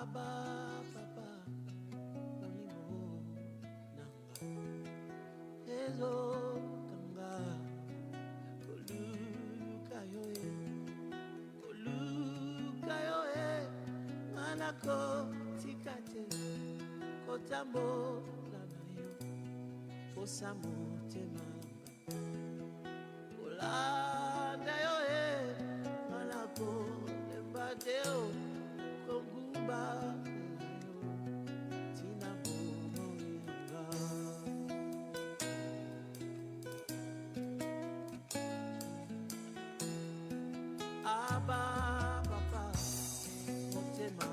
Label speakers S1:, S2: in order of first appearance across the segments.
S1: Abba, Papa, Molimo, Nanga, Ezo, Kanga, Koluka yoe, Manako, Tikate, Kotambo, Lanayo, Osamo, Tema, Olanda yoe, Manako, Lembadeo, Kongumba, Tinabo, Moyanga. Abba, Papa, Motema,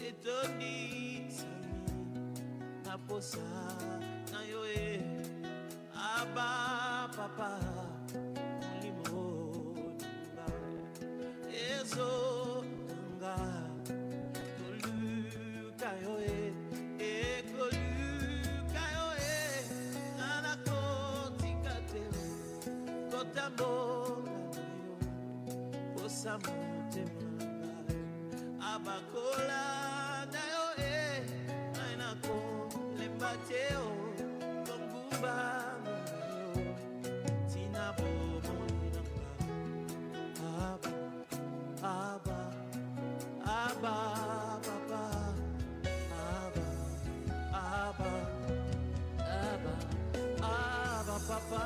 S1: Etoni, Sami, Naposa, Nayoe. Abba, Papa, Limo, Nanga, Ezo, Nanga, Koluka yoe, Koluka yoe, Nanako, Tikate, Kotambo, Abakola nayo ainako lembateo Kongumba nayo tinabo moninanga Abba Abba Abba Papa Abba Abba Abba Abba Papa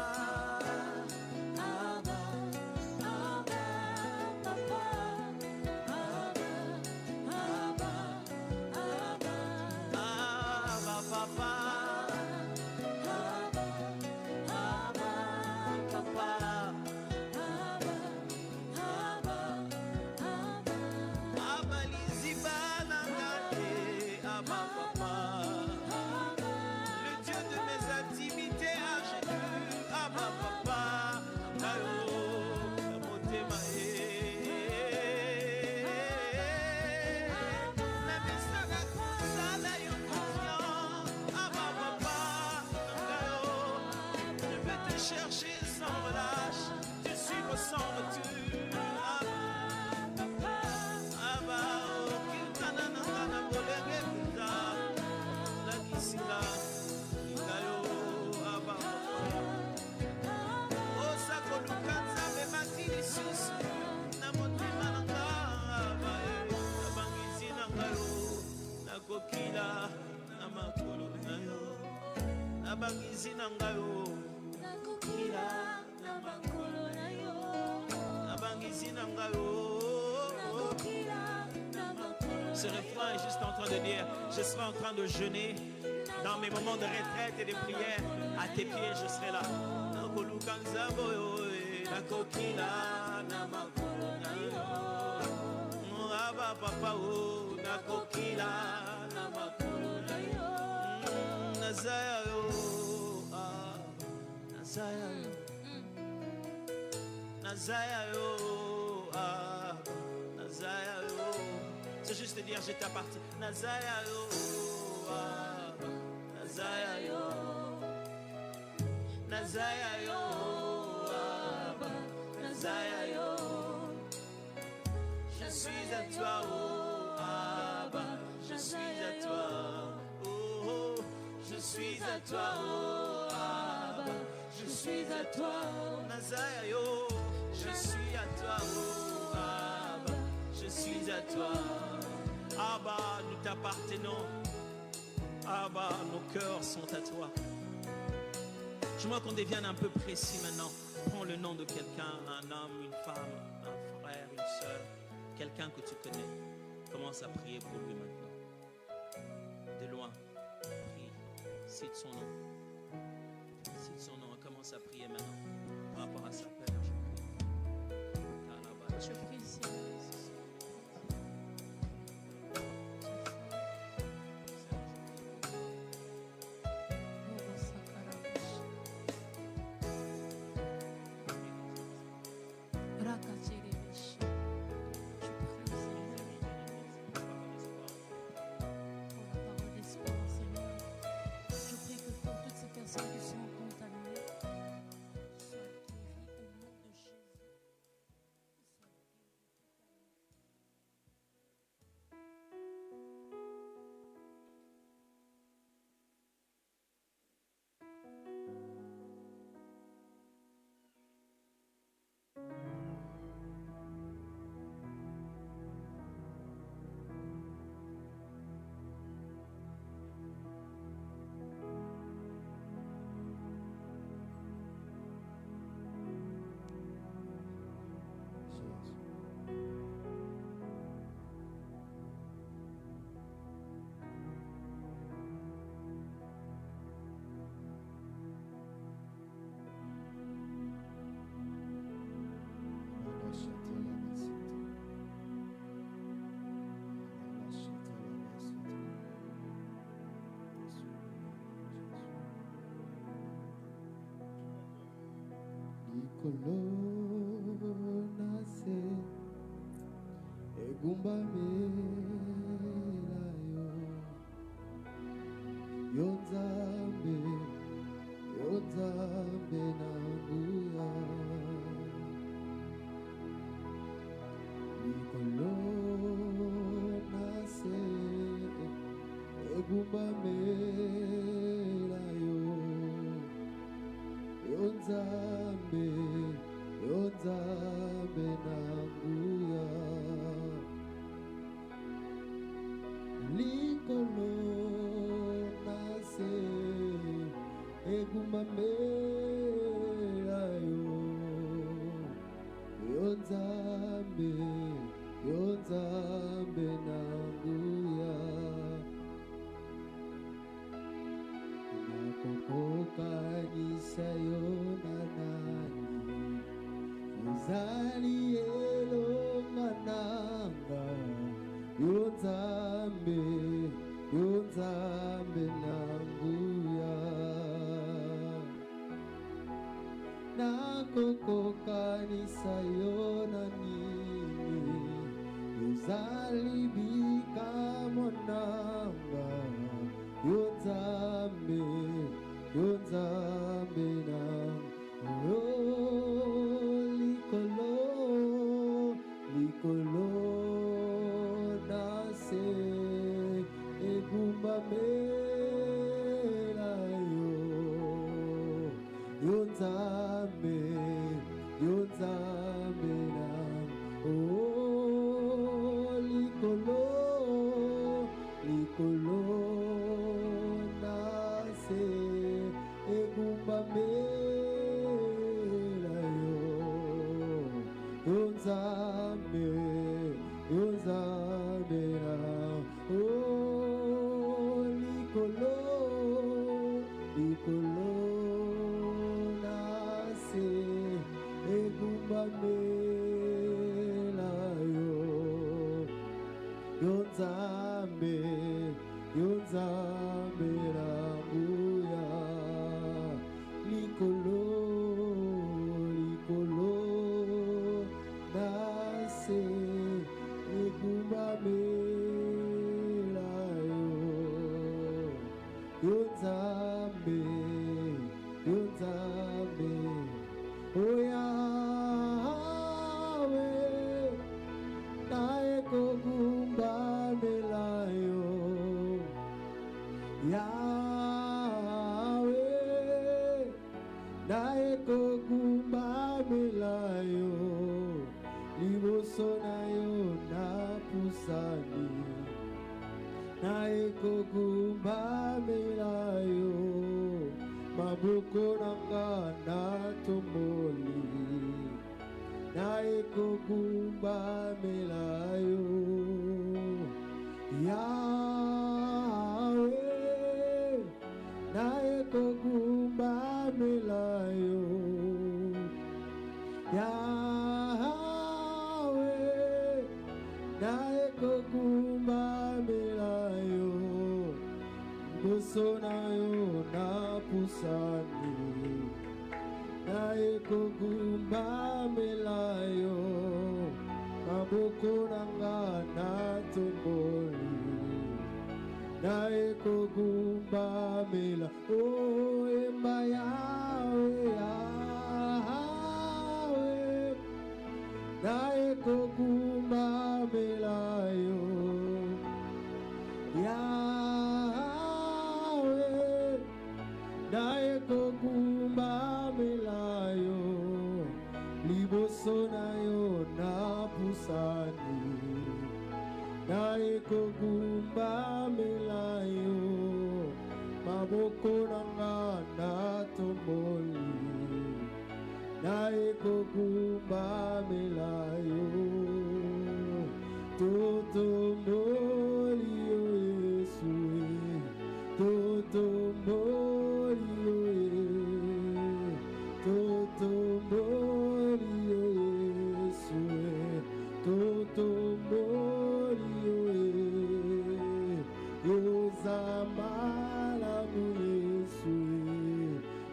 S1: Kokila namakolo nayo nabangizi nangayo nakokila namakolo nayo nabangizi nangayo nakokila namakolo. Ce refrain est juste en train de dire je serai en train de jeûner dans mes moments de retraite et de prière à tes pieds je serai là nakoluka nzambo nakokila namakolo nayo Abba Papa o nakokila namakolo nayo Nazaya yo Nazaya yo Nazaya yo Nazaya yo c'est juste te dire je t'appartiens Nazaya yo Nazaya yo Nazaya yo Nazaya yo je suis à toi, oh Abba, je suis à toi, oh, je suis à toi, oh Abba, je suis à toi, Nazayo, je suis à toi, oh Abba, je suis à toi, Abba, nous t'appartenons, Abba, nos cœurs sont à toi. Je vois qu'on devienne un peu précis maintenant. Prends le nom de quelqu'un, un homme, une femme, un frère, une sœur. Quelqu'un que tu connais, commence à prier pour lui maintenant. De loin, prie, cite son nom. Cite son nom et commence à prier maintenant. Par rapport à sa père, je prie. Je prie ici.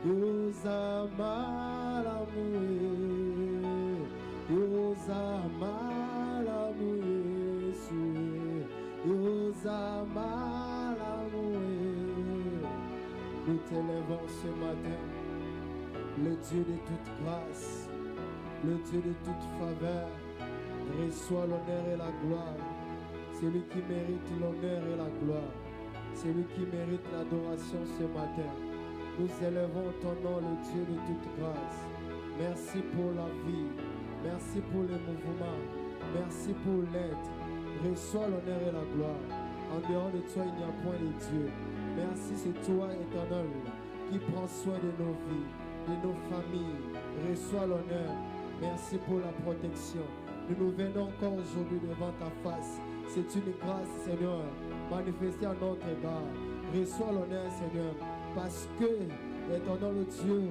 S2: Usa malamu Nous t'élèvons ce matin, le Dieu de toute grâce, le Dieu de toute faveur. Reçois l'honneur et la gloire. Celui qui mérite l'honneur et la gloire. Celui qui mérite l'adoration ce matin. Nous élevons ton nom, le Dieu de toute grâce. Merci pour la vie. Merci pour le mouvement. Merci pour l'être. Reçois l'honneur et la gloire. En dehors de toi, il n'y a point de Dieu. Merci, c'est toi, éternel, qui prends soin de nos vies, de nos familles. Reçois l'honneur. Merci pour la protection. Nous nous venons encore aujourd'hui devant ta face. C'est une grâce, Seigneur, manifestée à notre égard. Reçois l'honneur, Seigneur, parce que, éternel Dieu,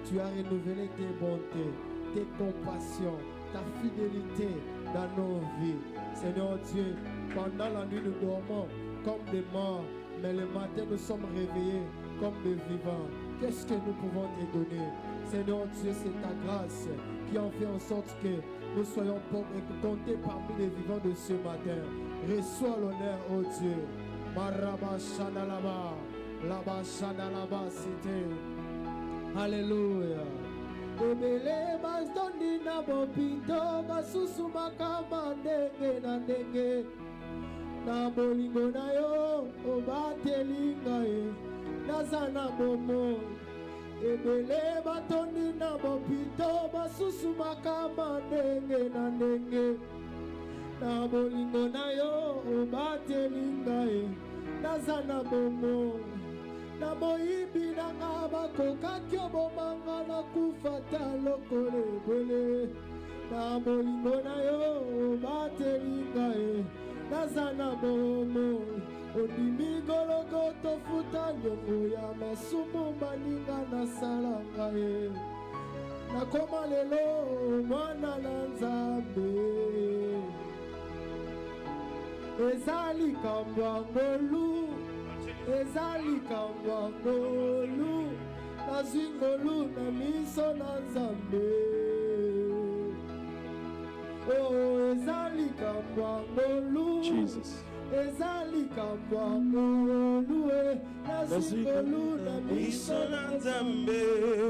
S2: tu as renouvelé tes bontés, tes compassions, ta fidélité dans nos vies. Seigneur Dieu, pendant la nuit, nous dormons comme des morts, mais le matin, nous sommes réveillés comme des vivants. Qu'est-ce que nous pouvons te donner? Seigneur Dieu, c'est ta grâce qui en fait en sorte que nous soyons comptés parmi les vivants de ce matin. Reçois l'honneur, ô Dieu. Maraba Shadalaba, Laba Shadalaba, cité. Alléluia. Ebele bastondi na bopito basusu makama ndenge na ndenge na bolingo na yo obateli ngai naza na bomo. Ebele batondi na bopito basusu makama ndenge na ndenge na bolingo na yo obateli ngai naza na bomo. Na boyibi na nga bakokaki obomanga na kufata lokolo ebele na bolingo na yo obateli ngai naza na bomo. Ondimi gologoto futa nyongo ya masumu baninga nasala ngai nakoma lelo mwana na Nzambe. Ezali kambwa ngolu, ezali kambwa ngolu, nazwi ngolu na miso na Nzambe. Oh, ezali kambwa ngolu,
S3: Jesus.
S2: ezali kambwa ngolu, nazwi ngolu na miso na Nzambe.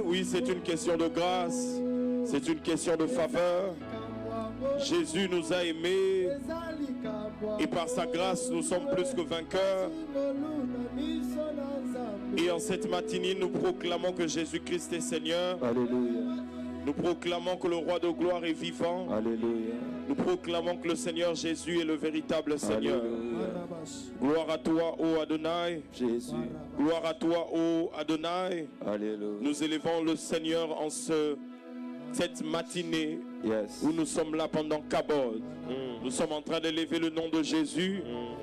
S3: Oui, c'est une question de grâce, c'est une question de faveur. Jésus nous a aimés et par sa grâce nous sommes plus que vainqueurs. Et en cette matinée nous proclamons que Jésus-Christ est Seigneur.
S4: Alléluia.
S3: Nous proclamons que le Roi de gloire est vivant.
S4: Alléluia.
S3: Nous proclamons que le Seigneur Jésus est le véritable Seigneur.
S4: Alléluia.
S3: Gloire à toi, ô Adonai.
S4: Jésus.
S3: Gloire à toi, ô Adonai.
S4: Alléluia.
S3: Nous élevons le Seigneur en cette matinée
S4: Yes.
S3: où nous sommes là pendant Kabod. Nous sommes en train d'élever le nom de Jésus,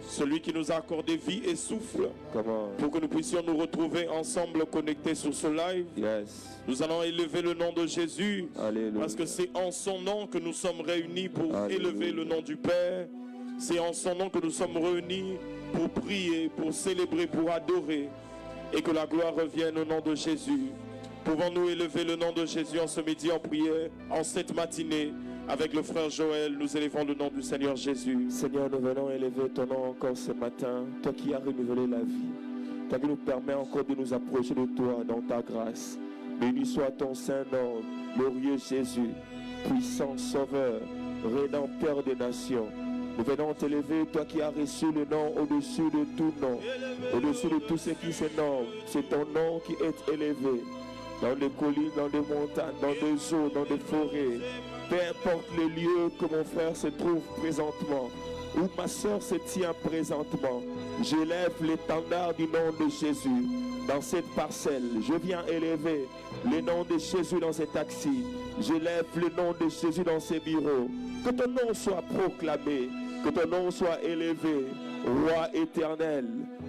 S3: celui qui nous a accordé vie et souffle,
S4: Come on.
S3: pour que nous puissions nous retrouver ensemble connectés sur ce live.
S4: Yes.
S3: Nous allons élever le nom de Jésus,
S4: Alléluia.
S3: parce que c'est en son nom que nous sommes réunis pour
S4: Alléluia.
S3: élever le nom du Père. C'est en son nom que nous sommes réunis pour prier, pour célébrer, pour adorer, et que la gloire revienne au nom de Jésus. Pouvons-nous élever le nom de Jésus en ce midi en prière, en cette matinée, avec le frère Joël, nous élevons le nom du Seigneur Jésus.
S4: Seigneur, nous venons élever ton nom encore ce matin, toi qui as renouvelé la vie, toi qui nous permets encore de nous approcher de toi dans ta grâce. Béni soit ton saint nom, glorieux Jésus, puissant sauveur, rédempteur des nations. Nous venons t'élever, toi qui as reçu le nom au-dessus de tout nom, au-dessus de tout ce qui se nomme. C'est ton nom qui est élevé. Dans des collines, dans des montagnes, dans des eaux, dans des forêts. Peu importe le lieu que mon frère se trouve présentement, où ma soeur se tient présentement, j'élève l'étendard du nom de Jésus dans cette parcelle. Je viens élever le nom de Jésus dans cet taxi. J'élève le nom de Jésus dans ces bureaux. Que ton nom soit proclamé, que ton nom soit élevé, Roi éternel,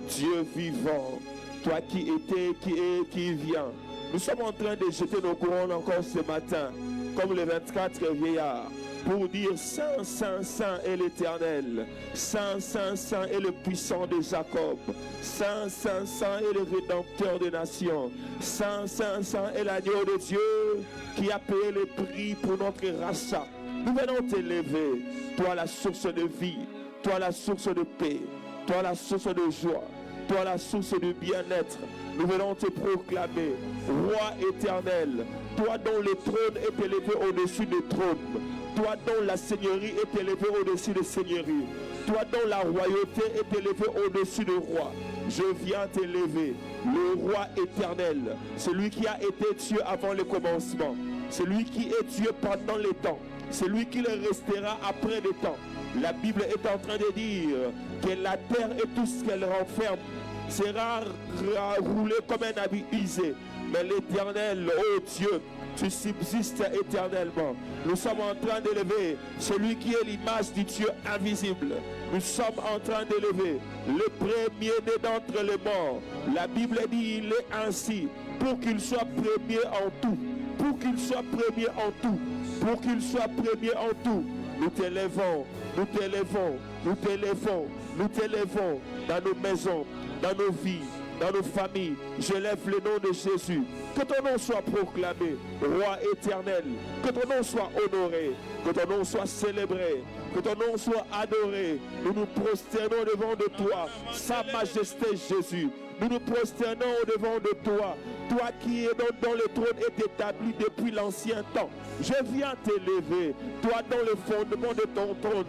S4: Dieu vivant, toi qui étais, qui est, qui vient. Nous sommes en train de jeter nos couronnes encore ce matin, comme les 24 vieillards, pour dire Saint, Saint, Saint est l'Éternel, Saint, Saint, Saint est le puissant de Jacob, Saint, Saint, Saint est le rédempteur des nations, Saint, Saint, Saint est l'agneau de Dieu qui a payé le prix pour notre rachat. Nous venons t'élever, toi la source de vie, toi la source de paix, toi la source de joie, toi la source de bien-être. nous venons te proclamer, roi éternel, toi dont le trône est élevé au-dessus des trônes, toi dont la seigneurie est élevée au-dessus des seigneuries, toi dont la royauté est élevée au-dessus des rois. Je viens t'élever, le roi éternel, celui qui a été Dieu avant le commencement, celui qui est Dieu pendant les temps, celui qui le restera après les temps. La Bible est en train de dire que la terre et tout ce qu'elle renferme sera roulé comme un habit usé. Mais l'Éternel, oh Dieu, tu subsistes éternellement. Nous sommes en train d'élever celui qui est l'image du Dieu invisible. Nous sommes en train d'élever le premier-né d'entre les morts. La Bible dit il est ainsi pour qu'il soit premier en tout. Pour qu'il soit premier en tout. Pour qu'il soit premier en tout. Nous t'élevons, nous t'élevons, nous t'élevons, nous t'élevons dans nos maisons, dans nos vies, dans nos familles. J'élève le nom de Jésus. Que ton nom soit proclamé, roi éternel. Que ton nom soit honoré, que ton nom soit célébré, que ton nom soit adoré. Nous nous prosternons devant de toi, Sa Majesté Jésus. Nous nous prosternons devant de toi, toi qui es dont le trône est établi depuis l'ancien temps. Je viens t'élever, toi dont le fondement de ton trône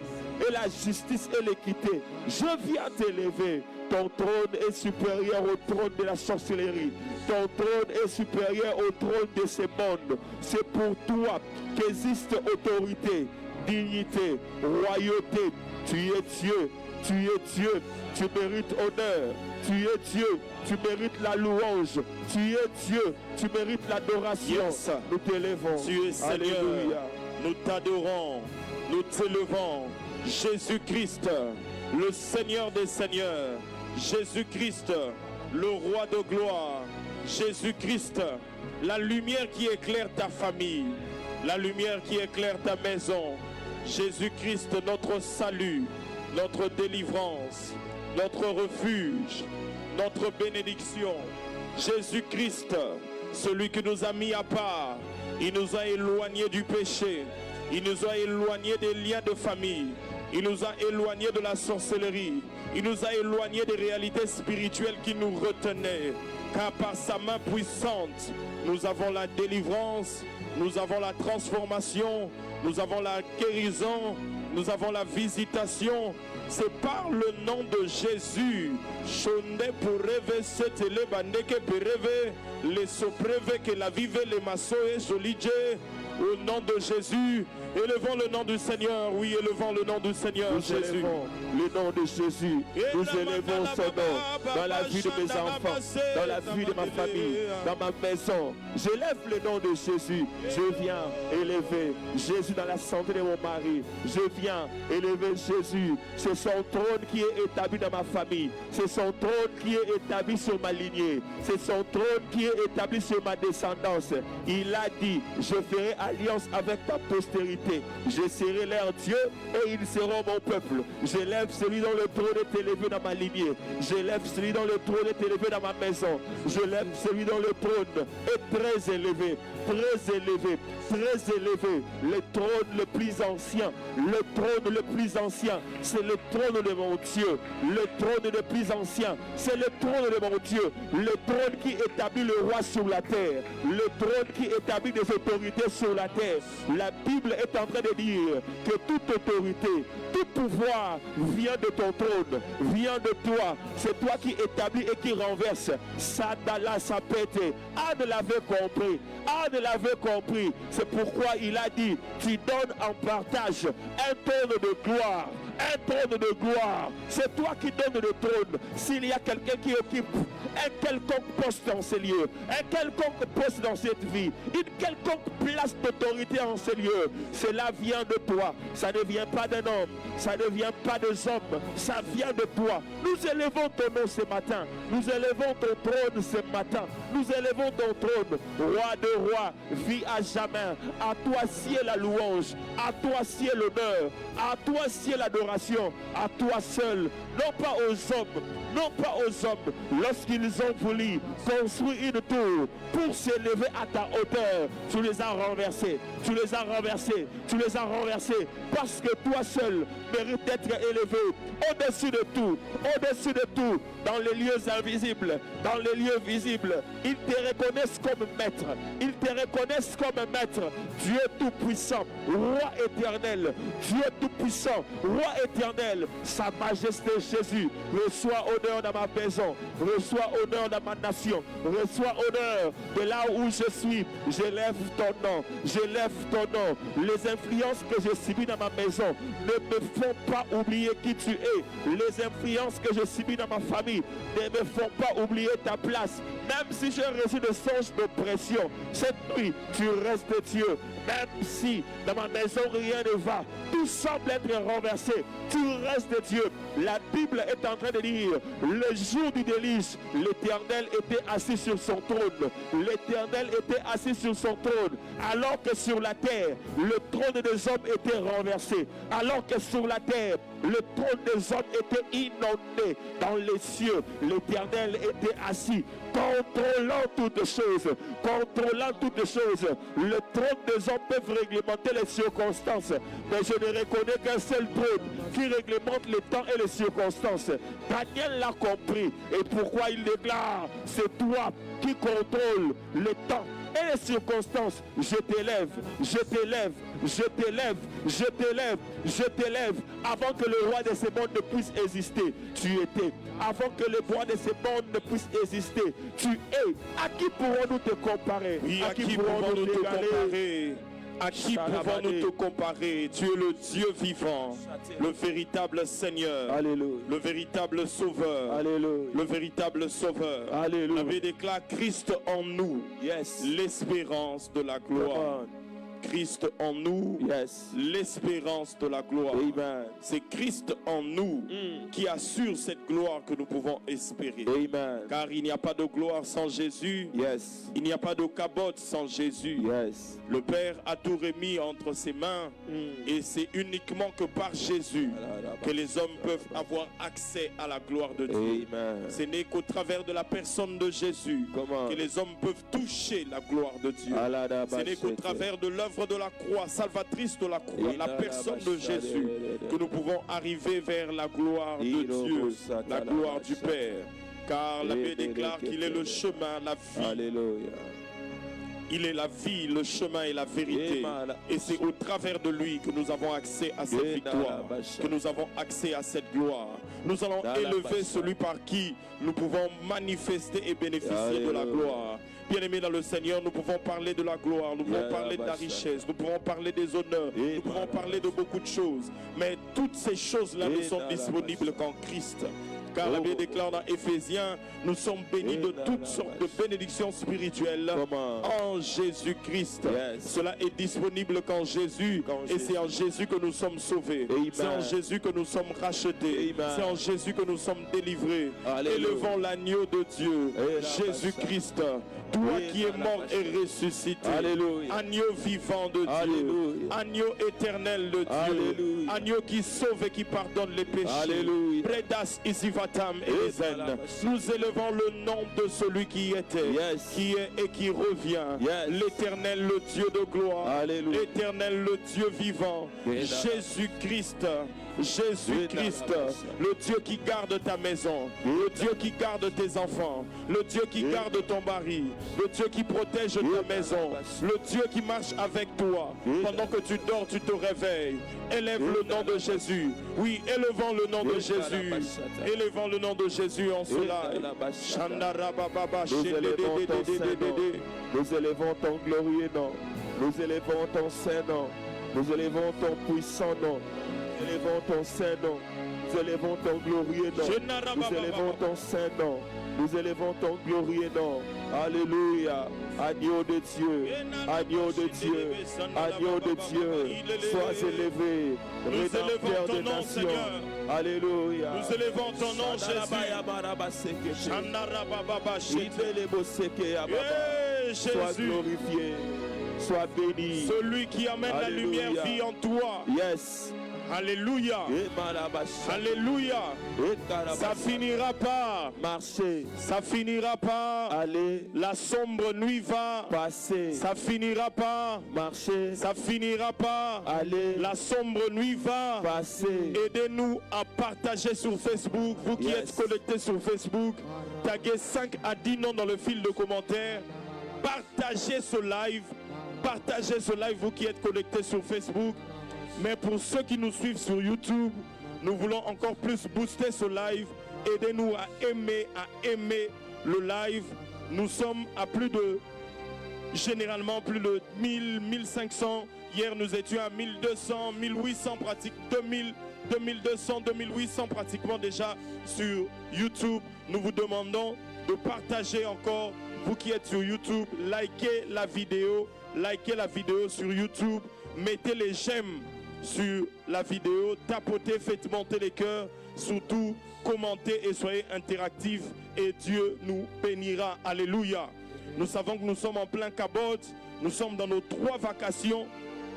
S4: est la justice et l'équité. Je viens t'élever. Ton trône est supérieur au trône de la sorcellerie. Ton trône est supérieur au trône de ce monde. C'est pour toi qu'existe autorité, dignité, royauté. Tu es Dieu, tu es Dieu, tu mérites honneur. Tu es Dieu, tu mérites la louange. Tu es Dieu, tu mérites l'adoration.
S3: Yes.
S4: Nous t'élevons.
S3: Tu es Seigneur.
S4: Alléluia.
S3: Nous t'adorons, nous t'élevons. Jésus-Christ, le Seigneur des Seigneurs. Jésus-Christ, le Roi de gloire. Jésus-Christ, la lumière qui éclaire ta famille, la lumière qui éclaire ta maison. Jésus-Christ, notre salut, notre délivrance, notre refuge, notre bénédiction. Jésus-Christ, celui qui nous a mis à part, il nous a éloignés du péché, il nous a éloignés des liens de famille, il nous a éloignés de la sorcellerie, il nous a éloignés des réalités spirituelles qui nous retenaient. Car par sa main puissante, nous avons la délivrance, nous avons la transformation, nous avons la guérison, nous avons la visitation. C'est par le nom de Jésus. Shonde pour rêver, c'était le bandeke pour rêver, les sopreve que la vive, les masso et jolidje. Au nom de Jésus, élevons le nom du Seigneur. Oui, élevons le nom du Seigneur.
S4: Nous
S3: Jésus.
S4: élevons le nom de Jésus. Nous élevons son nom dans la vie de mes enfants, dans la vie de ma famille, dans ma maison. J'élève le nom de Jésus. Je viens élever Jésus dans la santé de mon mari. Je viens élever Jésus. C'est son trône qui est établi dans ma famille. C'est son trône qui est établi sur ma lignée. C'est son trône qui est établi sur ma descendance. Il a dit, je ferai alliance avec ta postérité. Je serai leur Dieu et ils seront mon peuple. J'élève celui dont le trône est élevé dans ma lignée. J'élève celui dont le trône est élevé dans ma maison. J'élève celui dont le trône est très élevé. Très élevé, très élevé. Le trône le plus ancien, le trône le plus ancien, c'est le trône de mon Dieu. Le trône le plus ancien, c'est le trône de mon Dieu. Le trône qui établit le roi sur la terre. Le trône qui établit des autorités sur la terre. La Bible est en train de dire que toute autorité, tout pouvoir vient de ton trône, vient de toi. C'est toi qui établis et qui renverse. Sadala Sapete. Anne l'avait compris. Anne l'avait compris. C'est pourquoi il a dit, tu donnes en partage un trône de gloire. Un trône de gloire. C'est toi qui donnes le trône. S'il y a quelqu'un qui occupe un quelconque poste dans ces lieux, un quelconque poste dans cette vie, une quelconque place d'autorité en ces lieux, cela vient de toi. Ça ne vient pas d'un homme, ça ne vient pas des hommes, ça vient de toi. Nous élevons ton nom ce matin. Nous élevons ton trône ce matin. Nous élevons ton trône. Roi de rois, vie à jamais. À toi sied la louange. À toi sied l'honneur. À toi sied l'adoration. À toi seul. Non pas aux hommes. Non pas aux hommes. Lorsqu'ils ont voulu construire une tour pour s'élever à ta hauteur, tu les as renversés. renversés. Tu les as renversés. Tu les as renversés. Parce que toi seul mérites d'être élevé au-dessus de tout. Au-dessus de tout. Dans les lieux invisibles. Dans les lieux visibles. Ils te reconnaissent comme maître. Ils te reconnaissent comme maître. Dieu tout-puissant. Roi éternel. Dieu tout-puissant. Roi éternel. Sa majesté Jésus. Reçois honneur dans ma maison. Reçois honneur dans ma nation. Reçois honneur de là où je suis. J'élève ton nom. J'élève ton nom. Les influences que je subis dans ma maison ne me font pas oublier qui tu es. Les influences que je subis dans ma famille ne me font pas oublier ta place. Même si j'ai reçu des songes d'oppression, cette nuit, tu restes Dieu. Même si dans ma maison rien ne va, tout semble être renversé, tu restes Dieu. La Bible est en train de dire, le jour du déluge, l'Éternel était assis sur son trône. L'Éternel était assis sur son trône, alors que sur la terre, le trône des hommes était renversé. Alors que sur la terre, le trône des hommes était inondé. Dans les cieux, l'Éternel était assis, contrôlant toutes choses. Contrôlant toutes choses. Le trône des hommes peut réglementer les circonstances, mais je ne reconnais qu'un seul trône qui réglemente le temps et les circonstances. Daniel l'a compris, et pourquoi il déclare, c'est toi qui contrôle le temps et les circonstances. Je t'élève, je t'élève, je t'élève, je t'élève, je t'élève. Avant que le roi de ces mondes ne puisse exister, tu étais. Avant que le roi de ces mondes ne puisse exister, tu es. À qui pourrons-nous te comparer?
S3: Oui, à qui pourrons-nous te comparer? À qui pouvons-nous te comparer? Tu es le Dieu vivant, le véritable Seigneur,
S4: Alléluia.
S3: le véritable Sauveur,
S4: Alléluia.
S3: le véritable Sauveur.
S4: Alléluia.
S3: La Bible déclare Christ en nous,
S4: Yes.
S3: l'espérance de la gloire. Christ en nous,
S4: Yes.
S3: l'espérance de la gloire.
S4: Amen.
S3: C'est Christ en nous qui assure cette gloire que nous pouvons espérer.
S4: Amen.
S3: Car il n'y a pas de gloire sans Jésus.
S4: Yes.
S3: Il n'y a pas de cabote sans Jésus.
S4: Yes.
S3: Le Père a tout remis entre ses mains et c'est uniquement que par Jésus que les hommes peuvent avoir accès à la gloire de Dieu.
S4: Amen.
S3: Ce n'est qu'au travers de la personne de Jésus
S4: Comment?
S3: que les hommes peuvent toucher la gloire de Dieu. Ce n'est qu'au travers de l'œuvre de la croix, salvatrice de la croix, la personne de Jésus, que nous pouvons arriver vers la gloire de Dieu, la gloire du Père. Car la Bible déclare qu'il est le chemin, la vie.
S4: Alléluia.
S3: Il est la vie, le chemin et la vérité. Et c'est au travers de lui que nous avons accès à cette victoire, que nous avons accès à cette gloire. Nous allons élever celui par qui nous pouvons manifester et bénéficier de la gloire. Bien-aimés dans le Seigneur, nous pouvons parler de la gloire, nous pouvons parler de la richesse, nous pouvons parler des honneurs, nous pouvons parler de beaucoup de choses. Mais toutes ces choses-là ne sont disponibles qu'en Christ. Car la Bible déclare dans Éphésiens, nous sommes bénis de toutes sortes de bénédictions spirituelles en Jésus-Christ. Cela est disponible qu'en Jésus, et c'est en Jésus que nous sommes sauvés. C'est en Jésus que nous sommes rachetés. C'est en Jésus que nous sommes délivrés. Élevons l'agneau de Dieu, Jésus-Christ. Toi qui es mort et ressuscité. Agneau vivant de Dieu. Agneau éternel de Dieu. Agneau qui sauve et qui pardonne les péchés. Prédas isivatam ezen. Nous élevons le nom de celui qui était, qui est et qui revient. L'éternel, le Dieu de gloire. L'éternel, le Dieu vivant. Jésus-Christ. Jésus-Christ, le Dieu qui garde ta maison, le Dieu qui garde tes enfants, le Dieu qui garde ton mari, le Dieu qui protège ta maison, le Dieu qui marche avec toi. Pendant que tu dors, tu te réveilles. Élève le nom de Jésus. Oui, élevons le nom de Jésus. Élevons le nom de Jésus en cela.
S4: Nous élevons ton glorieux nom. Nous élevons ton saint nom. Nous élevons ton puissant nom. Nous élevons ton saint nom. Nous élevons ton glorieux nom. Nous élevons ton saint nom. Nous élevons ton glorieux nom. Alléluia. Agneau de Dieu. Agneau de Dieu. Agneau de Dieu. Sois élevé. Rédempteur des nations. Alléluia.
S3: Nous élevons ton nom, Jésus.
S4: Sois glorifié. Sois béni.
S3: Celui qui amène la lumière vit en toi.
S4: Yes.
S3: Alléluia.
S4: Et Malabasha.
S3: Alléluia.
S4: Et Karabasha.
S3: Ça finira pas.
S4: Marcher.
S3: Ça finira pas.
S4: Aller.
S3: La sombre nuit va.
S4: Passer.
S3: Ça finira pas.
S4: Marcher.
S3: Ça finira pas.
S4: Aller.
S3: La sombre nuit va.
S4: Passer.
S3: Aidez-nous à partager sur Facebook. Vous qui
S4: Yes.
S3: êtes connectés sur Facebook, taguez 5 à 10 noms dans le fil de commentaires. Partagez ce live. Partagez ce live, vous qui êtes connectés sur Facebook. Mais pour ceux qui nous suivent sur YouTube, nous voulons encore plus booster ce live. Aidez-nous à aimer le live. Nous sommes à généralement plus de 1000, 1500. Hier, nous étions à 1200, 1800, pratiquement 2000, 2200, 2800 pratiquement déjà sur YouTube. Nous vous demandons de partager encore, vous qui êtes sur YouTube, likez la vidéo sur YouTube, mettez les j'aime sur la vidéo, tapotez, faites monter les cœurs, surtout commentez et soyez interactifs et Dieu nous bénira. Alléluia. Nous savons que nous sommes en plein Kabod, nous sommes dans nos 3 vacations.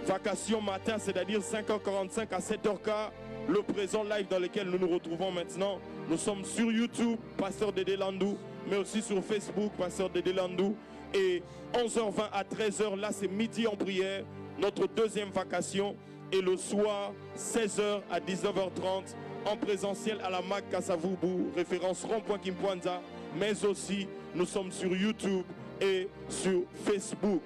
S3: Vacations matin, c'est-à-dire 5h45 à 7h15, le présent live dans lequel nous nous retrouvons maintenant. Nous sommes sur YouTube, Pasteur Dédé Landou, mais aussi sur Facebook, Pasteur Dédé Landou. Et 11h20 à 13h, là c'est midi en prière, notre deuxième vacation. Et le soir, 16h à 19h30, en présentiel à la MAC Kasavubu, référence rond-point Kimpwanza. Mais aussi, nous sommes sur YouTube et sur Facebook.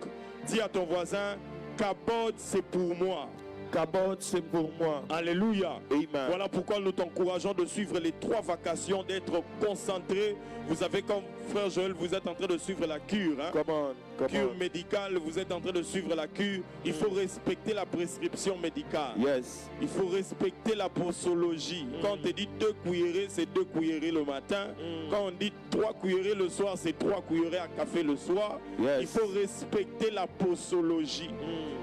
S3: Dis à ton voisin, Kabod, c'est pour moi.
S4: Kabod, c'est pour moi.
S3: Alléluia.
S4: Amen.
S3: Voilà pourquoi nous t'encourageons de suivre les 3 vacations, d'être concentré. Vous avez comme frère Joël, vous êtes en train de suivre la cure. Hein?
S4: Comment?
S3: Cure médicale, vous êtes en train de suivre la cure. Il faut respecter la prescription médicale.
S4: Yes.
S3: Il faut respecter la posologie. Quand on te dit 2 cuillerées, c'est 2 cuillerées le matin. Quand on dit 3 cuillerées le soir, c'est 3 cuillerées à café le soir.
S4: Yes.
S3: Il faut respecter la posologie.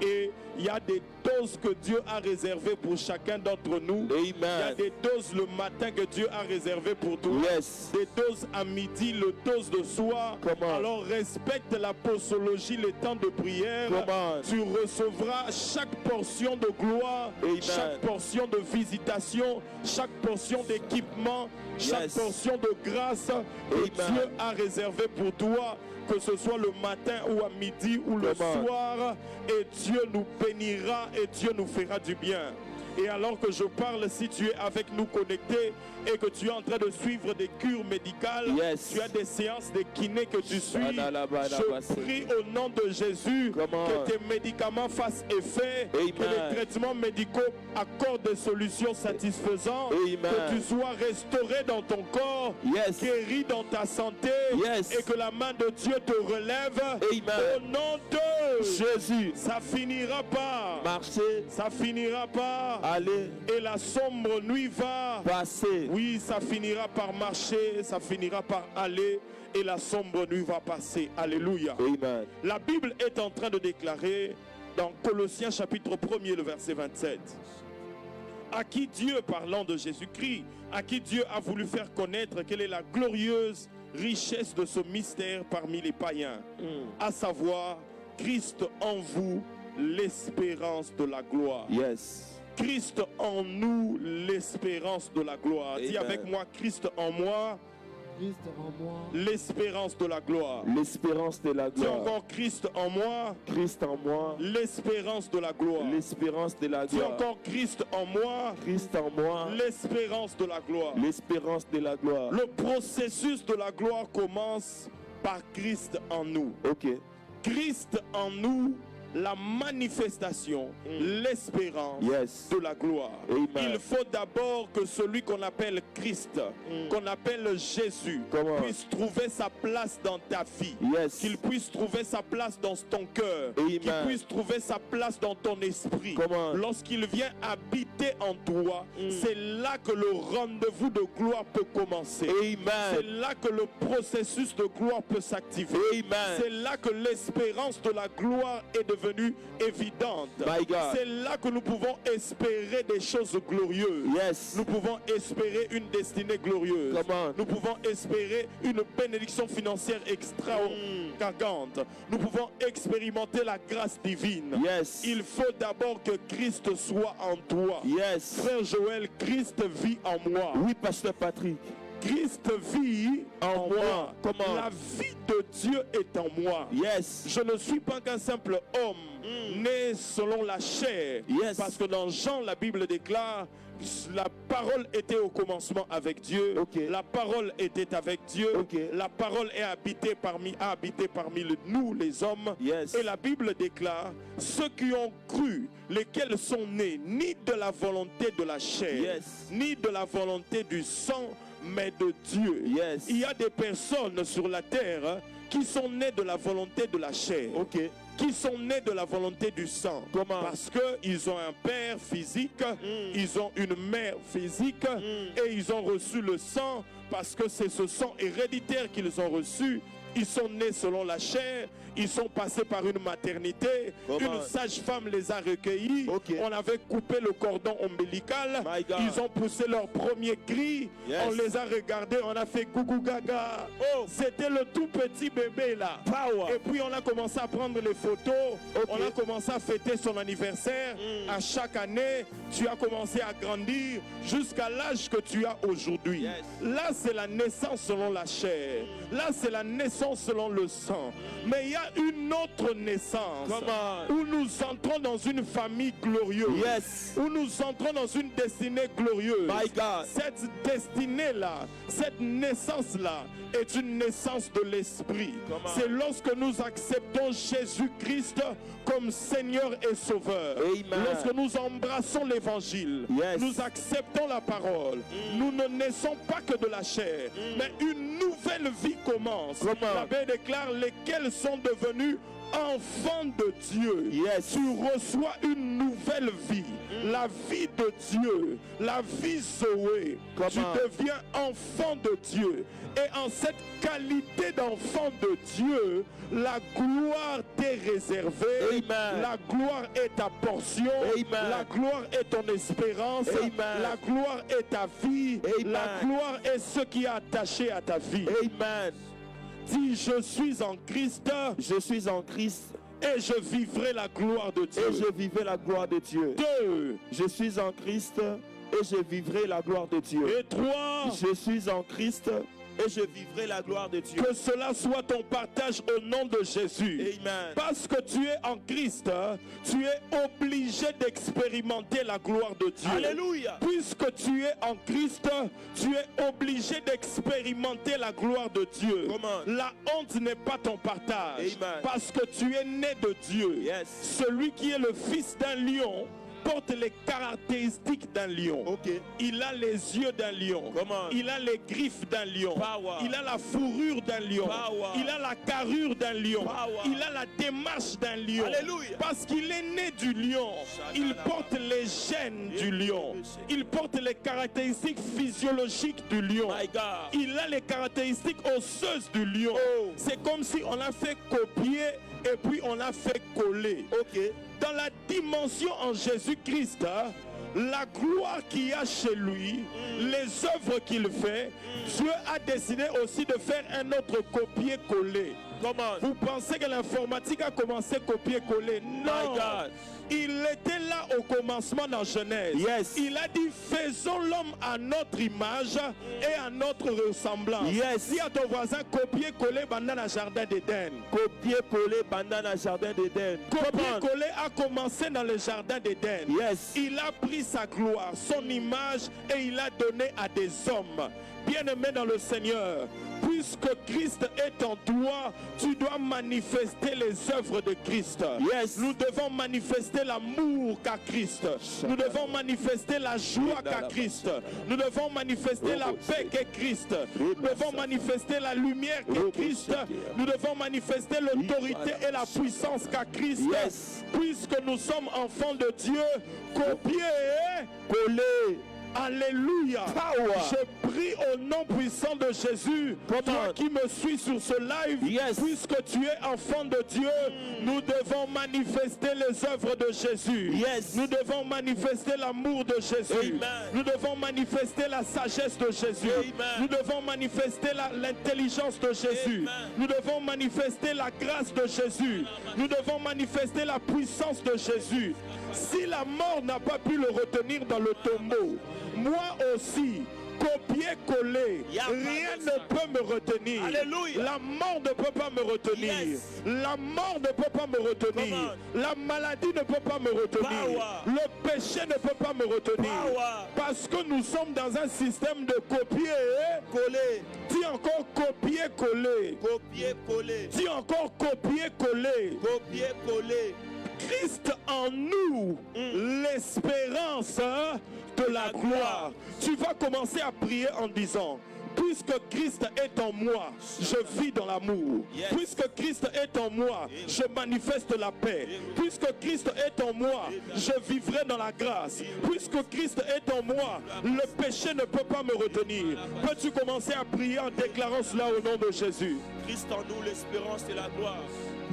S3: Et il y a des doses que Dieu a réservées pour chacun d'entre nous.
S4: Amen.
S3: Il y a des doses le matin que Dieu a réservées pour toi.
S4: Yes.
S3: Des doses à midi, le dose de soir.
S4: Comment?
S3: Alors respecte la posologie, les temps de prière.
S4: Comment?
S3: Tu recevras chaque portion de gloire,
S4: Amen.
S3: chaque portion de visitation, chaque portion d'équipement, chaque
S4: Yes.
S3: portion de grâce que
S4: Amen.
S3: Dieu a réservé pour toi, que ce soit le matin ou à midi ou le
S4: Comment?
S3: soir, et Dieu nous bénira et Dieu nous fera du bien. Et alors que je parle, si tu es avec nous connecté et que tu es en train de suivre des cures médicales,
S4: Yes.
S3: tu as des séances de kiné que tu suis,
S4: Adalabadabase.
S3: je prie au nom de Jésus
S4: Comment?
S3: que tes médicaments fassent effet,
S4: Amen.
S3: que les traitements médicaux accordent des solutions satisfaisantes,
S4: Amen.
S3: que tu sois restauré dans ton corps,
S4: Yes.
S3: guéri dans ta santé,
S4: Yes.
S3: et que la main de Dieu te relève.
S4: Amen.
S3: Au nom de
S4: Jésus.
S3: ça finira pas.
S4: Marcher.
S3: Ça finira pas.
S4: Aller.
S3: Et la sombre nuit va.
S4: Passer.
S3: Oui, ça finira par marcher, ça finira par aller. Et la sombre nuit va passer. Alléluia.
S4: Amen.
S3: La Bible est en train de déclarer dans Colossiens chapitre 1er, le verset 27. À qui Dieu, parlant de Jésus-Christ, à qui Dieu a voulu faire connaître quelle est la glorieuse richesse de ce mystère parmi les païens, à savoir Christ en vous, l'espérance de la gloire.
S4: Yes.
S3: Christ en nous, l'espérance de la gloire. Dis
S4: Amen.
S3: avec moi, Christ en moi,
S2: Christ en moi,
S3: l'espérance de la gloire.
S4: L'espérance de la
S3: Dis
S4: gloire.
S3: encore Christ en moi,
S4: Christ en moi.
S3: l'espérance de la gloire.
S4: L'espérance de la
S3: Dis
S4: gloire.
S3: encore Christ en moi,
S4: Christ en moi.
S3: l'espérance de la gloire.
S4: L'espérance de la gloire.
S3: Le processus de la gloire commence par Christ en nous.
S4: Ok.
S3: Christ en nous, la manifestation, l'espérance
S4: Yes.
S3: de la gloire.
S4: Amen.
S3: Il faut d'abord que celui qu'on appelle Christ, qu'on appelle Jésus,
S4: Comment?
S3: puisse trouver sa place dans ta vie.
S4: Yes.
S3: Qu'il puisse trouver sa place dans ton cœur.
S4: Amen.
S3: Qu'il puisse trouver sa place dans ton esprit.
S4: Comment?
S3: Lorsqu'il vient habiter en toi, c'est là que le rendez-vous de gloire peut commencer. C'est
S4: Amen.
S3: là que le processus de gloire peut s'activer.
S4: Amen.
S3: C'est là que l'espérance de la gloire est devenue devenue évidente.
S4: My God.
S3: C'est là que nous pouvons espérer des choses glorieuses.
S4: Yes.
S3: Nous pouvons espérer une destinée glorieuse.
S4: Come on.
S3: Nous pouvons espérer une bénédiction financière extravagante. Nous pouvons expérimenter la grâce divine.
S4: Yes.
S3: Il faut d'abord que Christ soit en toi.
S4: Yes.
S3: Frère Joël, Christ vit en moi.
S4: Oui, pasteur Patrick.
S3: Christ vit en moi.
S4: Comment?
S3: La vie de Dieu est en moi.
S4: Yes.
S3: Je ne suis pas qu'un simple homme né selon la chair.
S4: Yes.
S3: Parce que dans Jean, la Bible déclare: la parole était au commencement avec Dieu.
S4: Okay.
S3: La parole était avec Dieu.
S4: Okay.
S3: La parole est habité parmi nous les hommes.
S4: Yes.
S3: Et la Bible déclare: ceux qui ont cru, lesquels sont nés ni de la volonté de la chair,
S4: Yes.
S3: ni de la volonté du sang, mais de Dieu.
S4: Yes.
S3: Il y a des personnes sur la terre qui sont nées de la volonté de la chair.
S4: Ok.
S3: Qui sont nés de la volonté du sang.
S4: Comment?
S3: Parce qu'ils ont un père physique, ils ont une mère physique, et ils ont reçu le sang parce que c'est ce sang héréditaire qu'ils ont reçu. Ils sont nés selon la chair, ils sont passés par une maternité,
S4: Comment?
S3: une sage-femme les a recueillis,
S4: Ok.
S3: on avait coupé le cordon ombilical,
S4: My God.
S3: ils ont poussé leur premier cri,
S4: Yes.
S3: on les a regardés, on a fait gougou gaga.
S4: Oh.
S3: C'était le tout petit bébé là.
S4: Power.
S3: Et puis on a commencé à prendre les photos,
S4: Ok.
S3: on a commencé à fêter son anniversaire. À chaque année, tu as commencé à grandir jusqu'à l'âge que tu as aujourd'hui.
S4: Yes.
S3: Là, c'est la naissance selon la chair. Là, c'est la naissance selon le sang. Mais il y a une autre naissance
S4: Comment?
S3: où nous entrons dans une famille glorieuse.
S4: Yes.
S3: Où nous entrons dans une destinée glorieuse.
S4: My God.
S3: Cette destinée-là, cette naissance-là est une naissance de l'esprit.
S4: Comment?
S3: C'est lorsque nous acceptons Jésus-Christ comme Seigneur et Sauveur.
S4: Amen.
S3: Lorsque nous embrassons l'évangile,
S4: Yes.
S3: nous acceptons la parole. Nous ne naissons pas que de la chair, mais une nouvelle vie commence.
S4: Comment?
S3: La Bible déclare: lesquels sont devenus enfants de Dieu.
S4: Yes.
S3: Tu reçois une nouvelle vie, la vie de Dieu, la vie Zoé.
S4: Comment?
S3: Tu deviens enfant de Dieu. Et en cette qualité d'enfant de Dieu, la gloire t'est réservée.
S4: Amen.
S3: La gloire est ta portion.
S4: Amen.
S3: La gloire est ton espérance.
S4: Amen.
S3: La gloire est ta vie.
S4: Amen.
S3: La gloire est ce qui est attaché à ta vie.
S4: Amen.
S3: Dis: je suis en Christ
S4: Je suis en Christ
S3: et je vivrai la gloire de Dieu.
S4: et je vivrai la gloire de Dieu.
S3: 2
S4: Je suis en Christ et je vivrai la gloire de Dieu.
S3: et 3.
S4: Je suis en Christ et je vivrai la gloire de Dieu.
S3: Que cela soit ton partage au nom de Jésus.
S4: Amen.
S3: Parce que tu es en Christ, tu es obligé d'expérimenter la gloire de Dieu.
S4: Alléluia.
S3: Puisque tu es en Christ, tu es obligé d'expérimenter la gloire de Dieu.
S4: Comment?
S3: La honte n'est pas ton partage.
S4: Amen.
S3: Parce que tu es né de Dieu.
S4: Yes.
S3: Celui qui est le fils d'un lion porte les caractéristiques d'un lion.
S4: Ok.
S3: Il a les yeux d'un lion.
S4: Comment?
S3: Il a les griffes d'un lion.
S4: Power.
S3: Il a la fourrure d'un lion.
S4: Power.
S3: Il a la carrure d'un lion.
S4: Power.
S3: Il a la démarche d'un lion.
S4: Alléluia.
S3: Parce qu'il est né du lion. Il porte les gènes du lion. Il porte les caractéristiques physiologiques du lion.
S4: My God.
S3: Il a les caractéristiques osseuses du lion.
S4: Oh.
S3: C'est comme si on a fait copier et puis on a fait coller.
S4: Ok.
S3: Dans la dimension en Jésus-Christ, la gloire qu'il y a chez lui, les œuvres qu'il fait, Dieu a décidé aussi de faire un autre copier-coller.
S4: Comment?
S3: Vous pensez que l'informatique a commencé à copier-coller?
S4: My
S3: Non.
S4: God.
S3: Il était là au commencement dans Genèse.
S4: Yes.
S3: Il a dit: faisons l'homme à notre image et à notre ressemblance.
S4: Yes.
S3: Dis à ton voisin: copier-coller pendant le jardin d'Éden.
S4: Copier-coller pendant le jardin d'Éden. Comment?
S3: Copier-coller a commencé dans le jardin d'Éden.
S4: Yes.
S3: Il a pris sa gloire, son image, et il a donné à des hommes. Bien-aimés dans le Seigneur, puisque Christ est en toi, tu dois manifester les œuvres de Christ.
S4: Yes.
S3: Nous devons manifester l'amour qu'a Christ. Nous devons manifester la joie qu'a Christ. Nous devons manifester la paix qu'est Christ. Nous devons manifester la lumière qu'est Christ. Nous devons manifester l'autorité et la puissance qu'a Christ.
S4: Yes.
S3: Puisque nous sommes enfants de Dieu, copier,
S4: Coller.
S3: Alléluia.
S4: Power.
S3: Je prie au nom puissant de Jésus.
S4: Come
S3: Toi
S4: on.
S3: qui me suis sur ce live,
S4: Yes.
S3: puisque tu es enfant de Dieu, nous devons manifester les œuvres de Jésus.
S4: Yes.
S3: Nous devons manifester l'amour de Jésus.
S4: Amen.
S3: Nous devons manifester la sagesse de Jésus.
S4: Amen.
S3: Nous devons manifester l'intelligence de Jésus.
S4: Amen.
S3: Nous devons manifester la grâce de Jésus. Nous devons manifester la puissance de Jésus. Si la mort n'a pas pu le retenir dans le tombeau, moi aussi, copier-coller, rien ne peut me retenir.
S4: Alléluia.
S3: La mort ne peut pas me retenir.
S4: Yes.
S3: La mort ne peut pas me retenir.
S4: Come
S3: La maladie ne peut pas me retenir.
S4: Power.
S3: Le péché ne peut pas me retenir.
S4: Power.
S3: Parce que nous sommes dans un système de copier.
S4: Coller.
S3: Dis encore copier-coller.
S4: Copier-coller.
S3: Dis encore copier-coller.
S4: Copier-coller.
S3: Christ en nous, l'espérance de la gloire. Tu vas commencer à prier en disant: puisque Christ est en moi, je vis dans l'amour.
S4: Yes.
S3: Puisque Christ est en moi, je manifeste la paix. Puisque Christ est en moi, je vivrai dans la grâce. Puisque Christ est en moi, le péché ne peut pas me retenir. Peux-tu commencer à prier en déclarant cela au nom de Jésus?
S4: Christ en nous, l'espérance et la gloire.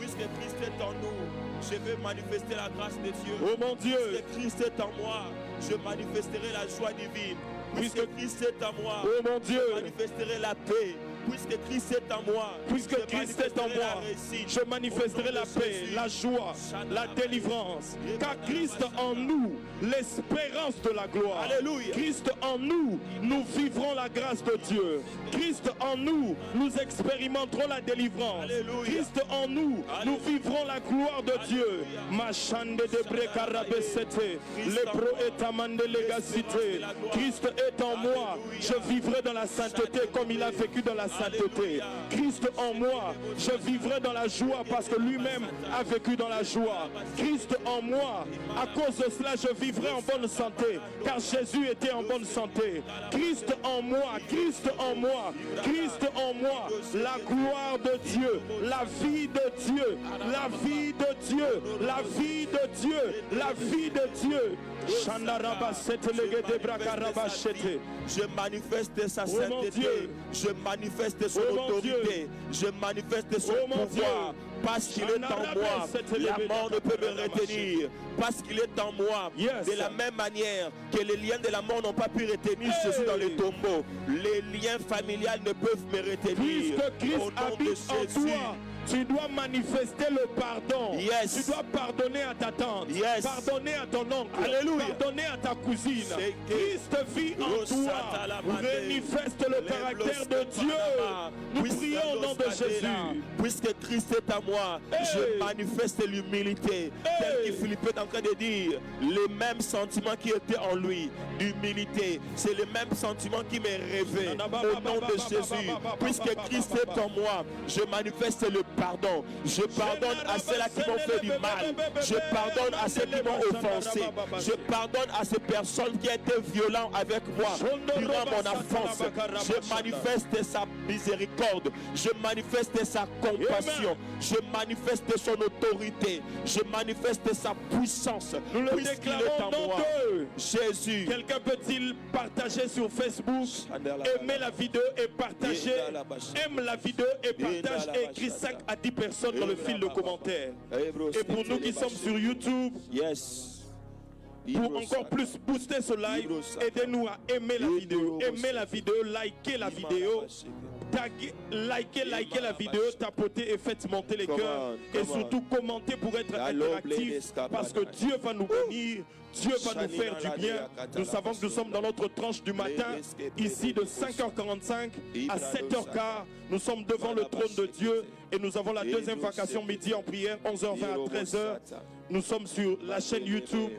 S4: Puisque Christ est en nous, je vais manifester la grâce de Dieu.
S3: Oh mon Dieu,
S4: Puisque Christ est en moi, je manifesterai la joie divine. Puisque Christ est en moi,
S3: oh mon Dieu,
S4: je manifesterai la paix. Puisque Christ est en moi,
S3: puisque
S4: je
S3: Christ est en
S4: manifesterai la
S3: moi,
S4: réussite.
S3: je manifesterai la paix, la joie, la délivrance. Car Christ en nous, l'espérance de la gloire.
S4: Alléluia.
S3: Christ en nous, nous vivrons la grâce de Dieu. Christ en nous, nous expérimenterons la délivrance.
S4: Alléluia.
S3: Christ en nous, nous vivrons la gloire de Dieu. Machande de brekarabesete, lepro et amande legacité. Christ est en moi, je vivrai dans la sainteté comme il a vécu dans la sainteté. Christ en moi, je vivrai dans la joie parce que lui-même a vécu dans la joie. Christ en moi, à cause de cela, je vivrai en bonne santé car Jésus était en bonne santé. Christ en moi, Christ en moi, Christ en moi, la gloire de Dieu, la vie de Dieu, la vie de Dieu, la vie de Dieu, la vie de Dieu.
S4: Je manifeste sa
S3: Oh mon
S4: sainteté,
S3: Dieu.
S4: je manifeste son
S3: Oh mon
S4: autorité, je manifeste son
S3: Oh mon
S4: pouvoir.
S3: Dieu.
S4: Parce qu'il est en moi, la mort ne peut me retenir. Parce qu'il est en moi,
S3: Yes.
S4: de la même manière que les liens de la mort n'ont pas pu retenir Jésus dans le tombeau, les liens familiales ne peuvent me retenir.
S3: Puisque Christ
S4: Au nom de
S3: habite en
S4: Jésus.
S3: toi, tu dois manifester le pardon.
S4: Yes.
S3: Tu dois pardonner à ta tante,
S4: Yes.
S3: pardonner à ton oncle,
S4: Alléluia.
S3: pardonner à ta cousine.
S4: C'est que-
S3: Christ vit en toi. Manifeste le caractère de Dieu. Nous prions au nom de Jésus.
S4: Puisque Christ est à moi, je manifeste l'humilité. Tel que Philippe est en train de dire, les mêmes sentiments qui étaient en lui, l'humilité, c'est le même sentiment qui m'est rêvé. Au nom de Jésus, puisque Christ est en moi, je manifeste le pardon. Je pardonne à ceux-là qui m'ont fait du mal. Je pardonne à ceux qui m'ont offensé. Je pardonne à ces personnes qui étaient violentes avec moi durant mon enfance. Je manifeste sa miséricorde. Je manifeste sa compassion. Je manifeste son autorité. Je manifeste sa puissance.
S3: Nous le
S4: Puisqu'il est
S3: déclarons
S4: en
S3: au nom
S4: moi.
S3: de
S4: Jésus.
S3: Quelqu'un peut-il partager sur Facebook, aimer la vidéo et partager, aime la vidéo et partage et écrit 5 à 10 personnes dans le fil de commentaires. Et pour nous qui sommes sur YouTube,
S4: Yes.
S3: pour encore plus booster ce live, aidez-nous à aimer la vidéo, aimer la vidéo, liker la vidéo, liker la vidéo, tapoter et faites monter les cœurs et surtout commenter pour être interactif parce que Dieu va nous bénir. Dieu va nous faire du bien. Nous savons que nous sommes dans notre tranche du matin, ici de 5h45 à 7h15. Nous sommes devant le trône de Dieu et nous avons la deuxième vacation midi en prière, 11h20 à 13h. Nous sommes sur la chaîne YouTube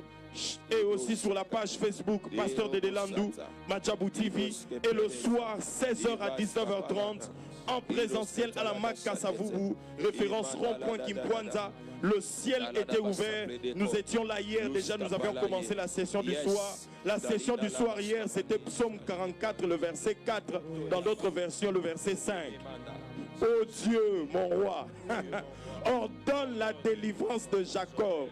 S3: et aussi sur la page Facebook Pasteur Dédé Landou, Madjabou TV, et le soir 16h à 19h30 en présentiel à la MAC Kasavubu, référence rond-point Kimpwanza. Le ciel était ouvert. Nous étions là hier déjà, nous avions commencé la session du soir. La session du soir hier, c'était Psaume 44, le verset 4. Dans d'autres versions, le verset 5. Oh Dieu, mon roi, ordonne la délivrance de Jacob.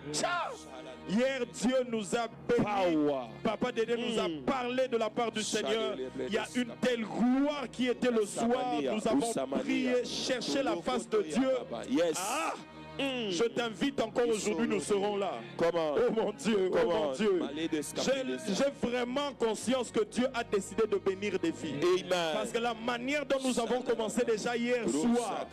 S3: Hier, Dieu nous a bénis.
S4: Power.
S3: Papa Dédé nous a parlé de la part du Seigneur. Il y a une telle gloire qui était le soir. Nous avons prié, cherché la face de Dieu.
S4: Yes.
S3: Ah! Je t'invite encore aujourd'hui, nous serons là.
S4: Comment?
S3: Oh mon Dieu, oh mon Dieu.
S4: J'ai
S3: J'ai vraiment conscience que Dieu a décidé de bénir des filles.
S4: Amen.
S3: Parce que la manière dont nous avons commencé déjà hier soir,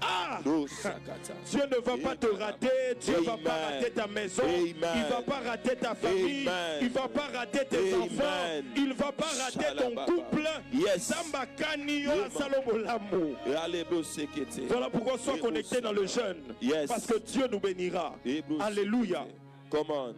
S3: ah, Dieu ne va pas te rater, Dieu ne va pas rater ta maison, il ne va pas rater ta famille, il ne va pas rater tes enfants, il ne va pas rater ton couple.
S4: Yes.
S3: Voilà pourquoi sois connecté dans le jeûne.
S4: Yes.
S3: Parce que Dieu nous bénira. Alléluia.
S4: Come on.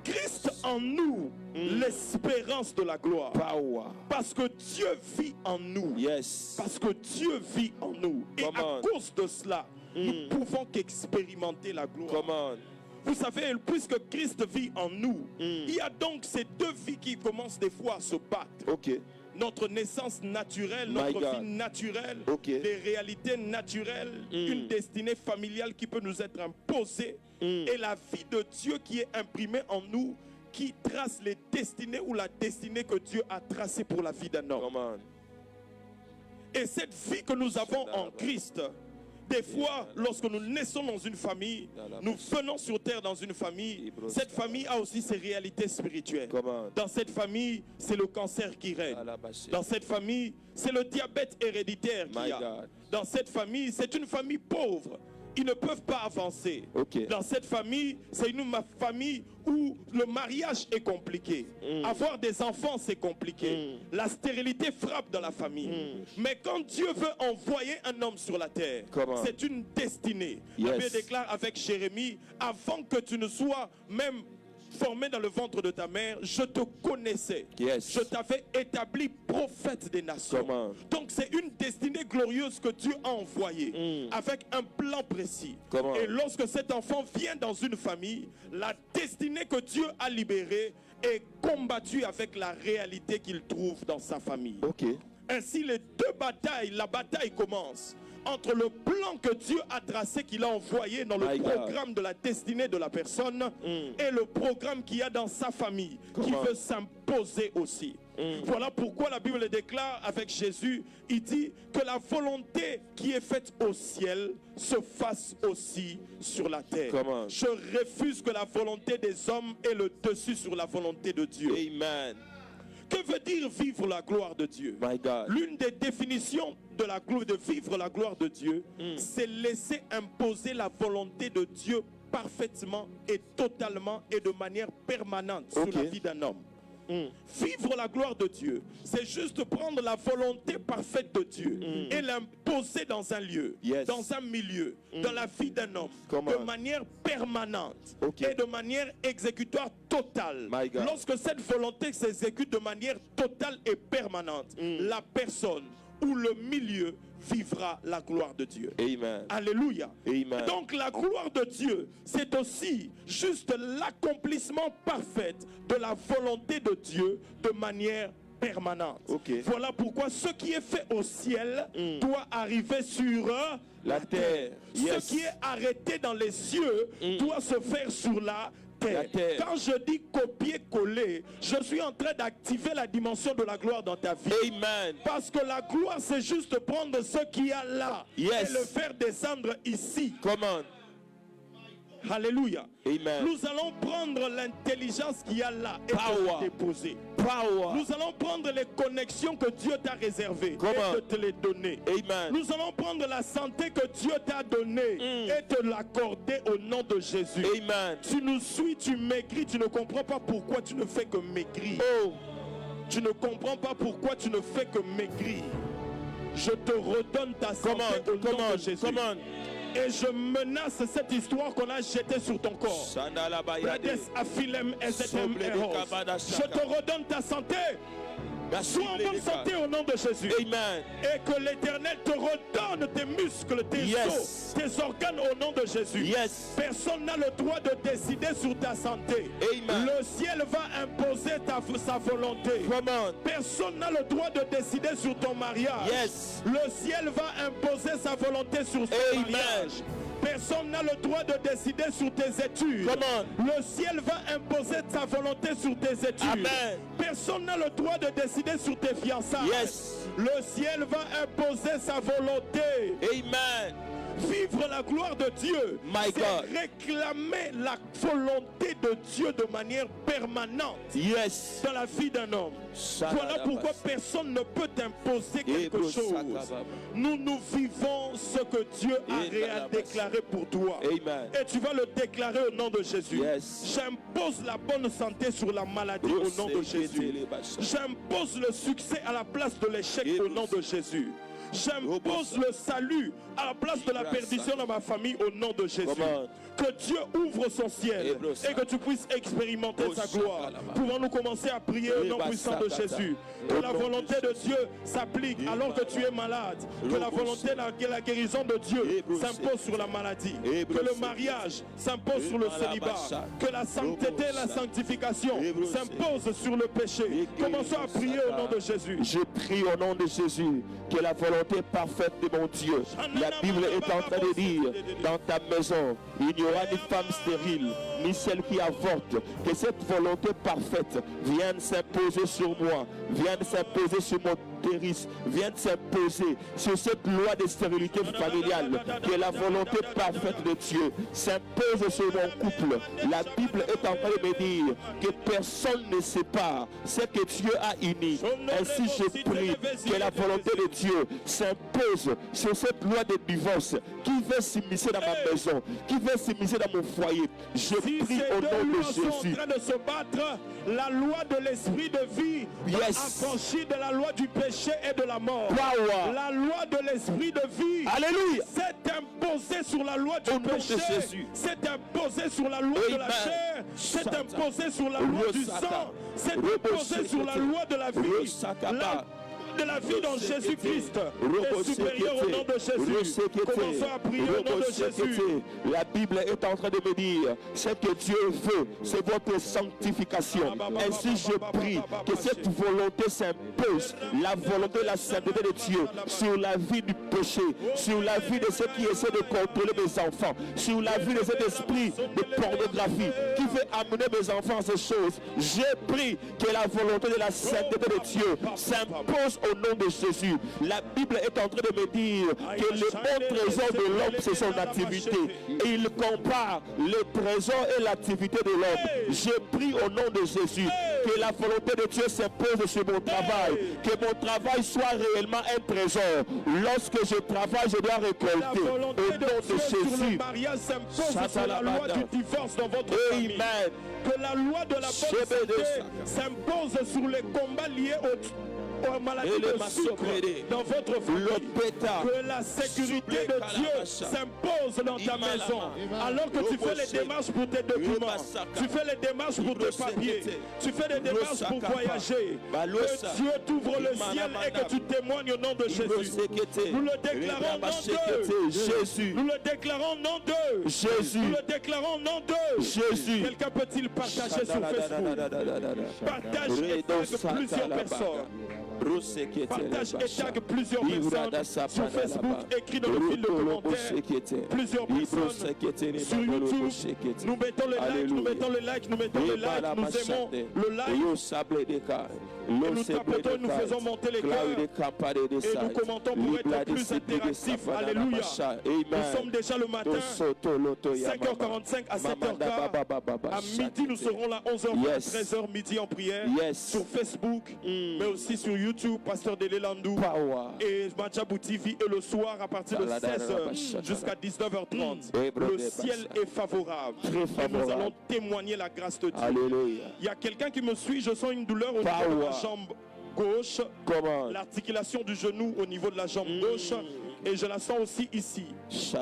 S3: Christ en nous, l'espérance de la gloire.
S4: Power.
S3: Parce que Dieu vit en nous.
S4: Yes.
S3: Parce que Dieu vit en nous. Et
S4: Come
S3: à
S4: on.
S3: cause de cela, nous pouvons qu'expérimenter la gloire.
S4: Come on.
S3: Vous savez, puisque Christ vit en nous, il y a donc ces deux vies qui commencent des fois à se battre.
S4: Ok.
S3: Notre naissance naturelle,
S4: My
S3: notre
S4: God.
S3: vie naturelle,
S4: Ok.
S3: des réalités naturelles, une destinée familiale qui peut nous être imposée, et la vie de Dieu qui est imprimée en nous, qui trace les destinées ou la destinée que Dieu a tracée pour la vie d'un homme.
S4: Come on.
S3: Et cette vie que nous avons en Christ, des fois, lorsque nous naissons dans une famille, nous venons sur terre dans une famille, cette famille a aussi ses réalités spirituelles.
S4: Come on.
S3: Dans cette famille, c'est le cancer qui règne. Dans cette famille, c'est le diabète héréditaire qu'il y
S4: My
S3: a.
S4: God.
S3: Dans cette famille, c'est une famille pauvre. Ils ne peuvent pas avancer.
S4: Ok.
S3: Dans cette famille, c'est une famille où le mariage est compliqué. Avoir des enfants, c'est compliqué. La stérilité frappe dans la famille. Mais quand Dieu veut envoyer un homme sur la terre,
S4: Comment?
S3: c'est une destinée.
S4: Yes.
S3: La Bible déclare avec Jérémie, avant que tu ne sois même formé dans le ventre de ta mère, je te connaissais.
S4: Yes.
S3: Je t'avais établi prophète des nations.
S4: Comment?
S3: Donc c'est une destinée glorieuse que Dieu a envoyée avec un plan précis.
S4: Comment?
S3: Et lorsque cet enfant vient dans une famille, la destinée que Dieu a libérée est combattue avec la réalité qu'il trouve dans sa famille.
S4: Ok.
S3: Ainsi les deux batailles, la bataille commence entre le plan que Dieu a tracé, qu'il a envoyé dans le
S4: My God.
S3: programme de la destinée de la personne et le programme qu'il y a dans sa famille qui
S4: Comment?
S3: veut s'imposer aussi. Voilà pourquoi la Bible déclare avec Jésus, il dit que la volonté qui est faite au ciel se fasse aussi sur la terre.
S4: Comment?
S3: Je refuse que la volonté des hommes ait le dessus sur la volonté de Dieu.
S4: Amen.
S3: Que veut dire vivre la gloire de Dieu?
S4: My God.
S3: L'une des définitions de la gloire, de vivre la gloire de Dieu, c'est laisser imposer la volonté de Dieu parfaitement et totalement et de manière permanente sur
S4: Ok.
S3: la vie d'un homme. Vivre la gloire de Dieu, c'est juste prendre la volonté parfaite de Dieu et l'imposer dans un lieu,
S4: Yes.
S3: dans un milieu, dans la vie d'un homme,
S4: Comment?
S3: de manière permanente
S4: Ok.
S3: et de manière exécutoire totale.
S4: My God.
S3: Lorsque cette volonté s'exécute de manière totale et permanente, la personne ou le milieu vivra la gloire de Dieu.
S4: Amen.
S3: Alléluia.
S4: Amen.
S3: Donc la gloire de Dieu, c'est aussi juste l'accomplissement parfait de la volonté de Dieu de manière permanente.
S4: Ok.
S3: Voilà pourquoi ce qui est fait au ciel doit arriver sur
S4: La terre. Yes.
S3: Ce qui est arrêté dans les cieux doit se faire sur la terre.
S4: La terre.
S3: Quand je dis copier-coller, je suis en train d'activer la dimension de la gloire dans ta vie.
S4: Amen.
S3: Parce que la gloire, c'est juste prendre ce qu'il y a là
S4: Yes.
S3: et le faire descendre ici.
S4: Come on.
S3: Alléluia.
S4: Amen.
S3: Nous allons prendre l'intelligence qu'il y a là et
S4: Power.
S3: te la déposer.
S4: Power.
S3: Nous allons prendre les connexions que Dieu t'a réservées
S4: Comment?
S3: et de te les donner.
S4: Amen.
S3: Nous allons prendre la santé que Dieu t'a donnée et te l'accorder au nom de Jésus.
S4: Amen.
S3: Tu nous suis, tu maigris, tu ne comprends pas pourquoi tu ne fais que maigrir.
S4: Oh.
S3: Tu ne comprends pas pourquoi tu ne fais que maigrir. Je te redonne ta santé au nom de Jésus.
S4: Come on.
S3: Et je menace cette histoire qu'on a jetée sur ton corps.
S4: Sandala bayade.
S3: Brades afilem ezetem
S4: Soble de
S3: eros.
S4: kabada
S3: Je
S4: shaka.
S3: te redonne ta santé. Sois en bonne santé au nom de Jésus.
S4: Amen.
S3: Et que l'Éternel te redonne tes muscles, tes
S4: Yes.
S3: os, tes organes au nom de Jésus.
S4: Yes.
S3: Personne n'a le droit de décider sur ta santé.
S4: Amen.
S3: Le ciel va imposer sa volonté.
S4: Come on.
S3: Personne n'a le droit de décider sur ton mariage.
S4: Yes.
S3: Le ciel va imposer sa volonté sur ton
S4: Amen.
S3: mariage. Personne n'a le droit de décider sur tes études.
S4: Come on.
S3: Le ciel va imposer sa volonté sur tes études.
S4: Amen.
S3: Personne n'a le droit de décider sur tes fiançailles.
S4: Yes.
S3: Le ciel va imposer sa volonté.
S4: Amen.
S3: Vivre la gloire de Dieu,
S4: My
S3: c'est
S4: God.
S3: réclamer la volonté de Dieu de manière permanente
S4: Yes.
S3: dans la vie d'un homme. Voilà pourquoi personne ne peut t'imposer quelque chose. Nous vivons ce que Dieu a déclaré pour toi.
S4: Amen.
S3: Et tu vas le déclarer au nom de Jésus.
S4: Yes.
S3: J'impose la bonne santé sur la maladie au nom de Jésus. J'impose le succès à la place de l'échec au nom de Jésus. J'impose le salut à la place de la perdition dans ma famille au nom de Jésus. Que Dieu ouvre son ciel et que tu puisses expérimenter sa gloire. Pouvons-nous commencer à prier au nom puissant de Jésus. Que la volonté de Dieu s'applique alors que tu es malade. Que la volonté de la guérison de Dieu s'impose sur la maladie. Que le mariage s'impose sur le célibat. Que la sainteté et la sanctification s'imposent sur le péché. Commençons à prier au nom de Jésus.
S4: Je prie au nom de Jésus que la volonté parfaite de mon Dieu. La Bible est en train de dire, dans ta maison, il n'y aura ni femme stérile, ni celle qui avorte. Que cette volonté parfaite vienne s'imposer sur moi, vienne s'imposer sur mon territoire, vienne s'imposer sur cette loi de stérilité familiale. Que la volonté parfaite de Dieu s'impose sur mon couple. La Bible est en train de me dire que personne ne sépare ce que Dieu a uni. Ainsi je prie que la volonté de Dieu s'impose sur cette loi de divorce qui veut s'immiscer dans ma maison, qui veut s'immiscer dans mon foyer. Je prie au nom de Jésus.
S3: En train de se battre, la loi de l'esprit de vie affranchie de la loi du péché et de la mort.
S4: Power.
S3: La loi de l'esprit de vie
S4: Alléluia.
S3: s'est imposée sur la loi du
S4: Au nom de
S3: péché,
S4: Jésus.
S3: s'est imposée sur la loi de la
S4: Amen.
S3: chair, s'est imposée sur la loi du sang, s'est imposée sur la loi de la vie. De la vie dans Jésus-Christ est supérieur au nom de Jésus. Commençons à prier au nom de Jésus.
S4: La Bible est en train de me dire, ce que Dieu veut, c'est votre sanctification. Ainsi je prie que cette volonté s'impose, la volonté de la sainteté de Dieu sur la vie du péché, sur la vie de ceux qui essaient de contrôler mes enfants, sur la vie de cet esprit de pornographie qui veut amener mes enfants à ces choses. Je prie que la volonté de la sainteté de Dieu s'impose au nom de Jésus. La Bible est en train de me dire que le bon trésor de l'homme, c'est son activité. Et il compare le trésor et l'activité de l'homme. Je prie au nom de Jésus que la volonté de Dieu s'impose sur mon travail. Que mon travail soit réellement un trésor. Lorsque je travaille, je dois récolter. Au nom de Jésus.
S3: Le mariage s'impose sur la loi du divorce dans votre famille.
S4: Amen.
S3: Que la loi de la bonne santé s'impose sur les combats liés aux maladies de sucre dans votre famille. Que la sécurité de Dieu s'impose dans ta maison. Alors que tu fais les démarches pour tes documents, tu fais les démarches pour tes papiers, tu fais les démarches pour voyager. Que Dieu t'ouvre le ciel et que tu témoignes au nom de Jésus. Nous le déclarons au nom de
S4: Jésus.
S3: Nous le déclarons au nom de
S4: Jésus.
S3: Nous le déclarons au nom de
S4: Jésus.
S3: Quelqu'un peut-il partager sur Facebook? Partage et tag plusieurs personnes. Partage et tag plusieurs personnes sur Facebook, écrit dans le fil de commentaires. Plusieurs personnes sur YouTube. Nous mettons le like, nous mettons le like, nous mettons le like, nous aimons le like. Et nous tapotons, nous faisons monter les cœurs. Et nous commentons pour être plus interactifs. Alléluia. Nous sommes déjà le matin, 5h45 à 7h15. À midi, nous serons là 11h, 13h midi en prière. Sur Facebook, mais aussi sur YouTube, Pasteur Dele Landou et Madjabou TV. Et le soir, à partir de 16h jusqu'à 19h30, le ciel est favorable. Et nous allons témoigner la grâce de Dieu.
S4: Alléluia.
S3: Il y a quelqu'un qui me suit, je sens une douleur au niveau de la jambe gauche, l'articulation du genou au niveau de la jambe gauche, et je la sens aussi ici,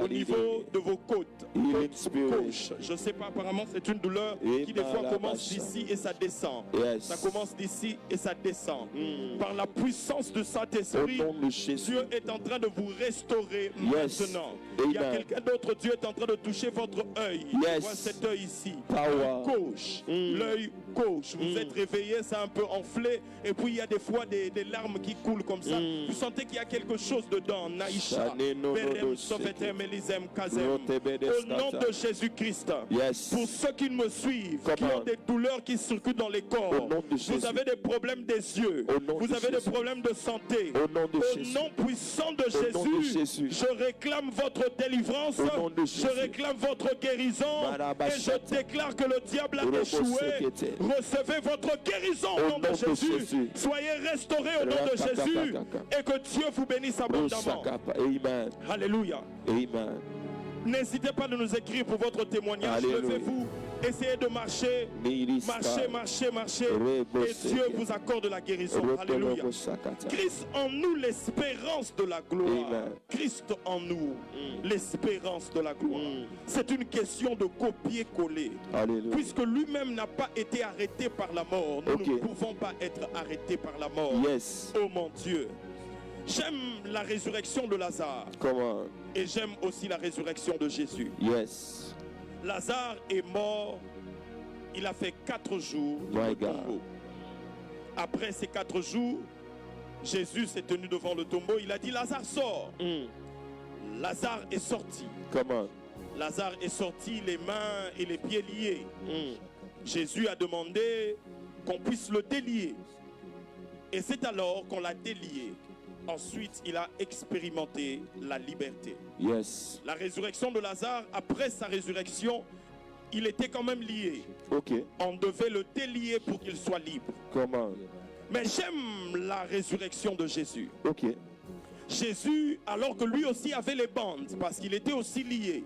S3: au niveau de vos côtes gauche. Je ne sais pas, apparemment c'est une douleur qui des fois commence d'ici et ça descend. Ça commence d'ici et ça descend. Par la puissance de Saint-Esprit, Dieu est en train de vous restaurer maintenant. Il y a quelqu'un d'autre, Dieu est en train de toucher votre œil. Voici cet œil ici, gauche, l'œil
S1: gauche. Vous êtes réveillé, c'est un peu enflé. Et puis il y a des fois des larmes qui coulent comme ça. Vous sentez qu'il y a quelque chose dedans. Naïcha. Berem, Sofetem, Elisem, Kazem. Au nom de Jésus-Christ.
S4: Yes.
S1: Pour ceux qui me suivent, qui ont des douleurs qui circulent dans les corps.
S4: Au nom de Jésus.
S1: Vous avez des problèmes des yeux. Vous avez des problèmes de santé.
S4: Au nom de
S1: Au
S4: Jésus.
S1: nom puissant de
S4: Au nom de
S1: Jésus,
S4: Jésus.
S1: je réclame votre délivrance.
S4: Au nom de
S1: Je
S4: Jésus.
S1: réclame votre guérison. Et je déclare que le diable a échoué. Recevez votre guérison au nom de Jésus. Soyez restaurés au nom de Jésus. Et que Dieu vous bénisse abondamment.
S4: Amen.
S1: Alléluia.
S4: Amen.
S1: N'hésitez pas de nous écrire pour votre témoignage.
S4: Alléluia.
S1: Levez-vous. Essayez de marcher. Marchez. Et Dieu vous accorde la guérison. Alléluia. Christ en nous, l'espérance de la gloire.
S4: Amen.
S1: Christ en nous, l'espérance de la gloire. C'est une question de copier-coller.
S4: Alléluia.
S1: Puisque lui-même n'a pas été arrêté par la mort, nous ne pouvons pas être arrêtés par la mort.
S4: Yes.
S1: Oh mon Dieu. J'aime la résurrection de Lazare.
S4: Come on.
S1: Et j'aime aussi la résurrection de Jésus.
S4: Yes.
S1: Lazare est mort. Il a fait 4 jours dans
S4: My
S1: le
S4: God.
S1: tombeau. Après ces 4 jours, Jésus s'est tenu devant le tombeau. Il a dit, Lazare sort. Lazare est sorti.
S4: Come on.
S1: Lazare est sorti, les mains et les pieds liés. Jésus a demandé qu'on puisse le délier. Et c'est alors qu'on l'a délié. Ensuite, il a expérimenté la liberté.
S4: Yes.
S1: La résurrection de Lazare, après sa résurrection, il était quand même lié.
S4: Ok.
S1: On devait le délier pour qu'il soit libre.
S4: Come on.
S1: Mais j'aime la résurrection de Jésus.
S4: Ok.
S1: Jésus, alors que lui aussi avait les bandes, parce qu'il était aussi lié.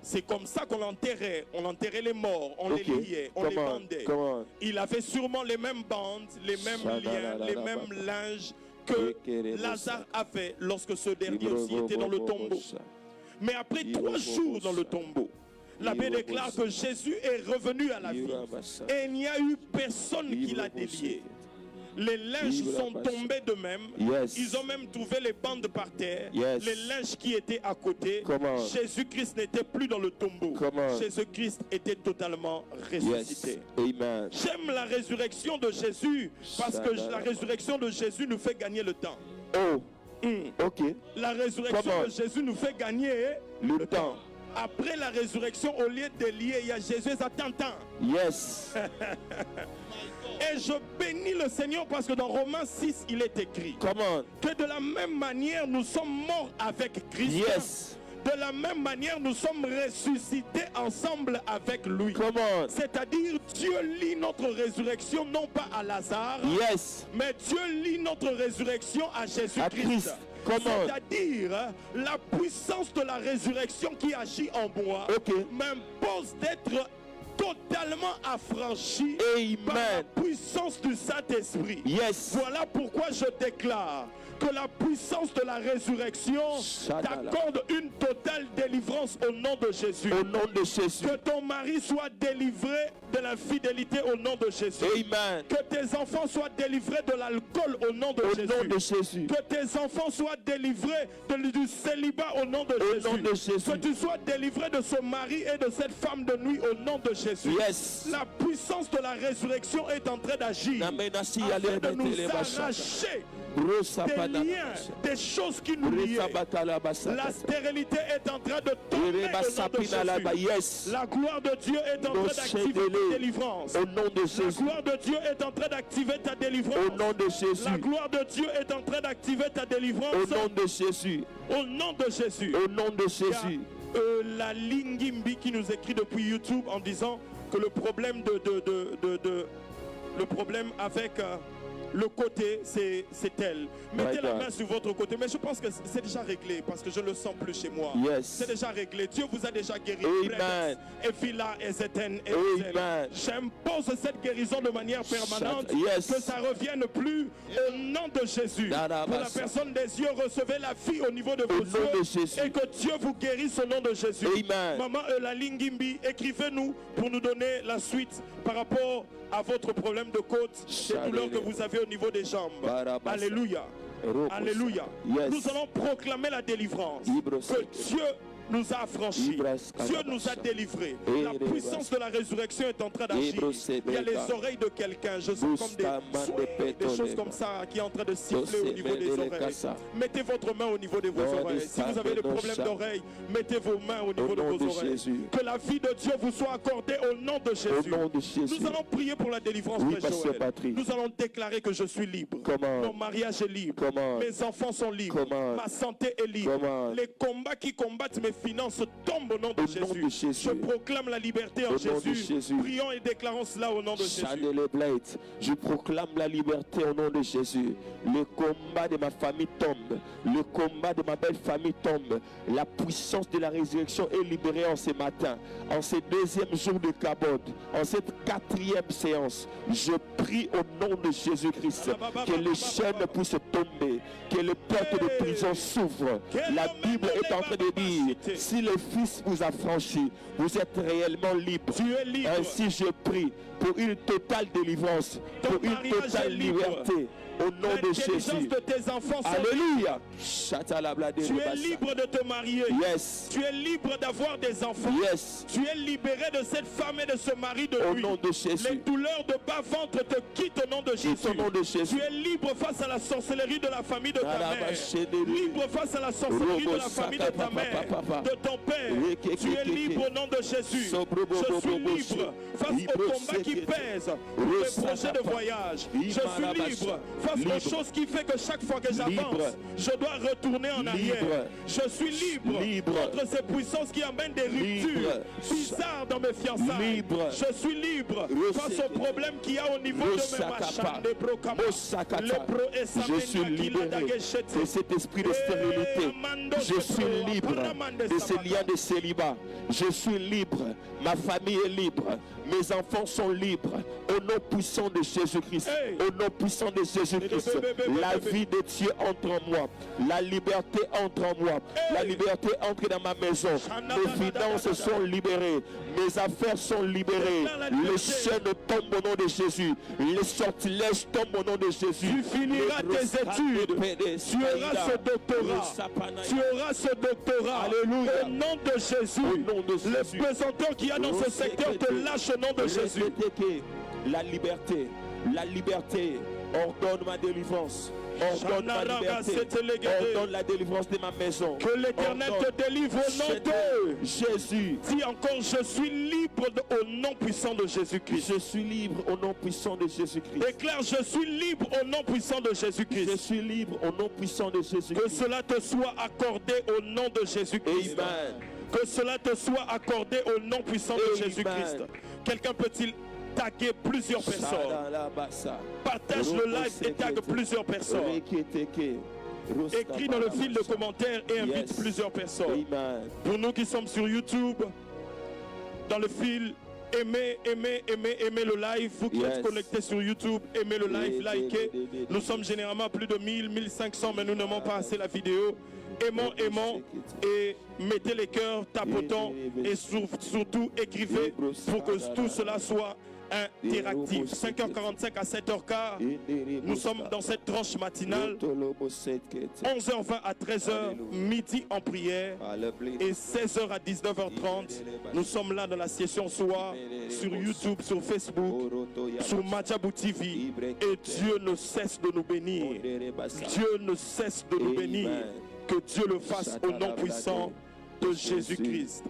S1: C'est comme ça qu'on l'enterrait. On enterrait les morts, on les liait, on les bandait. Il avait sûrement les mêmes bandes, les mêmes liens, les mêmes linges que Lazare avait lorsque ce dernier aussi était dans le tombeau. Mais après 3 jours dans le tombeau, l'abbé déclare que Jésus est revenu à la vie. Et il n'y a eu personne qui l'a délié. Les linges sont tombés d'eux-mêmes.
S4: Yes.
S1: Ils ont même trouvé les bandes par terre.
S4: Yes.
S1: Les linges qui étaient à côté. Jésus-Christ n'était plus dans le tombeau. Jésus-Christ était totalement ressuscité.
S4: Yes. Amen.
S1: J'aime la résurrection de Jésus parce que la résurrection de Jésus nous fait gagner le temps.
S4: Oh. Ok.
S1: La résurrection de Jésus nous fait gagner
S4: le temps.
S1: Après la résurrection, au lieu de lier, il y a Jésus à t'entend.
S4: Yes.
S1: Et je bénis le Seigneur parce que dans Romains 6, il est écrit que de la même manière, nous sommes morts avec Christ.
S4: Yes.
S1: De la même manière, nous sommes ressuscités ensemble avec lui. C'est-à-dire, Dieu lie notre résurrection non pas à Lazare, mais Dieu lie notre résurrection à Jésus-Christ. C'est-à-dire, la puissance de la résurrection qui agit en moi m'impose d'être totalement affranchi par la puissance du Saint-Esprit. Voilà pourquoi je déclare que la puissance de la résurrection t'accorde une totale délivrance au nom de Jésus.
S4: Au nom de Jésus.
S1: Que ton mari soit délivré de l'infidélité au nom de Jésus.
S4: Amen.
S1: Que tes enfants soient délivrés de l'alcool au nom de Jésus.
S4: Nom de Jésus.
S1: Que tes enfants soient délivrés du célibat au nom de Jésus.
S4: Nom de Jésus.
S1: Que tu sois délivré de ce mari et de cette femme de nuit au nom de Jésus.
S4: Yes.
S1: La puissance de la résurrection est en train d'agir afin de nous arracher des liens, des choses qui nous lient. La stérilité est en train de tomber au nom de Jésus. La gloire de Dieu est en train d'activer ta délivrance.
S4: Au nom de Jésus.
S1: La gloire de Dieu est en train d'activer ta délivrance.
S4: Au nom de Jésus.
S1: La gloire de Dieu est en train d'activer ta délivrance.
S4: Au nom de Jésus.
S1: Au nom de Jésus.
S4: Au nom de Jésus.
S1: La Lingimbi qui nous écrit depuis YouTube en disant que le problème le problème avec le côté, c'est elle. Mettez la main sur votre côté. Mais je pense que c'est déjà réglé parce que je le sens plus chez moi. C'est déjà réglé. Dieu vous a déjà guéri.
S4: Amen.
S1: J'impose cette guérison de manière permanente. Que ça revienne plus au nom de Jésus. Pour la personne des yeux, recevez la vie au niveau de vos yeux. Et que Dieu vous guérisse au nom de Jésus.
S4: Amen.
S1: Maman Lingimbi, écrivez-nous pour nous donner la suite par rapport à votre problème de côte, ces douleurs que vous avez au niveau des jambes. Alléluia. Alléluia. Nous allons proclamer la délivrance. Que Dieu
S3: nous a affranchis. Dieu nous a délivrés. La puissance de la résurrection est en train d'agir. Il y a les oreilles de quelqu'un. Je sens comme des choses comme ça qui est en train de siffler au niveau des oreilles. Mettez votre main au niveau de vos oreilles. Si vous avez des problèmes d'oreilles, mettez vos mains au niveau de vos oreilles. Que la vie de Dieu vous soit accordée au nom de Jésus. Nous allons prier pour la délivrance de Joël. Nous allons déclarer que je suis libre. Mon mariage est libre. Mes enfants sont libres. Ma santé est libre. Les combats qui combattent mes finances tombent au nom de Jésus. Je proclame la liberté en Jésus. Prions et déclarons cela au nom de Jésus.
S4: Je proclame la liberté au nom de Jésus. Le combat de ma famille tombe. Le combat de ma belle famille tombe. La puissance de la résurrection est libérée en ce matin. En ce deuxième jour de Kabod. En cette quatrième séance. Je prie au nom de Jésus-Christ que les chaînes puissent tomber. Que les portes de prison s'ouvrent. La Bible est en train de dire, si le Fils vous a franchi, vous êtes réellement libre.
S3: Tu es libre.
S4: Ainsi je prie pour une totale délivrance, pour une totale liberté. Au nom de Jésus.
S3: De tes enfants
S4: Alléluia.
S3: Tu es libre de te marier.
S4: Yes.
S3: Tu es libre d'avoir des enfants.
S4: Yes.
S3: Tu es libéré de cette femme et de ce mari de
S4: au
S3: lui.
S4: Nom de Jésus.
S3: Les douleurs de bas-ventre te quittent au nom de Jésus.
S4: Au nom de Jésus.
S3: Tu es libre face à la sorcellerie de la famille de ta mère. Libre face à la sorcellerie de la famille de ta mère, de ton père. Tu es libre au nom de Jésus. Je suis libre face au combat qui pèse pour les projets de voyage. Je suis libre face aux choses qui fait que chaque fois que j'avance, je dois retourner en arrière. Je suis libre contre ces puissances qui amènent des ruptures bizarres dans mes fiançailles. Je suis libre face aux problèmes qu'il y a au niveau de mes machins, des brocamas.
S4: Je suis libéré de cet esprit de stérilité. Je suis libre de ces liens de célibat. Je suis libre. Ma famille est libre. Mes enfants sont libres. Au nom puissant de Jésus-Christ. Au nom puissant de Jésus-Christ. La vie de Dieu entre en moi. La liberté entre en moi. La liberté entre dans ma maison. Mes finances sont libérées. Mes affaires sont libérées. Les chaînes tombent au nom de Jésus. Les sortilèges tombent au nom de Jésus.
S3: Tu finiras tes études. Tu auras ce doctorat. Tu auras ce doctorat.
S4: Alléluia.
S3: Au nom de Jésus.
S4: Au nom de Jésus.
S3: Les pesanteurs qu'il y a dans ce secteur te lâchent au nom de Jésus.
S4: La liberté ordonne ma délivrance. Ordonne ma liberté. Ordonne la délivrance de ma maison.
S3: Que l'Éternel te délivre au nom de
S4: Jésus.
S3: Dis encore, je suis libre au nom puissant de Jésus-Christ.
S4: Je suis libre au nom puissant de Jésus-Christ.
S3: Déclare, je suis libre au nom puissant de Jésus-Christ.
S4: Je suis libre au nom puissant de Jésus-Christ.
S3: Que cela te soit accordé au nom de Jésus-Christ.
S4: Amen.
S3: Que cela te soit accordé au nom puissant de Jésus-Christ. Quelqu'un peut-il taguer plusieurs personnes? Partage le live et tag plusieurs personnes. Écris dans le fil de commentaires et invite plusieurs personnes. Pour nous qui sommes sur YouTube, dans le fil, aimez le live. Vous qui êtes connectés sur YouTube, aimez le live, likez. Nous sommes généralement plus de 1000, 1500, mais nous n'aimons pas assez la vidéo. Aimons et mettez les cœurs, tapotons et surtout écrivez pour que tout cela soit interactif. 5h45 à 7h15, nous sommes dans cette tranche matinale. 11h20 à 13h, midi en prière. Et 16h à 19h30, nous sommes là dans la session soir sur YouTube, sur Facebook, sur Madjabou TV. Et Dieu ne cesse de nous bénir. Dieu ne cesse de nous bénir. Que Dieu le fasse au nom puissant de Jésus-Christ.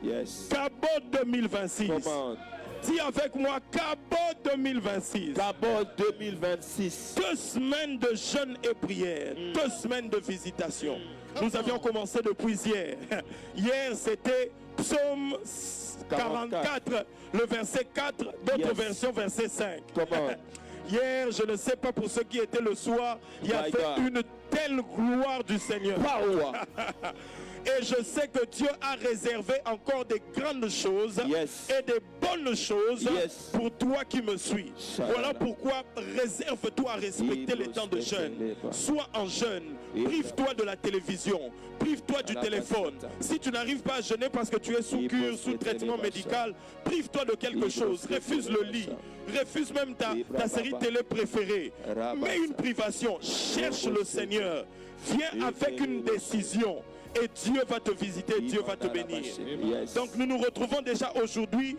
S3: Kabod 2026. Dis avec moi, Kabod 2026.
S4: Kabod 2026.
S3: 2 semaines de jeûne et prière. 2 semaines de visitation. Nous avions commencé depuis hier. Hier, c'était Psaume 44, le verset 4, d'autres versions, verset 5. Hier, je ne sais pas pour ceux qui étaient le soir, il y avait une telle gloire du Seigneur. Et je sais que Dieu a réservé encore des grandes choses et des bonnes choses pour toi qui me suis. Voilà pourquoi réserve-toi à respecter les temps de jeûne. Sois en jeûne. Prive-toi de la télévision. Prive-toi du téléphone. Si tu n'arrives pas à jeûner parce que tu es sous cure, sous traitement médical, prive-toi de quelque chose. Refuse le lit. refuse même ta série télé préférée. Mets une privation. Cherche le Seigneur. Viens avec une décision. Et Dieu va te visiter, Dieu va te bénir. Donc nous nous retrouvons déjà aujourd'hui,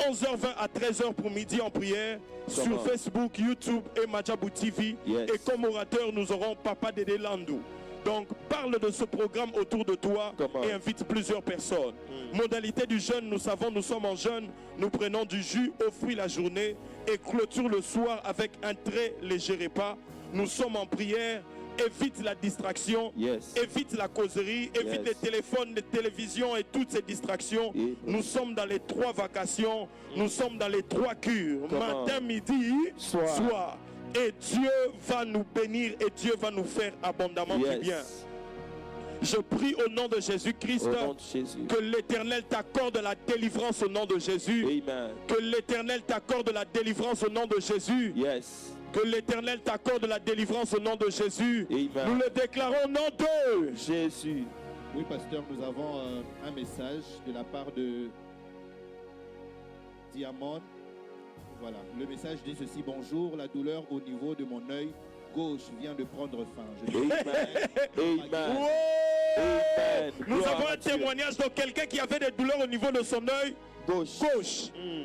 S3: 11h20 à 13h pour midi en prière, sur Facebook, YouTube et Madjabou TV. Et comme orateur, nous aurons Papa Dédé Landou. Donc parle de ce programme autour de toi et invite plusieurs personnes. Modalité du jeûne, nous savons, nous sommes en jeûne, nous prenons du jus au fruit la journée et clôture le soir avec un très léger repas. Nous sommes en prière. Évite la distraction, évite la causerie, évite les téléphones, les télévisions et toutes ces distractions. Nous sommes dans les 3 vacations, nous sommes dans les 3 cures, matin, midi, soir. Et Dieu va nous bénir et Dieu va nous faire abondamment du bien. Je prie au nom de Jésus-Christ que l'Éternel t'accorde la délivrance au nom de Jésus.
S4: Amen.
S3: Que l'Éternel t'accorde la délivrance au nom de Jésus. Que l'Éternel t'accorde la délivrance au nom de Jésus.
S4: Amen.
S3: Nous le déclarons au nom de
S4: Jésus.
S2: Oui, pasteur, nous avons un message de la part de Diamond. Voilà, le message dit ceci: bonjour, la douleur au niveau de mon œil gauche vient de prendre fin.
S4: Amen. Amen.
S3: Nous avons un témoignage de quelqu'un qui avait des douleurs au niveau de son œil gauche.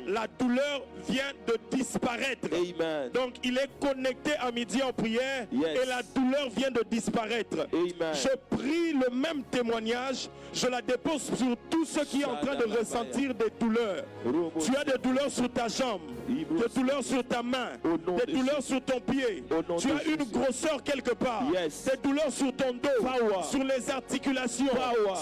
S3: La douleur vient de disparaître.
S4: Amen.
S3: Donc il est connecté à midi en prière et la douleur vient de disparaître.
S4: Amen.
S3: Je prie le même témoignage, je la dépose sur tous ceux qui sont en train de ressentir des douleurs. Tu as des douleurs sur ta jambe, des douleurs sur ta main, des douleurs sur ton pied. Tu as une grosseur quelque part, des douleurs sur ton dos, sur les articulations,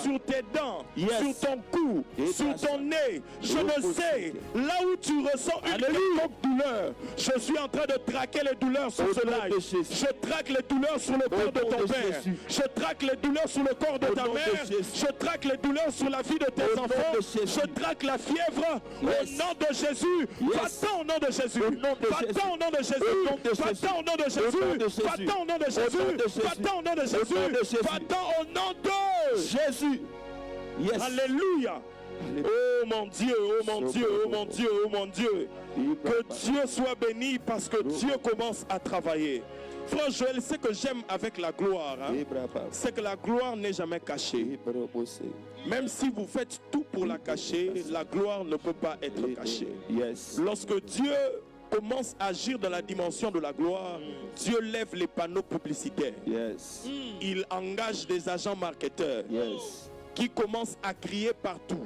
S3: sur tes dents, sur ton cou, sur ton nez. Je ne sais, là où tu ressens une quelconque douleur, je suis en train de traquer les douleurs sur ce live. Je traque les douleurs sur le corps de ton père. Je traque les douleurs sur le corps de ta mère. Je traque les douleurs sur la vie de tes enfants. Je traque la fièvre au nom de Jésus. Va-t'en au nom de Jésus. Va-t'en au nom de Jésus. Va-t'en au nom de Jésus. Va-t'en au nom de Jésus. Va-t'en au nom de Jésus. Va-t'en au nom de
S4: Jésus.
S3: Alléluia. Oh mon Dieu, oh mon Dieu, oh mon Dieu, oh mon Dieu. Que Dieu soit béni parce que Dieu commence à travailler. Frère Joël, ce que j'aime avec la gloire, c'est que la gloire n'est jamais cachée. Même si vous faites tout pour la cacher, la gloire ne peut pas être cachée. Lorsque Dieu commence à agir dans la dimension de la gloire, Dieu lève les panneaux publicitaires. Il engage des agents marketeurs qui commencent à crier partout: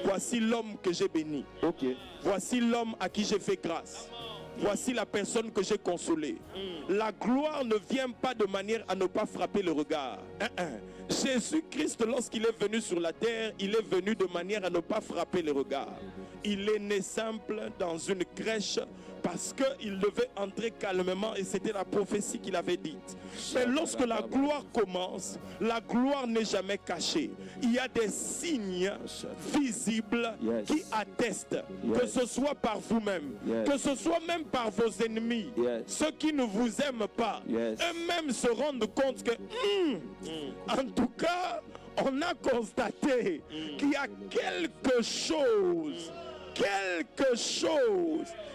S3: voici l'homme que j'ai béni. Voici l'homme à qui j'ai fait grâce. Voici la personne que j'ai consolée. La gloire ne vient pas de manière à ne pas frapper le regard. Jésus-Christ, lorsqu'il est venu sur la terre, il est venu de manière à ne pas frapper le regard. Il est né simple dans une crèche parce qu'il devait entrer calmement et c'était la prophétie qu'il avait dite. Mais lorsque la gloire commence, la gloire n'est jamais cachée. Il y a des signes visibles qui attestent, que ce soit par vous-même, que ce soit même par vos ennemis, ceux qui ne vous aiment pas, eux-mêmes se rendent compte que, en tout cas, on a constaté qu'il y a quelque chose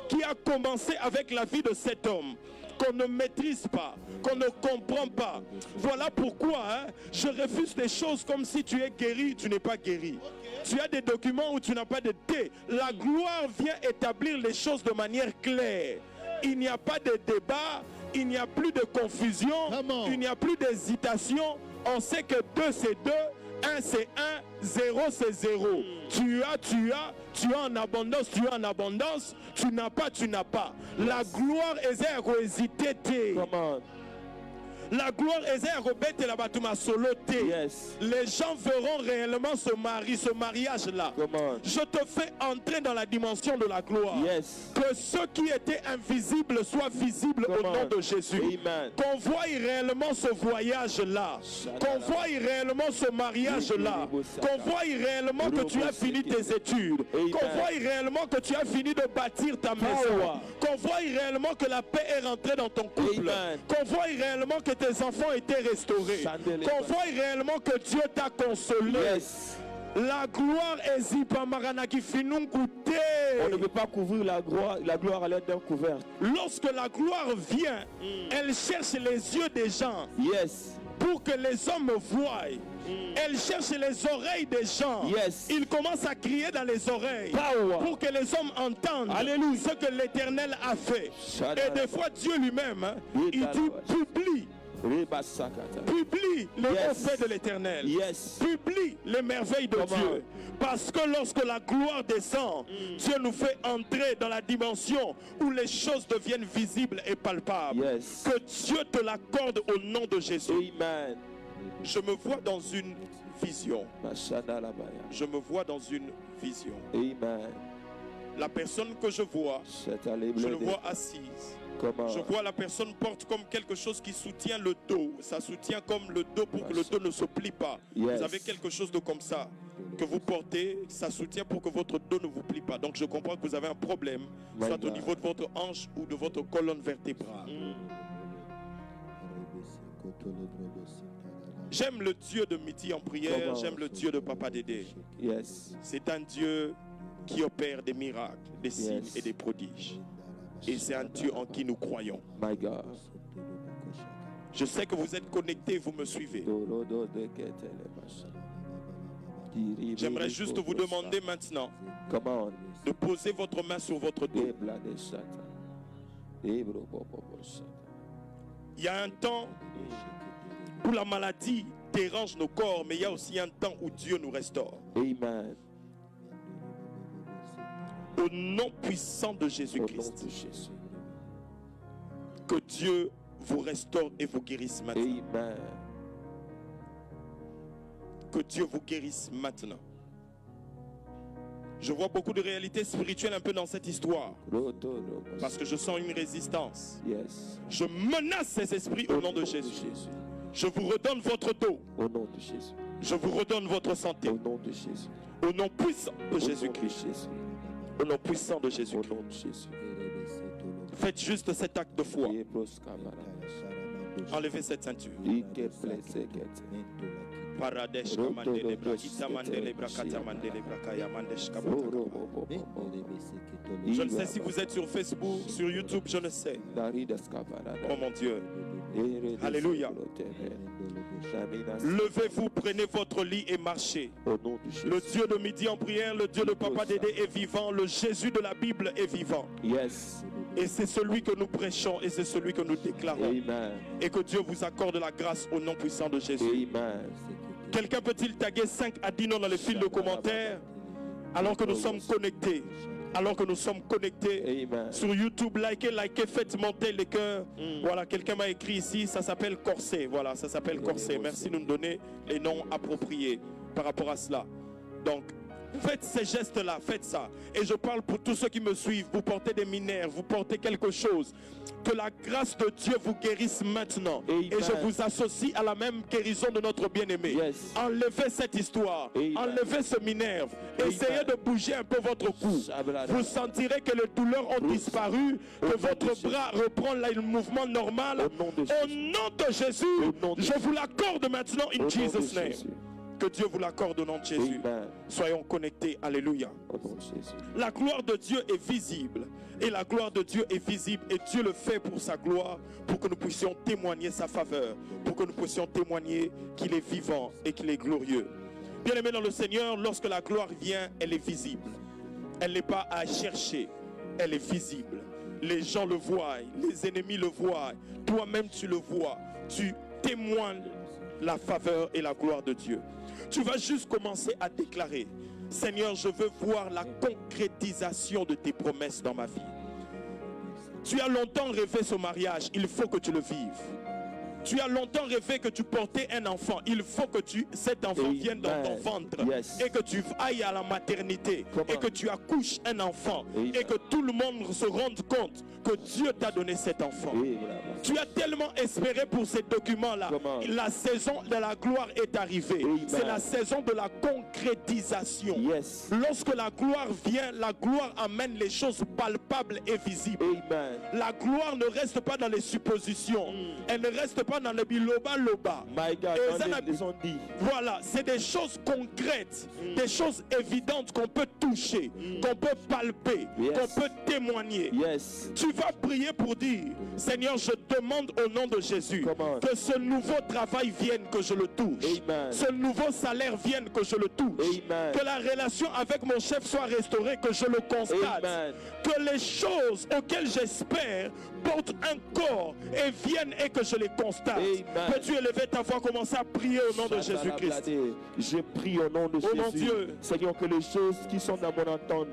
S3: qui a commencé avec la vie de cet homme, qu'on ne maîtrise pas, qu'on ne comprend pas. Voilà pourquoi je refuse des choses comme si tu es guéri, tu n'es pas guéri. Tu as des documents où tu n'as pas de thé. La gloire vient établir les choses de manière claire. Il n'y a pas de débat, il n'y a plus de confusion, il n'y a plus d'hésitation. On sait que 2 c'est 2, 1 c'est 1, 0 c'est 0. Tu as en abondance, tu as en abondance, tu n'as pas, tu n'as pas. La gloire est hésité. La gloire est la batuma soloté. Les gens verront réellement ce mariage-là. Je te fais entrer dans la dimension de la gloire. Que ceux qui étaient invisibles soient visibles au nom de Jésus. Qu'on voie réellement ce voyage-là. Qu'on voie réellement ce mariage-là. Qu'on voie réellement que tu as fini tes études. Qu'on voie réellement que tu as fini de bâtir ta maison. Qu'on voie réellement que la paix est rentrée dans ton couple. Qu'on voie réellement que tes enfants étaient restaurés. Qu'on voit réellement que Dieu t'a consolé. La gloire est zipa maranaki finungute.
S4: On ne peut pas couvrir la gloire à l'aide d'un couvercle.
S3: Lorsque la gloire vient, elle cherche les yeux des gens
S4: Yes.
S3: pour que les hommes voient. Elle cherche les oreilles des gens.
S4: Yes.
S3: Il commence à crier dans les oreilles
S4: Power.
S3: pour que les hommes entendent
S4: Alléluia.
S3: ce que l'Éternel a fait.
S4: Shadala.
S3: Et des fois, Dieu lui-même, il dit publie les
S4: Yes.
S3: hauts faits de l'Éternel.
S4: Yes.
S3: Publie les merveilles de
S4: Come
S3: Dieu. Parce que lorsque la gloire descend, Dieu nous fait entrer dans la dimension où les choses deviennent visibles et palpables.
S4: Yes.
S3: Que Dieu te l'accorde au nom de Jésus.
S4: Amen.
S3: Je me vois dans une vision.
S4: Mashadala baya.
S3: Je me vois dans une vision.
S4: Amen.
S3: La personne que je vois,
S4: Shatale
S3: je le
S4: blede.
S3: vois assise.
S4: Comment?
S3: Je vois la personne porte comme quelque chose qui soutient le dos. Ça soutient comme le dos pour que le dos ne se plie pas.
S4: Yes.
S3: Vous avez quelque chose de comme ça que vous portez, ça soutient pour que votre dos ne vous plie pas. Donc je comprends que vous avez un problème,
S4: My
S3: soit au
S4: God.
S3: niveau de votre hanche ou de votre colonne vertébrale. J'aime le Dieu de midi en prière,
S4: Comment?
S3: j'aime le Dieu de Papa Dédé.
S4: Yes.
S3: C'est un Dieu qui opère des miracles, des signes
S4: Yes.
S3: et des prodiges. Et c'est un Dieu en qui nous croyons.
S4: My God.
S3: Je sais que vous êtes connectés, vous me suivez.
S4: Dorodo de ketele masha. Diri
S3: J'aimerais
S4: biri
S3: juste
S4: koko
S3: vous demander
S4: sa.
S3: maintenant
S4: Come on.
S3: de poser votre main sur votre dos.
S4: Debla de shata. Debro bobo shata.
S3: Il y a un temps où la maladie dérange nos corps, mais il y a aussi un temps où Dieu nous restaure.
S4: Amen.
S3: Au nom puissant de
S4: Au nom
S3: Jésus-Christ,
S4: de Jésus.
S3: que Dieu vous restaure et vous guérisse maintenant.
S4: Amen.
S3: Que Dieu vous guérisse maintenant. Je vois beaucoup de réalités spirituelles un peu dans cette histoire,
S4: Rodo robo.
S3: parce que je sens une résistance.
S4: Yes.
S3: Je menace ces esprits au nom de Jésus. Je vous redonne votre dos.
S4: Au nom de Jésus.
S3: Je vous redonne votre santé.
S4: Au nom de Jésus.
S3: Au nom puissant de
S4: Au nom de
S3: Jésus-Christ.
S4: Jésus.
S3: Au nom puissant de
S4: Au
S3: Jésus-Christ.
S4: nom de Jésus.
S3: Faites juste cet acte de foi.
S4: Debros kabara.
S3: Enlevez cette ceinture.
S4: Ike plezekete.
S3: Paradesh kamandele brakita mandele brakata mandele brakaya mandesh kabata.
S4: Oro bobo bobo.
S3: Je ne sais si vous êtes sur Facebook, sur YouTube, je ne sais.
S4: Daridas kabara.
S3: Oh mon Dieu.
S4: Dere de
S3: Alléluia.
S4: sekolotere. Shaminas.
S3: Levez-vous, prenez votre lit et marchez.
S4: Au nom de Jésus.
S3: Le Dieu de midi en prière, le Dieu de Papa Dédé est vivant. Le Jésus de la Bible est vivant.
S4: Yes.
S3: Et c'est celui que nous prêchons et c'est celui que nous déclarons.
S4: Amen.
S3: Et que Dieu vous accorde la grâce au nom puissant de Jésus.
S4: Amen.
S3: Quelqu'un peut-il taguer 5 à 10 noms dans le fil de commentaires alors que nous sommes connectés? Alors que nous sommes connectés
S4: Amen.
S3: sur YouTube, likez, faites monter les cœurs. Voilà, quelqu'un m'a écrit ici, ça s'appelle Corset. Voilà, ça s'appelle Corset. Merci de nous donner les noms appropriés par rapport à cela. Donc, faites ces gestes-là, faites ça. Et je parle pour tous ceux qui me suivent. Vous portez des mineures, vous portez quelque chose. Que la grâce de Dieu vous guérisse maintenant.
S4: Amen.
S3: Et je vous associe à la même guérison de notre bien-aimé.
S4: Yes.
S3: Enlevez cette histoire.
S4: Amen.
S3: Enlevez ce minerve. Essayez de bouger un peu votre cou.
S4: Shabrada.
S3: Vous sentirez que les douleurs ont disparu,
S4: Au nom
S3: que
S4: de
S3: votre
S4: Jésus.
S3: bras reprend là, le mouvement normal.
S4: Au nom de
S3: Au
S4: Jésus.
S3: nom de Jésus,
S4: Au nom de
S3: je vous l'accorde maintenant
S4: Au
S3: in
S4: nom de
S3: Jesus' name.
S4: Jésus.
S3: Que Dieu vous l'accorde au nom de Jésus.
S4: Amen.
S3: Soyons connectés. Alléluia.
S4: Au nom de Jésus.
S3: La gloire de Dieu est visible. Et la gloire de Dieu est visible. Et Dieu le fait pour sa gloire, pour que nous puissions témoigner sa faveur, pour que nous puissions témoigner qu'il est vivant et qu'il est glorieux. Bien-aimés dans le Seigneur, lorsque la gloire vient, elle est visible. Elle n'est pas à chercher. Elle est visible. Les gens le voient. Les ennemis le voient. Toi-même, tu le vois. Tu témoignes la faveur et la gloire de Dieu. Tu vas juste commencer à déclarer: Seigneur, je veux voir la concrétisation de tes promesses dans ma vie. Tu as longtemps rêvé ce mariage, il faut que tu le vives. Tu as longtemps rêvé que tu portais un enfant, il faut que cet enfant vienne dans ton ventre.
S4: Yes.
S3: Et que tu ailles à la maternité.
S4: Comment?
S3: Et que tu accouches un enfant.
S4: Amen.
S3: Et que tout le monde se rende compte que Dieu t'a donné cet enfant.
S4: Amen.
S3: Tu as tellement espéré pour ces documents-là.
S4: Comment?
S3: La saison de la gloire est arrivée.
S4: Amen.
S3: C'est la saison de la concrétisation.
S4: Yes.
S3: Lorsque la gloire vient, la gloire amène les choses palpables et visibles.
S4: Amen.
S3: La gloire ne reste pas dans les suppositions. Elle ne reste pas va dans le biloba loba.
S4: My God,
S3: Et
S4: dans
S3: ça n'a-
S4: les ont dit.
S3: Voilà, c'est des choses concrètes, des choses évidentes qu'on peut toucher, qu'on peut palper,
S4: Yes.
S3: qu'on peut témoigner.
S4: Yes.
S3: Tu vas prier pour dire, Seigneur, je demande au nom de Jésus
S4: Come on.
S3: que ce nouveau travail vienne, que je le touche.
S4: Amen.
S3: Ce nouveau salaire vienne, que je le touche.
S4: Amen.
S3: Que la relation avec mon chef soit restaurée, que je le constate.
S4: Amen.
S3: Que les choses auxquelles j'espère portent un corps et viennent et que je les constate.
S4: Amen.
S3: Peux-tu élever ta voix, commencer à prier au nom de Jésus-Christ?
S4: Je prie au nom de
S3: Oh mon
S4: Jésus.
S3: Dieu.
S4: Seigneur, que les choses qui sont dans mon attente,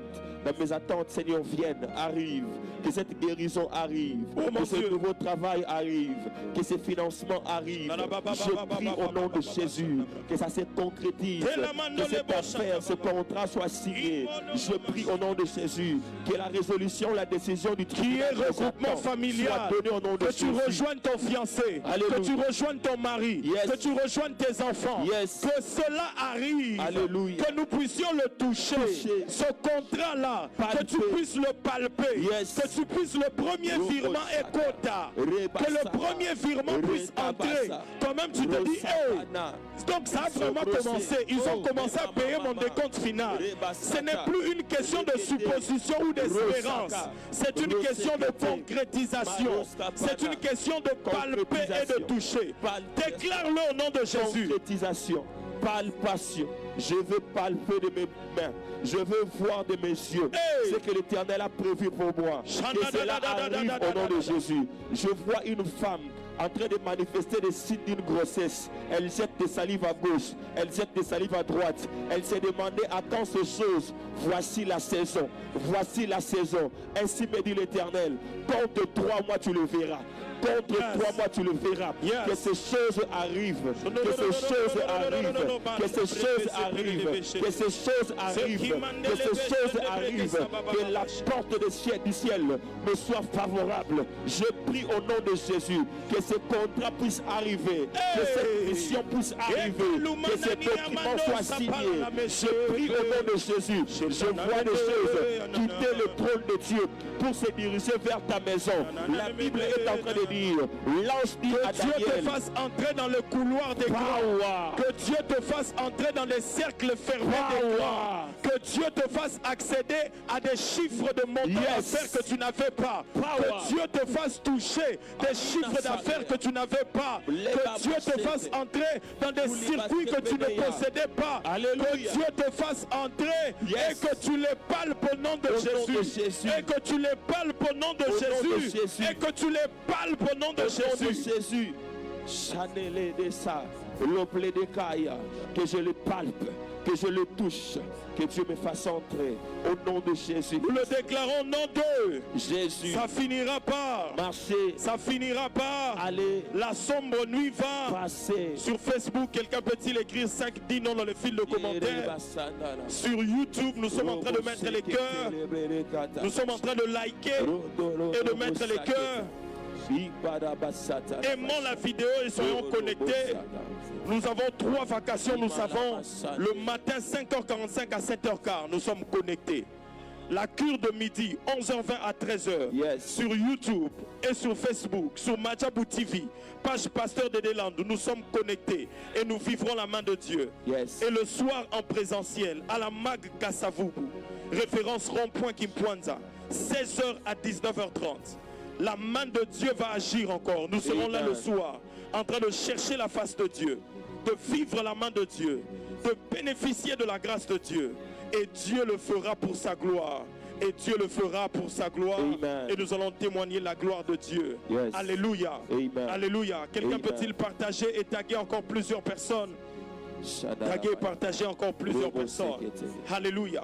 S4: dans mes attentes, Seigneur, viennent, arrivent. Que cette guérison arrive.
S3: Oh mon
S4: que ce
S3: Dieu.
S4: nouveau travail arrive. Que ces financements arrivent. Je prie au nom de Jésus. Que ça se concrétise. Que cette affaire, ce contrat soit signé. Je prie au nom de Jésus. Que la résolution, la décision du
S3: Qui
S4: tribunal
S3: est
S4: des
S3: regroupement
S4: attentes
S3: familial,
S4: soit donnée au nom de
S3: que tu
S4: Jésus.
S3: rejoignes ton fiancé,
S4: Alléluia.
S3: que tu rejoignes ton mari,
S4: Yes.
S3: que tu rejoignes tes enfants,
S4: Yes.
S3: que cela arrive,
S4: Alléluia.
S3: que nous puissions le toucher,
S4: Toucher.
S3: ce contrat-là,
S4: Palper.
S3: que tu puisses le palper,
S4: Yes.
S3: que tu puisses le premier
S4: Robo
S3: virement et
S4: Shaka.
S3: quota,
S4: Rebasa.
S3: que le premier virement puisse entrer.
S4: Retabasa.
S3: Toi-même tu te dis, hey,
S4: Rosapana.
S3: donc ça a vraiment commencé. Ils ont commencé à payer mon décompte final. Ce n'est plus une question de supposition ou d'espérance. C'est une question de concrétisation. C'est une question de palper et de toucher. Déclare-le au nom de Jésus.
S4: Concrétisation, palpation. Je veux palper de mes mains. Je veux voir de mes yeux
S3: Hey.
S4: ce que l'Éternel a prévu pour moi. Que cela arrive au nom de Jésus. Je vois une femme en train de manifester des signes d'une grossesse. Elle jette des salives à gauche, elle jette des salives à droite. Elle s'est demandé à quand ces choses. Voici la saison, voici la saison. Ainsi me dit l'Éternel. Compte 3 mois, tu le verras. Compte 3 mois, tu le verras.
S3: Yes.
S4: Que ces choses arrivent. Que ces choses arrivent. Que ces choses arrivent. Que ces choses arrivent. Que ces choses arrivent. Que la porte du ciel me soit favorable. Je prie au nom de Jésus. Que ce contrat puisse arriver. Que cette mission puisse arriver. Que ces documents soient signés. Je prie au nom de Jésus. Je vois des choses quitter le trône de Dieu pour se diriger vers ta maison. La Bible est en train de dire, l'ange dit à
S3: Que Dieu te
S4: Daniel,
S3: fasse entrer dans le couloir des gloires.
S4: Power.
S3: Que Dieu te fasse entrer dans les cercles fermés des
S4: Power.
S3: gloires. Que Dieu te fasse accéder à des chiffres de montants
S4: Yes.
S3: d'affaires que tu n'avais pas.
S4: Power.
S3: Que Dieu te fasse toucher des chiffres d'affaires que tu n'avais pas. Que Dieu te fasse entrer dans des circuits que tu ne possédais pas.
S4: Alléluia.
S3: Que Dieu te fasse entrer
S4: Yes.
S3: et que tu les palpes au nom de
S4: Au nom de
S3: Jésus.
S4: Jésus.
S3: Et que tu les palpes au nom de
S4: Au nom de
S3: Jésus.
S4: Jésus.
S3: Et que tu les palpes au nom de
S4: au nom de
S3: Jésus.
S4: Jésus. Chanel de ça, l'oblé de Kaya, que je le palpe, que je le touche, que Dieu me fasse entrer au nom de Jésus.
S3: Nous le déclarons nom d'eux.
S4: Jésus,
S3: Ça finira par.
S4: marchez,
S3: Ça finira par.
S4: allez,
S3: La sombre nuit va.
S4: passez.
S3: Sur Facebook, quelqu'un peut-il écrire 5-10 noms dans le fil de commentaires. Sur YouTube, nous sommes en train de mettre les cœurs. Nous sommes en train de liker et de mettre les cœurs. Aimons la vidéo et soyons connectés. Nous avons 3 vacations, nous savons. Le matin, 5h45 à 7h15, nous sommes connectés. La cure de midi, 11h20 à 13h.
S4: Yes.
S3: Sur YouTube et sur Facebook, sur Majabou TV, page Pasteur de Deland, nous sommes connectés et nous vivrons la main de Dieu.
S4: Yes.
S3: Et le soir en présentiel, à la Mag Kassavubu, référence rond-point Kimpwanza, 16h à 19h30. La main de Dieu va agir encore. Nous serons là le soir, en train de chercher la face de Dieu, de vivre la main de Dieu, de bénéficier de la grâce de Dieu. Et Dieu le fera pour sa gloire. Et Dieu le fera pour sa gloire.
S4: Amen.
S3: Et nous allons témoigner la gloire de Dieu.
S4: Yes.
S3: Alléluia.
S4: Amen.
S3: Alléluia. Quelqu'un
S4: Amen.
S3: peut-il partager et taguer encore plusieurs personnes? Taguer et partager encore plusieurs personnes. Alléluia.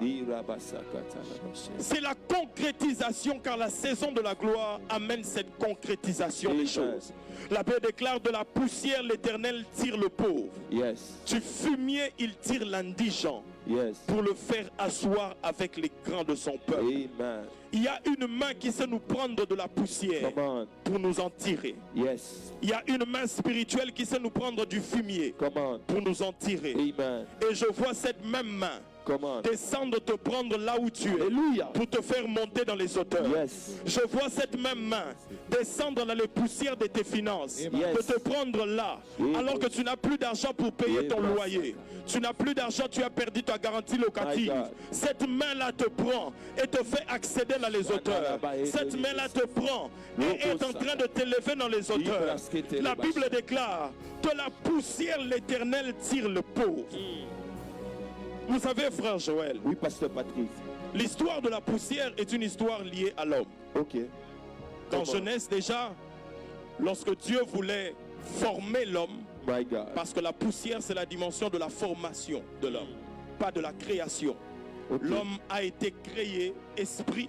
S3: C'est la concrétisation, car la saison de la gloire amène cette concrétisation des
S4: Amen.
S3: choses. La Bible déclare, de la poussière l'Éternel tire le pauvre.
S4: Yes.
S3: Du fumier il tire l'indigent
S4: Yes.
S3: pour le faire asseoir avec les grands de son peuple.
S4: Amen.
S3: Il y a une main qui sait nous prendre de la poussière
S4: Come on.
S3: pour nous en tirer.
S4: Yes.
S3: Il y a une main spirituelle qui sait nous prendre du fumier
S4: Come on.
S3: pour nous en tirer.
S4: Amen.
S3: Et je vois cette même main
S4: Comment?
S3: descendre te prendre là où tu es
S4: Alléluia.
S3: pour te faire monter dans les hauteurs.
S4: Yes.
S3: Je vois cette même main descendre dans les poussières de tes finances,
S4: Yes.
S3: de te prendre là, alors que tu n'as plus d'argent pour payer ton loyer. Tu n'as plus d'argent, tu as perdu ta garantie locative. Cette main-là te prend et te fait accéder dans les hauteurs. Cette main-là te prend et est en train de t'élever dans les hauteurs. La Bible déclare que la poussière, l'Éternel tire le pauvre. Vous savez, frère Joël,
S4: Oui, pasteur Patrick.
S3: l'histoire de la poussière est une histoire liée à l'homme.
S4: Ok.
S3: Dans
S4: Comment?
S3: Genèse déjà, lorsque Dieu voulait former l'homme,
S4: My God.
S3: parce que la poussière c'est la dimension de la formation de l'homme, pas de la création.
S4: Ok.
S3: L'homme a été créé esprit,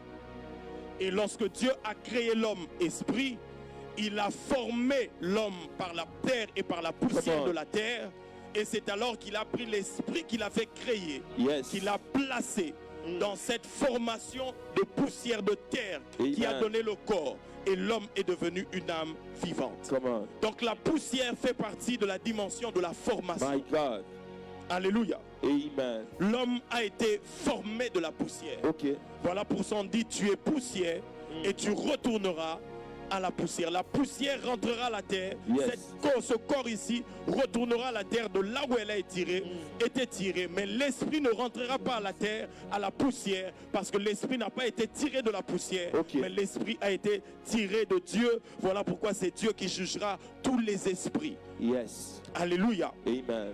S3: et lorsque Dieu a créé l'homme esprit, il a formé l'homme par la terre et par la poussière
S4: Comment?
S3: de la terre, et c'est alors qu'il a pris l'esprit qu'il avait créé,
S4: Yes.
S3: qu'il a placé dans cette formation de poussière de terre qui a
S4: Amen.
S3: donné le corps, et l'homme est devenu une âme vivante.
S4: Comment?
S3: Donc la poussière fait partie de la dimension de la formation.
S4: My God.
S3: Alléluia.
S4: Amen.
S3: L'homme a été formé de la poussière.
S4: Ok.
S3: Voilà pour son dit, tu es poussière et tu retourneras à la poussière. La poussière rentrera à la terre.
S4: Yes.
S3: Ce corps ici retournera à la terre de là où elle a été tirée. Mais l'esprit ne rentrera pas à la terre, à la poussière, parce que l'esprit n'a pas été tiré de la poussière,
S4: Ok.
S3: mais l'esprit a été tiré de Dieu. Voilà pourquoi c'est Dieu qui jugera tous les esprits.
S4: Yes.
S3: Alléluia.
S4: Amen.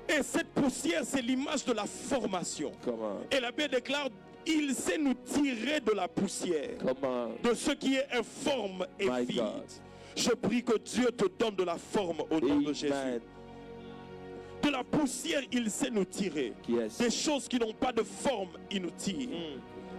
S3: Et cette poussière, c'est l'image de la formation.
S4: Comment?
S3: Et la Bible déclare, il sait nous tirer de la poussière,
S4: Comment?
S3: de ce qui est informe et
S4: My
S3: vide.
S4: God.
S3: Je prie que Dieu te donne de la forme au nom de Jésus.
S4: Amen.
S3: De la poussière, il sait nous tirer.
S4: Yes.
S3: Des choses qui n'ont pas de forme, il nous tire.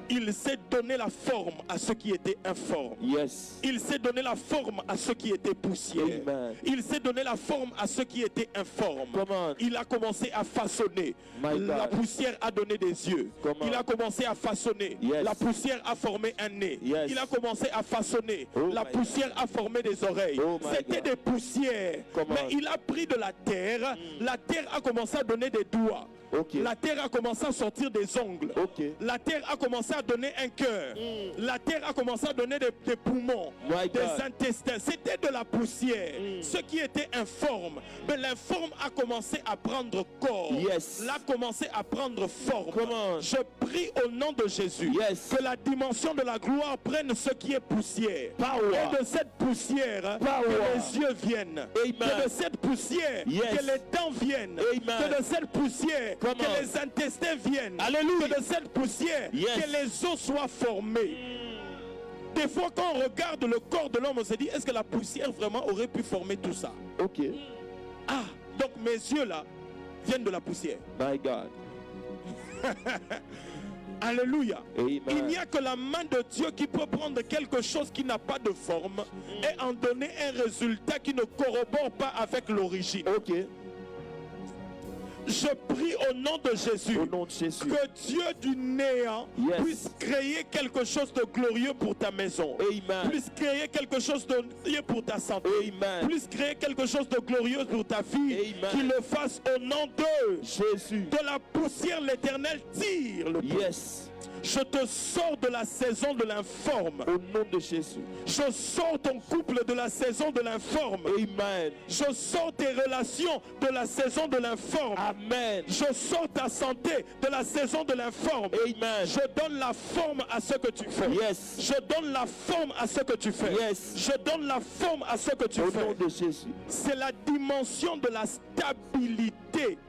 S3: Il sait donner la forme à ce qui était informe.
S4: Yes.
S3: Il sait donner la forme à ce qui était poussière.
S4: Amen.
S3: Il sait donner la forme à ce qui était informe.
S4: Comment?
S3: Il a commencé à façonner.
S4: My God.
S3: La poussière a donné des yeux.
S4: Comment?
S3: Il a commencé à façonner.
S4: Yes.
S3: La poussière a formé un nez.
S4: Yes.
S3: Il a commencé à façonner.
S4: Oh
S3: La
S4: my
S3: poussière a formé des oreilles.
S4: Oh my
S3: C'était
S4: God.
S3: des poussières.
S4: Comment?
S3: Mais il a pris de la terre. La terre a commencé à donner des doigts.
S4: Ok.
S3: La terre a commencé à sortir des ongles.
S4: Ok.
S3: La terre a commencé à donner un cœur. La terre a commencé à donner des poumons,
S4: My
S3: des
S4: God.
S3: intestins. C'était de la poussière. Ce qui était informe. Mais l'informe a commencé à prendre corps.
S4: Yes.
S3: L'a commencé à prendre forme.
S4: Comment?
S3: Je prie au nom de Jésus
S4: Yes.
S3: que la dimension de la gloire prenne ce qui est poussière.
S4: Power.
S3: Et de cette poussière,
S4: Power.
S3: que les yeux viennent.
S4: Amen.
S3: Que de cette poussière,
S4: Yes.
S3: que les dents viennent.
S4: Amen.
S3: Que de cette poussière,
S4: Comment?
S3: que les intestins viennent.
S4: Alléluia.
S3: Que de cette poussière,
S4: Yes.
S3: que les os soient formés. Des fois, quand on regarde le corps de l'homme, on se dit, est-ce que la poussière vraiment aurait pu former tout ça?
S4: Ok.
S3: Ah, donc mes yeux là viennent de la poussière.
S4: My God.
S3: Alléluia.
S4: Amen.
S3: Il n'y a que la main de Dieu qui peut prendre quelque chose qui n'a pas de forme et en donner un résultat qui ne corrobore pas avec l'origine.
S4: Ok.
S3: Je prie au nom de Jésus
S4: Au nom de Jésus.
S3: que Dieu du néant
S4: Yes.
S3: puisse créer quelque chose de glorieux pour ta maison.
S4: Amen.
S3: Puisse créer quelque chose de glorieux pour ta santé.
S4: Amen.
S3: Puisse créer quelque chose de glorieux pour ta vie.
S4: Amen.
S3: Qu'il le fasse au nom de
S4: Jésus.
S3: De la poussière, l'Éternel tire le peuple.
S4: Yes.
S3: Je te sors de la saison de l'informe.
S4: Au nom de Jésus.
S3: Je sors ton couple de la saison de l'informe.
S4: Amen.
S3: Je sors tes relations de la saison de l'informe.
S4: Amen.
S3: Je sors ta santé de la saison de l'informe.
S4: Amen.
S3: Je donne la forme à ce que tu fais.
S4: Yes.
S3: Je donne la forme à ce que tu fais.
S4: Yes.
S3: Je donne la forme à ce que tu
S4: Au
S3: fais.
S4: nom de Jésus.
S3: C'est la dimension de la stabilité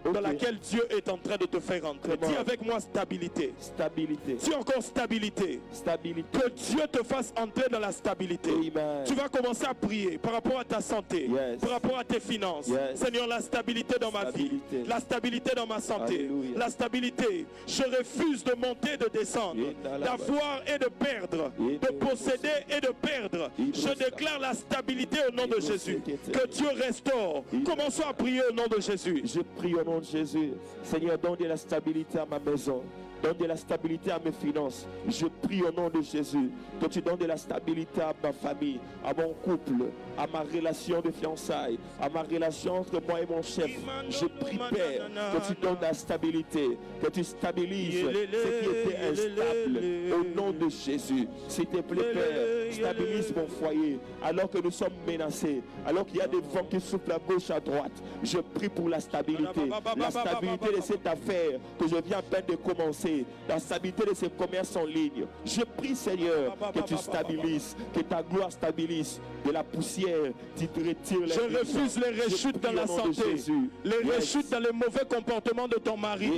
S4: Ok.
S3: dans laquelle Dieu est en train de te faire entrer.
S4: Comment?
S3: Dis avec moi stabilité.
S4: Stabilité.
S3: Dis encore stabilité.
S4: Stabilité.
S3: Que Dieu te fasse entrer dans la stabilité.
S4: Amen.
S3: Tu vas commencer à prier par rapport à ta santé,
S4: Yes.
S3: par rapport à tes finances.
S4: Yes.
S3: Seigneur, la stabilité dans ma vie,
S4: Stabilité.
S3: la stabilité dans ma santé,
S4: Alléluia.
S3: la stabilité. Je refuse de monter, de descendre, d'avoir et de perdre, de posséder et de perdre. Je déclare la stabilité au nom de Jésus. Que Dieu restaure. Commençons à prier au nom de Jésus.
S4: Je prie au nom de Jésus. Seigneur, donne de la stabilité à ma maison. donne de la stabilité à mes finances. Je prie au nom de Jésus que tu donnes de la stabilité à ma famille, à mon couple, à ma relation de fiançailles, à ma relation entre moi et mon chef. Je prie, Père, que tu donnes de la stabilité, que tu stabilises ce qui était instable au nom de Jésus. S'il te plaît, Père, stabilise mon foyer alors que nous sommes menacés, alors qu'il y a des vents qui soufflent à gauche, à droite. Je prie pour la stabilité de cette affaire que je viens à peine de commencer, la stabilité de ce commerce en ligne. Je prie, Seigneur, que tu stabilises, que ta gloire stabilise de la poussière, tu retires les
S3: Je refuse les rechutes dans la santé, les rechutes dans les mauvais comportements de ton mari,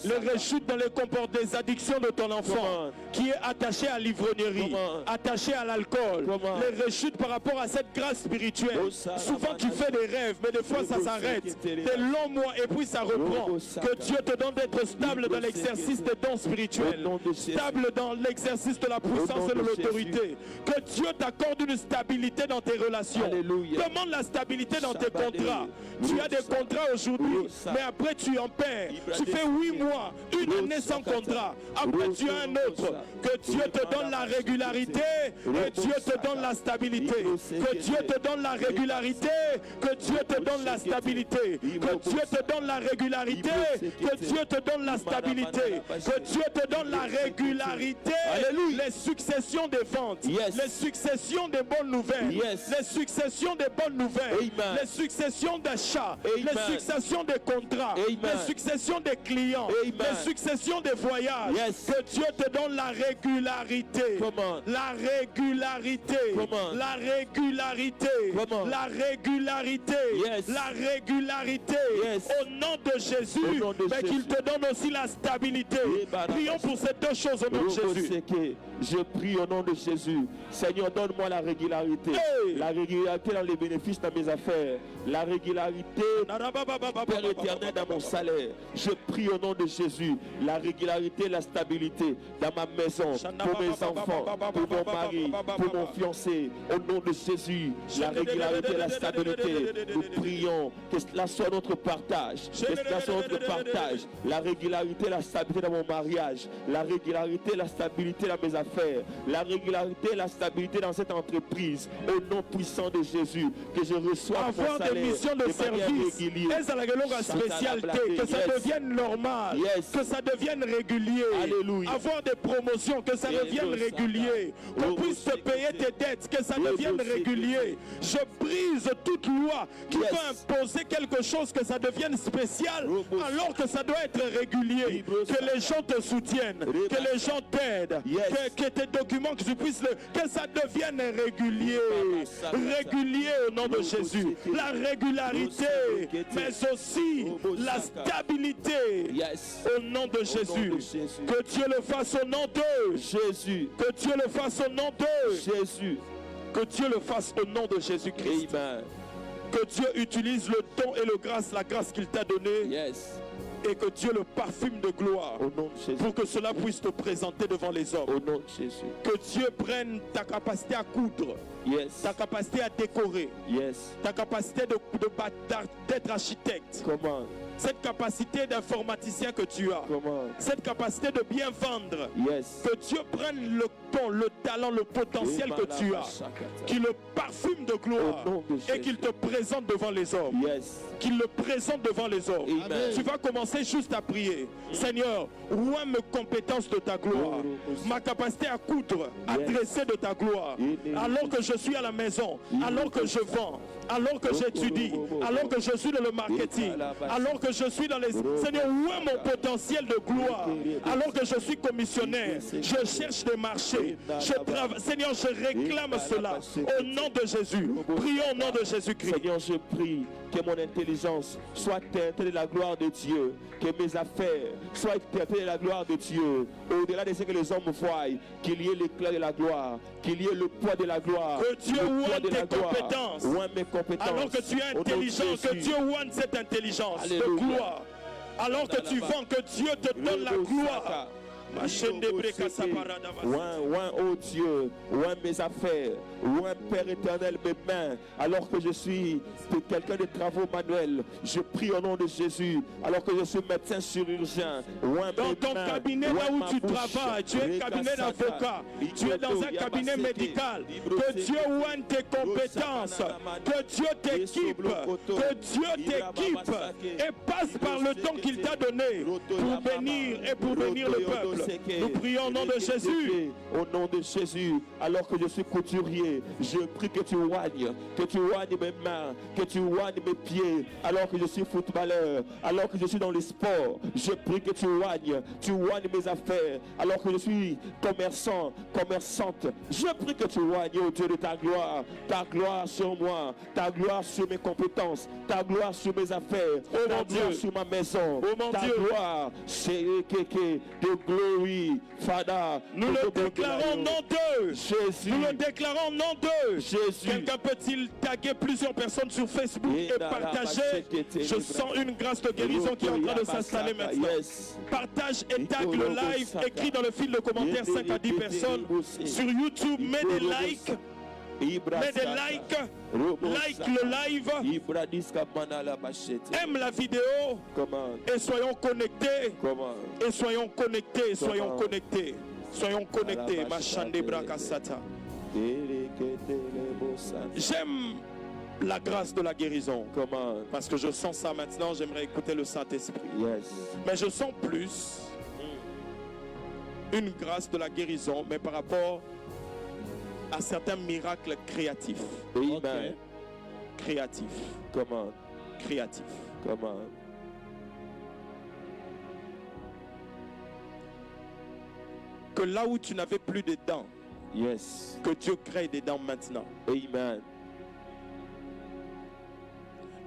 S3: les rechutes dans les addictions de ton enfant qui est attaché à l'ivrognerie, attaché à l'alcool, les rechutes par rapport à cette grâce spirituelle. Souvent tu fais des rêves, mais des fois ça s'arrête, des longs mois et puis ça reprend. Que Dieu te donne d'être stable dans l'exercice des dons spirituels, stable dans l'exercice de la puissance et de l'autorité. Que Dieu t'accorde une stabilité dans tes relations. Demande la stabilité dans tes contrats. Tu as des contrats aujourd'hui, mais après tu en perds. Tu fais 8 mois, une année sans contrat. Après tu as un autre. Que Dieu te donne la régularité et Dieu te donne la stabilité. Que Dieu te donne la régularité, que Dieu te donne la stabilité. Que Dieu te donne la régularité, que Dieu te donne la stabilité. Que Dieu te donne la régularité. Les successions des ventes, les successions des bonnes nouvelles, les successions des bonnes nouvelles, les successions d'achats, les successions des contrats, les successions des clients, les successions des voyages. Que Dieu te donne la régularité, la régularité, la régularité, la régularité, la régularité. Au nom de Jésus, mais qu'il te donne aussi la stabilité. Prions pour ces deux choses au nom de Jésus.
S4: Je prie au nom de Jésus. Seigneur, donne-moi la régularité. La régularité dans les bénéfices de mes affaires. La régularité, Père éternel, dans mon salaire. Je prie au nom de Jésus. La régularité, la stabilité dans ma maison, pour mes enfants, pour mon mari, pour mon fiancé. Au nom de Jésus, la régularité, la stabilité. Nous prions que cela soit notre partage. Que cela soit notre partage. La régularité, la stabilité dans mon mariage. La régularité, la stabilité dans mes affaires. La régularité, la stabilité dans cette entreprise. Au nom puissant de Jésus, que je reçois
S3: avoir des missions de service, que ça devienne normal, que ça devienne régulier.
S4: Alléluia.
S3: Avoir des promotions, que ça devienne régulier, qu'on puisse te payer tes dettes, que ça devienne régulier. Je brise toute loi qui peut imposer quelque chose, que ça devienne spécial alors que ça doit être régulier, que les gens te soutiennent, que les gens t'aident, que tes documents, que tu puisses que ça devienne régulier, régulier au nom de Jésus. La régularité, mais aussi la stabilité au nom de Jésus. Que Dieu le fasse au nom de Jésus. Que Dieu le fasse au nom de Jésus. Que Dieu le fasse au nom de Jésus-Christ. Que Dieu utilise le don et la grâce qu'il t'a donnée. Et que Dieu le parfume de gloire
S4: au nom de Jésus,
S3: pour que cela puisse te présenter devant les hommes.
S4: Au nom de Jésus.
S3: Que Dieu prenne ta capacité à coudre, ta capacité à décorer, ta capacité d'être architecte.
S4: Comment?
S3: Cette capacité d'informaticien que tu as, cette capacité de bien vendre, que Dieu prenne le don, le talent, le potentiel que tu as, qu'il le parfume de gloire et qu'il te présente devant les hommes. Qu'il le présente devant les hommes. Tu vas commencer juste à prier. Seigneur, ouvre mes compétences de ta gloire, ma capacité à coudre, à dresser de ta gloire, alors que je suis à la maison, alors que je vends, alors que j'étudie, alors que je suis dans le marketing, alors que je suis dans les... Seigneur, où est mon potentiel de gloire? Alors que je suis commissionnaire, je cherche des marchés, je travaille. Seigneur, je réclame cela au nom de Jésus. Prions au nom de Jésus-Christ.
S4: Seigneur, je prie que mon intelligence soit teintée de la gloire de Dieu, que mes affaires soient teintées de la gloire de Dieu, au-delà de ce que les hommes voient, qu'il y ait l'éclat de la gloire, qu'il y ait le poids de la gloire.
S3: Que Dieu ouane tes compétences. Alors que tu es intelligent, que Dieu ouane cette intelligence de gloire. Alors que tu vends, que Dieu te donne la gloire.
S4: Loin, oh Dieu, loin mes affaires, loin Père éternel mes mains, alors que je suis quelqu'un de travaux manuels, je prie au nom de Jésus, alors que je suis médecin chirurgien, loin
S3: dans ton cabinet là où tu travailles, tu es cabinet d'avocat, tu es dans un cabinet médical, que Dieu oigne tes compétences, que Dieu t'équipe, et passe par le temps qu'il t'a donné pour bénir et pour bénir le peuple. Nous prions au nom de Jésus.
S4: Au nom de Jésus, alors que je suis couturier, je prie que tu oignes mes mains, que tu oignes mes pieds, alors que je suis footballeur, alors que je suis dans les sports, je prie que tu oignes mes affaires, alors que je suis commerçante, je prie que tu oignes, oh Dieu, de ta gloire sur moi, ta gloire sur mes compétences, ta gloire sur mes affaires, ta gloire sur ma maison, ta gloire, c'est de glory, Father.
S3: Nous le déclarons nom d'eux.
S4: Jésus.
S3: Nous le déclarons nom d'eux.
S4: Jésus.
S3: Quelqu'un peut-il taguer plusieurs personnes sur Facebook et partager? Je sens une grâce de guérison qui est en train de s'installer maintenant. Partage et tag le live. Écris dans le fil de commentaires 5 à 10 personnes. Sur YouTube, mets des likes. Like le live, aime la vidéo et soyons connectés. Soyons connectés. Machande Brakasata. J'aime la grâce de la guérison. Parce que je sens ça maintenant. J'aimerais écouter le Saint-Esprit. Mais je sens plus une grâce de la guérison, mais par rapport à certains miracles créatifs.
S4: Amen.
S3: Créatifs. Créatifs. Que là où tu n'avais plus de dents, que Dieu crée des dents maintenant.
S4: Amen.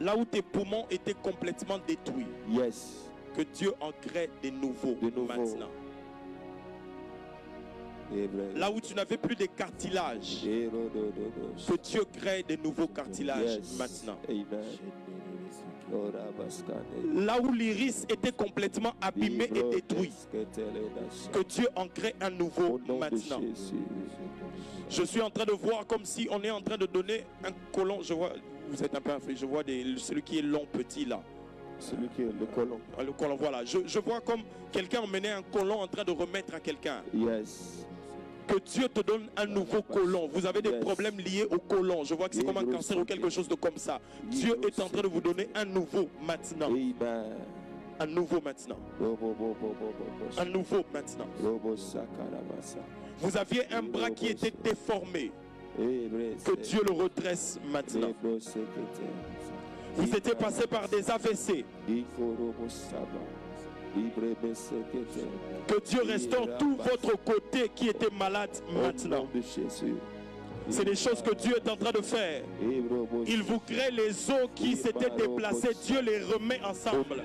S3: Là où tes poumons étaient complètement détruits, que Dieu en crée des nouveaux maintenant. Là où tu n'avais plus de cartilages, que Dieu crée de nouveaux cartilages maintenant. Là où l'iris était complètement abîmé et détruit, que Dieu en crée un nouveau maintenant. Je suis en train de voir comme si on est en train de donner un côlon. Je vois, vous êtes un peu influé, je vois celui qui est long petit là.
S4: Celui qui est le côlon.
S3: Le côlon, voilà. Je vois comme quelqu'un emmenait un côlon en train de remettre à quelqu'un. Que Dieu te donne un nouveau côlon. Vous avez des problèmes liés au côlon. Je vois que c'est comme un cancer ou quelque chose de comme ça. Dieu est en train de vous donner un nouveau maintenant. Un nouveau maintenant. Un nouveau maintenant. Vous aviez un bras qui était déformé. Que Dieu le redresse maintenant. Vous étiez passé par des AVC. Que Dieu restaure tout votre côté qui était malade maintenant. C'est des choses que Dieu est en train de faire. Il vous crée les os qui s'étaient déplacés. Dieu les remet ensemble.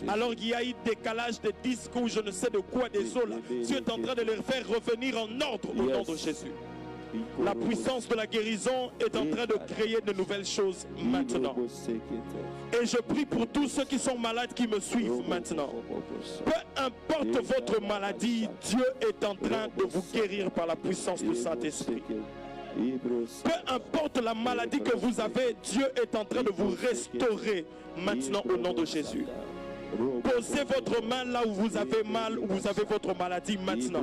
S3: Alors qu'il y a eu décalage de disques ou je ne sais de quoi des os là. Dieu est en train de les faire revenir en ordre au nom de Jésus. La puissance de la guérison est en train de créer de nouvelles choses maintenant. Et je prie pour tous ceux qui sont malades qui me suivent maintenant. Peu importe votre maladie, Dieu est en train de vous guérir par la puissance du Saint-Esprit. Peu importe la maladie que vous avez, Dieu est en train de vous restaurer maintenant au nom de Jésus. Posez votre main là où vous avez mal, où vous avez votre maladie maintenant.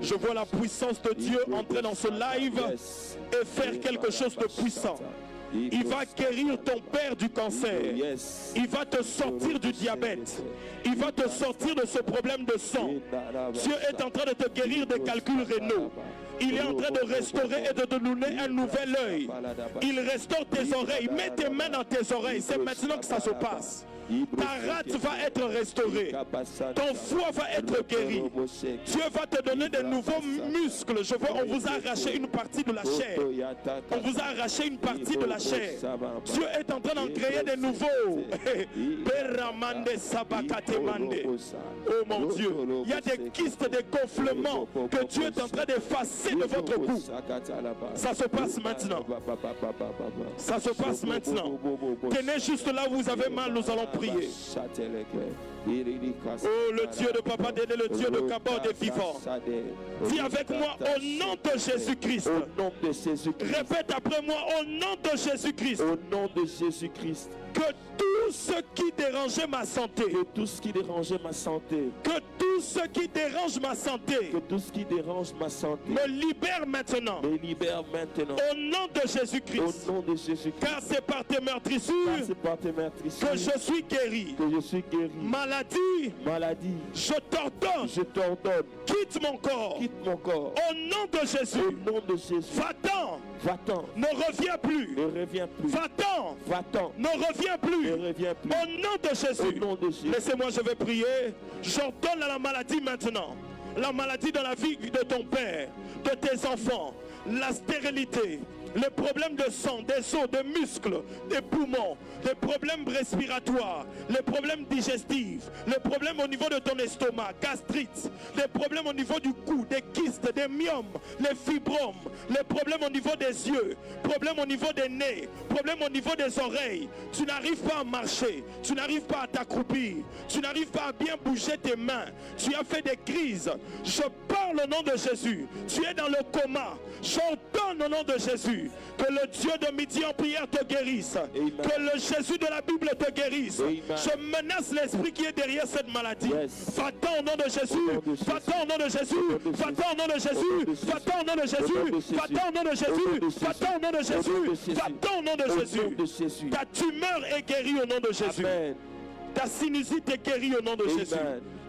S3: Je vois la puissance de Dieu entrer dans ce live et faire quelque chose de puissant. Il va guérir ton père du cancer. Il va te sortir du diabète. Il va te sortir de ce problème de sang. Dieu est en train de te guérir des calculs rénaux. Il est en train de restaurer et de te donner un nouvel œil. Il restaure tes oreilles. Mets tes mains dans tes oreilles. C'est maintenant que ça se passe. Ta rate va être restaurée. Ton foie va être guéri. Dieu va te donner de nouveaux muscles. Je vois, on vous a arraché une partie de la chair. On vous a arraché une partie de la chair. Dieu est en train d'en créer de nouveaux. Oh mon Dieu, il y a des kystes, des gonflements que Dieu est en train d'effacer de votre cou. Ça se passe maintenant. Ça se passe maintenant. Tenez juste là où vous avez mal, nous allons prier. Oh, le Dieu de Papa Dédé, le Dieu de Kabod est vivant. Dis avec moi au nom de Jésus-Christ.
S4: Au nom de Jésus-Christ.
S3: Répète après moi au nom de Jésus-Christ.
S4: Au nom de Jésus-Christ.
S3: Que tout ce qui dérangeait ma santé,
S4: Que tout ce qui dérangeait ma santé,
S3: que tout ce qui dérange ma santé,
S4: que tout ce qui dérange ma santé,
S3: me libère maintenant.
S4: me libère maintenant.
S3: Au nom de Jésus-Christ.
S4: Au nom de Jésus-Christ.
S3: Car c'est par tes meurtrissures
S4: Car c'est par tes meurtrissures
S3: que je suis guéri.
S4: que je suis guéri.
S3: Maladie,
S4: Maladie,
S3: je t'ordonne,
S4: je t'ordonne,
S3: quitte mon corps.
S4: quitte mon corps.
S3: Au nom de
S4: Au
S3: Jésus,
S4: nom de Jésus.
S3: va-t'en,
S4: Va-t'en,
S3: ne reviens plus.
S4: ne reviens plus.
S3: Va-t'en,
S4: Va-t'en,
S3: ne reviens plus.
S4: ne reviens plus.
S3: Au nom de
S4: Au
S3: Jésus.
S4: nom de Jésus.
S3: Laissez-moi, je vais prier. J'ordonne à la maladie maintenant. La maladie dans la vie de ton père, de tes enfants, la stérilité, les problèmes de sang, des os, des muscles, des poumons, des problèmes respiratoires, les problèmes digestifs, les problèmes au niveau de ton estomac, gastrite, les problèmes au niveau du cou, des kystes, des myomes, les fibromes, les problèmes au niveau des yeux, problèmes au niveau des nez, problèmes au niveau des oreilles. Tu n'arrives pas à marcher, tu n'arrives pas à t'accroupir, tu n'arrives pas à bien bouger tes mains, tu as fait des crises. Je parle au nom de Jésus. Tu es dans le coma. J'ordonne au nom de Jésus que le Dieu de midi en prière te guérisse.
S4: Amen.
S3: Que le Jésus de la Bible te guérisse.
S4: Amen.
S3: Je menace l'esprit qui est derrière cette maladie.
S4: Yes.
S3: Va-t'en au nom de Jésus.
S4: Au nom de Jésus.
S3: Va-t'en au nom de Jésus. Va-t'en au nom de Jésus. Va-t'en au nom de Jésus. Va-t'en au nom de Jésus. Va-t'en au nom de Jésus. Va-t'en au nom de
S4: Au nom
S3: Jésus.
S4: de Jésus.
S3: Ta tumeur est guérie au nom de Jésus.
S4: Amen.
S3: Ta sinusite est guérie au nom de
S4: Amen.
S3: Jésus.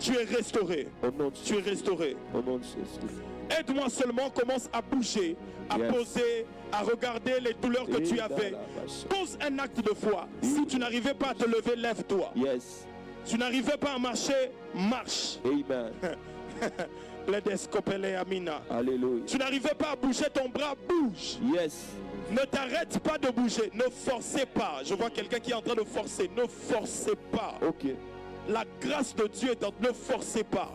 S3: Tu es restauré.
S4: Au nom de
S3: Tu es
S4: Jésus.
S3: restauré.
S4: Au nom de Jésus.
S3: Aide-moi seulement, commence à bouger, à
S4: Yes.
S3: poser, à regarder les douleurs que tu avais. Pose un acte de foi. Si tu n'arrivais pas à te lever, lève-toi.
S4: Yes.
S3: Tu n'arrivais pas à marcher, marche.
S4: Amen.
S3: Ledescopele Amina.
S4: Alléluia.
S3: Tu n'arrivais pas à bouger ton bras, bouge.
S4: Yes.
S3: Ne t'arrête pas de bouger, ne forcez pas. Je vois quelqu'un qui est en train de forcer, ne forcez pas.
S4: Ok.
S3: La grâce de Dieu est en ne forcez pas.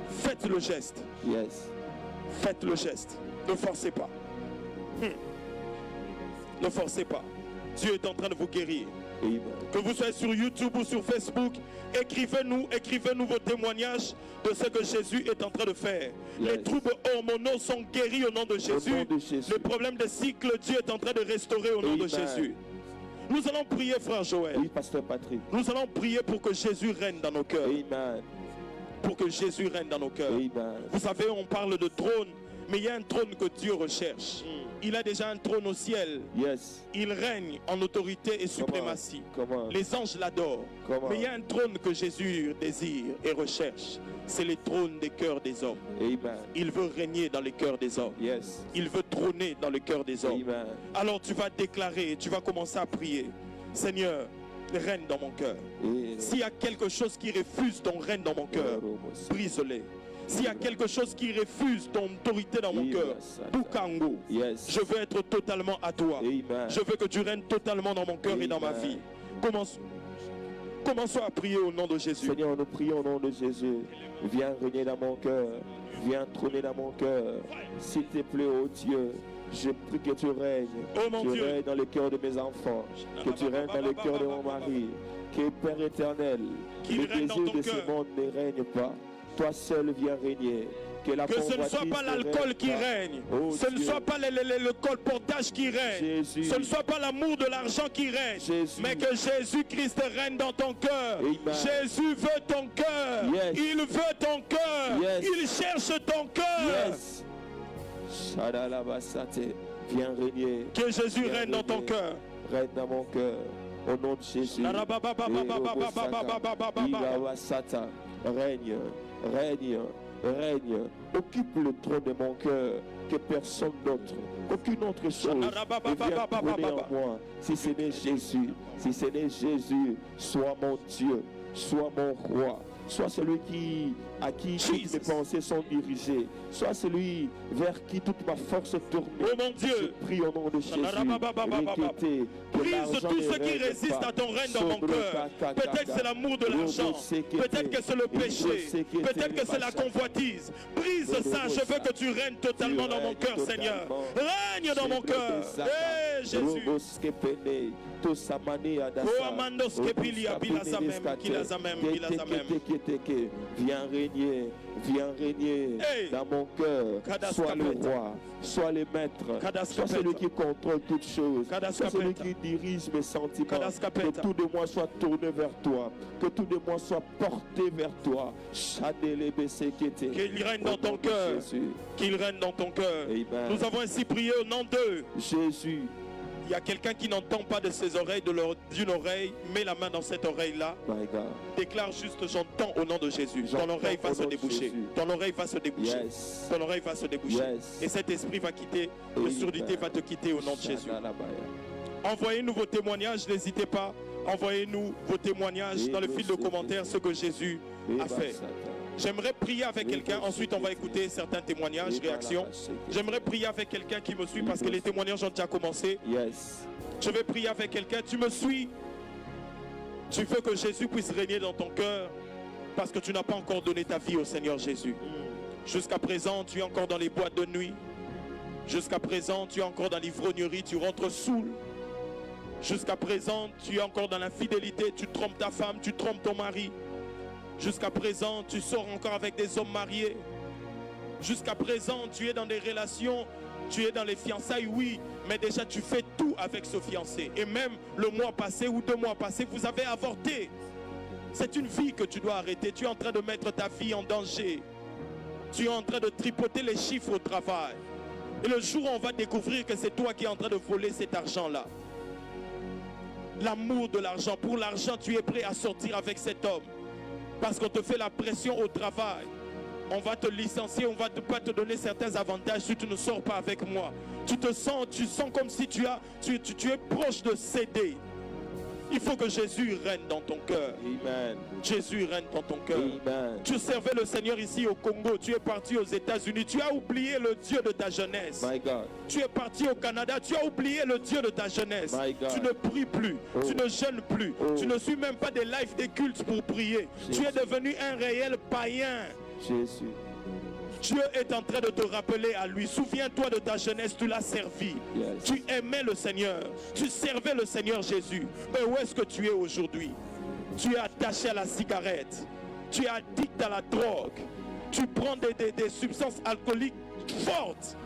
S3: Faites le geste.
S4: Yes.
S3: Faites le geste. Ne forcez pas. Ne forcez pas. Dieu est en train de vous guérir.
S4: Amen.
S3: Que vous soyez sur YouTube ou sur Facebook, écrivez-nous vos témoignages de ce que Jésus est en train de faire.
S4: Yes.
S3: Les troubles hormonaux sont guéris au nom de Jésus.
S4: Au nom de Jésus.
S3: Les problèmes de cycle, Dieu est en train de restaurer au nom de
S4: Amen.
S3: Jésus. Nous allons prier, frère Joël.
S4: Oui, pasteur Patrick.
S3: Nous allons prier pour que Jésus règne dans nos cœurs.
S4: Amen.
S3: Pour que Jésus règne dans nos cœurs.
S4: Amen.
S3: Vous savez, on parle de trône, mais il y a un trône que Dieu recherche. Il a déjà un trône au ciel.
S4: Yes.
S3: Il règne en autorité et suprématie.
S4: Comment?
S3: Les anges l'adorent.
S4: Comment?
S3: Mais il y a un trône que Jésus désire et recherche. C'est le trône des cœurs des hommes.
S4: Amen.
S3: Il veut régner dans les cœurs des hommes.
S4: Yes.
S3: Il veut trôner dans les cœurs des hommes.
S4: Amen.
S3: Alors tu vas déclarer, tu vas commencer à prier. Seigneur, règne dans mon cœur. S'il y a quelque chose qui refuse ton règne dans mon cœur, brise-le. S'il y a quelque chose qui refuse ton autorité dans mon cœur, Bukango,
S4: Yes.
S3: je veux être totalement à toi.
S4: Amen.
S3: Je veux que tu règnes totalement dans mon cœur et dans ma
S4: Amen.
S3: vie. Commençons à prier au nom de Jésus.
S4: Seigneur, nous prions au nom de Jésus. Viens régner dans mon cœur. Viens trôner dans mon cœur. S'il te plaît, oh Dieu, je prie que tu règnes.
S3: Oh mon
S4: Tu
S3: Dieu.
S4: règnes dans le cœur de mes enfants. Que tu règnes dans le cœur de mon mari. Que Père éternel,
S3: Qu'il
S4: le
S3: règne dans
S4: désir
S3: ton
S4: de ce
S3: cœur.
S4: monde ne règne pas. Toi seul viens régner. Que la
S3: Que ce ne soit
S4: convoitise
S3: pas
S4: ne
S3: l'alcool
S4: règne
S3: qui
S4: pas.
S3: règne.
S4: Oh
S3: Ce ne
S4: Dieu.
S3: soit pas le colportage qui règne.
S4: Jésus.
S3: Ce ne soit pas l'amour de l'argent qui règne.
S4: Jésus.
S3: Mais que Jésus-Christ règne dans ton cœur.
S4: Amen.
S3: Jésus veut ton cœur.
S4: Yes.
S3: Il veut ton cœur.
S4: Yes.
S3: Il cherche ton cœur.
S4: Yes. Shadalabasate. Viens régner.
S3: Que Jésus
S4: Viens
S3: règne dans ton
S4: régner.
S3: cœur.
S4: Règne dans mon cœur. Au nom de Jésus. Irabasata. Règne, règne, règne. Occupe le trône de mon cœur. Que personne d'autre, aucune autre chose ne vienne trôner en moi. Si ce n'est Jésus, si ce n'est Jésus, sois mon Dieu, sois mon roi. Sois celui à qui toutes
S3: Jesus.
S4: mes pensées sont dirigées. Sois celui vers qui toute ma force est tournée.
S3: Oh mon Dieu.
S4: Je prie au nom de Jésus. Requêtez que
S3: Brise
S4: l'argent
S3: tout
S4: ne
S3: ce qui
S4: règne
S3: résiste
S4: pas.
S3: à ton règne dans mon cœur. Peut-être que c'est l'amour de l'argent. Peut-être que c'est le péché. Peut-être que c'est la convoitise. Brise ça. Je veux que tu règnes totalement dans mon cœur, Seigneur. Règne dans mon cœur. Eh, Jésus.
S4: Reketo samane adasa.
S3: Oh, amandos kepilia, bilazamem, kilazamem, bilazamem.
S4: Viens régner,
S3: Hey.
S4: dans mon cœur.
S3: Kadas
S4: Sois le
S3: kapeta.
S4: roi, sois le maître,
S3: Kadas
S4: sois
S3: kapeta.
S4: celui qui contrôle toutes choses,
S3: Kadas
S4: sois celui
S3: kapeta.
S4: qui dirige mes sentiments.
S3: Kadas
S4: Que
S3: kapeta.
S4: tout de moi soit tourné vers toi, que tout de moi soit porté vers toi. Chadelebessekete.
S3: Qu'il règne
S4: Au
S3: dans ton
S4: nom de
S3: cœur.
S4: Jésus.
S3: Qu'il règne dans ton cœur.
S4: Amen.
S3: Nous avons ainsi prié au nom d'eux.
S4: Jésus,
S3: Il y a quelqu'un qui n'entend pas de ses oreilles, d'une oreille, mets la main dans cette oreille-là.
S4: my God.
S3: Déclare juste, j'entends au nom de Jésus. Ton
S4: J'entends
S3: oreille va
S4: au
S3: se
S4: nom de
S3: déboucher.
S4: Jésus.
S3: Ton oreille va se déboucher.
S4: Yes.
S3: Ton oreille va se déboucher.
S4: Yes.
S3: Et cet esprit va quitter, de
S4: Amen.
S3: surdité va te quitter au nom de Jésus.
S4: Shadalabaya.
S3: Envoyez-nous vos témoignages, n'hésitez pas. Envoyez-nous vos témoignages dans le fil de commentaires, ce que Jésus a fait. J'aimerais prier avec quelqu'un, ensuite on va écouter certains témoignages, réactions. J'aimerais prier avec quelqu'un qui me suit parce que les témoignages ont déjà commencé.
S4: Yes.
S3: Je vais prier avec quelqu'un, tu me suis. Tu veux que Jésus puisse régner dans ton cœur parce que tu n'as pas encore donné ta vie au Seigneur Jésus. Jusqu'à présent, tu es encore dans les boîtes de nuit. Jusqu'à présent, tu es encore dans l'ivrognerie, tu rentres saoul. Jusqu'à présent, tu es encore dans l'infidélité, tu trompes ta femme, tu trompes ton mari. Jusqu'à présent, tu sors encore avec des hommes mariés. Jusqu'à présent, tu es dans des relations, tu es dans les fiançailles, oui, mais déjà tu fais tout avec ce fiancé. Et même le mois passé ou 2 mois passés, vous avez avorté. C'est une vie que tu dois arrêter. Tu es en train de mettre ta vie en danger. Tu es en train de tripoter les chiffres au travail. Et le jour où on va découvrir que c'est toi qui es en train de voler cet argent-là. L'amour de l'argent. Pour l'argent, tu es prêt à sortir avec cet homme. Parce qu'on te fait la pression au travail. On va te licencier, on va pas te donner certains avantages si tu ne sors pas avec moi. Tu sens comme si tu es proche de céder. Il faut que Jésus règne dans ton cœur.
S4: Amen.
S3: Jésus règne dans ton cœur.
S4: Amen.
S3: Tu servais le Seigneur ici au Congo, tu es parti aux États-Unis, tu as oublié le Dieu de ta jeunesse.
S4: My God.
S3: Tu es parti au Canada, tu as oublié le Dieu de ta jeunesse.
S4: My God.
S3: Tu ne pries plus,
S4: Oh.
S3: tu ne jeûnes plus,
S4: Oh.
S3: tu ne suis même pas des lives, des cultes pour prier.
S4: Jésus.
S3: Tu es devenu un réel païen.
S4: Jésus.
S3: Dieu est en train de te rappeler à lui. Souviens-toi de ta jeunesse, tu l'as servi.
S4: Yes.
S3: Tu aimais le Seigneur. Tu servais le Seigneur Jésus. Mais où est-ce que tu es aujourd'hui? Tu es attaché à la cigarette. Tu es addict à la drogue. Tu prends des substances alcooliques fortes.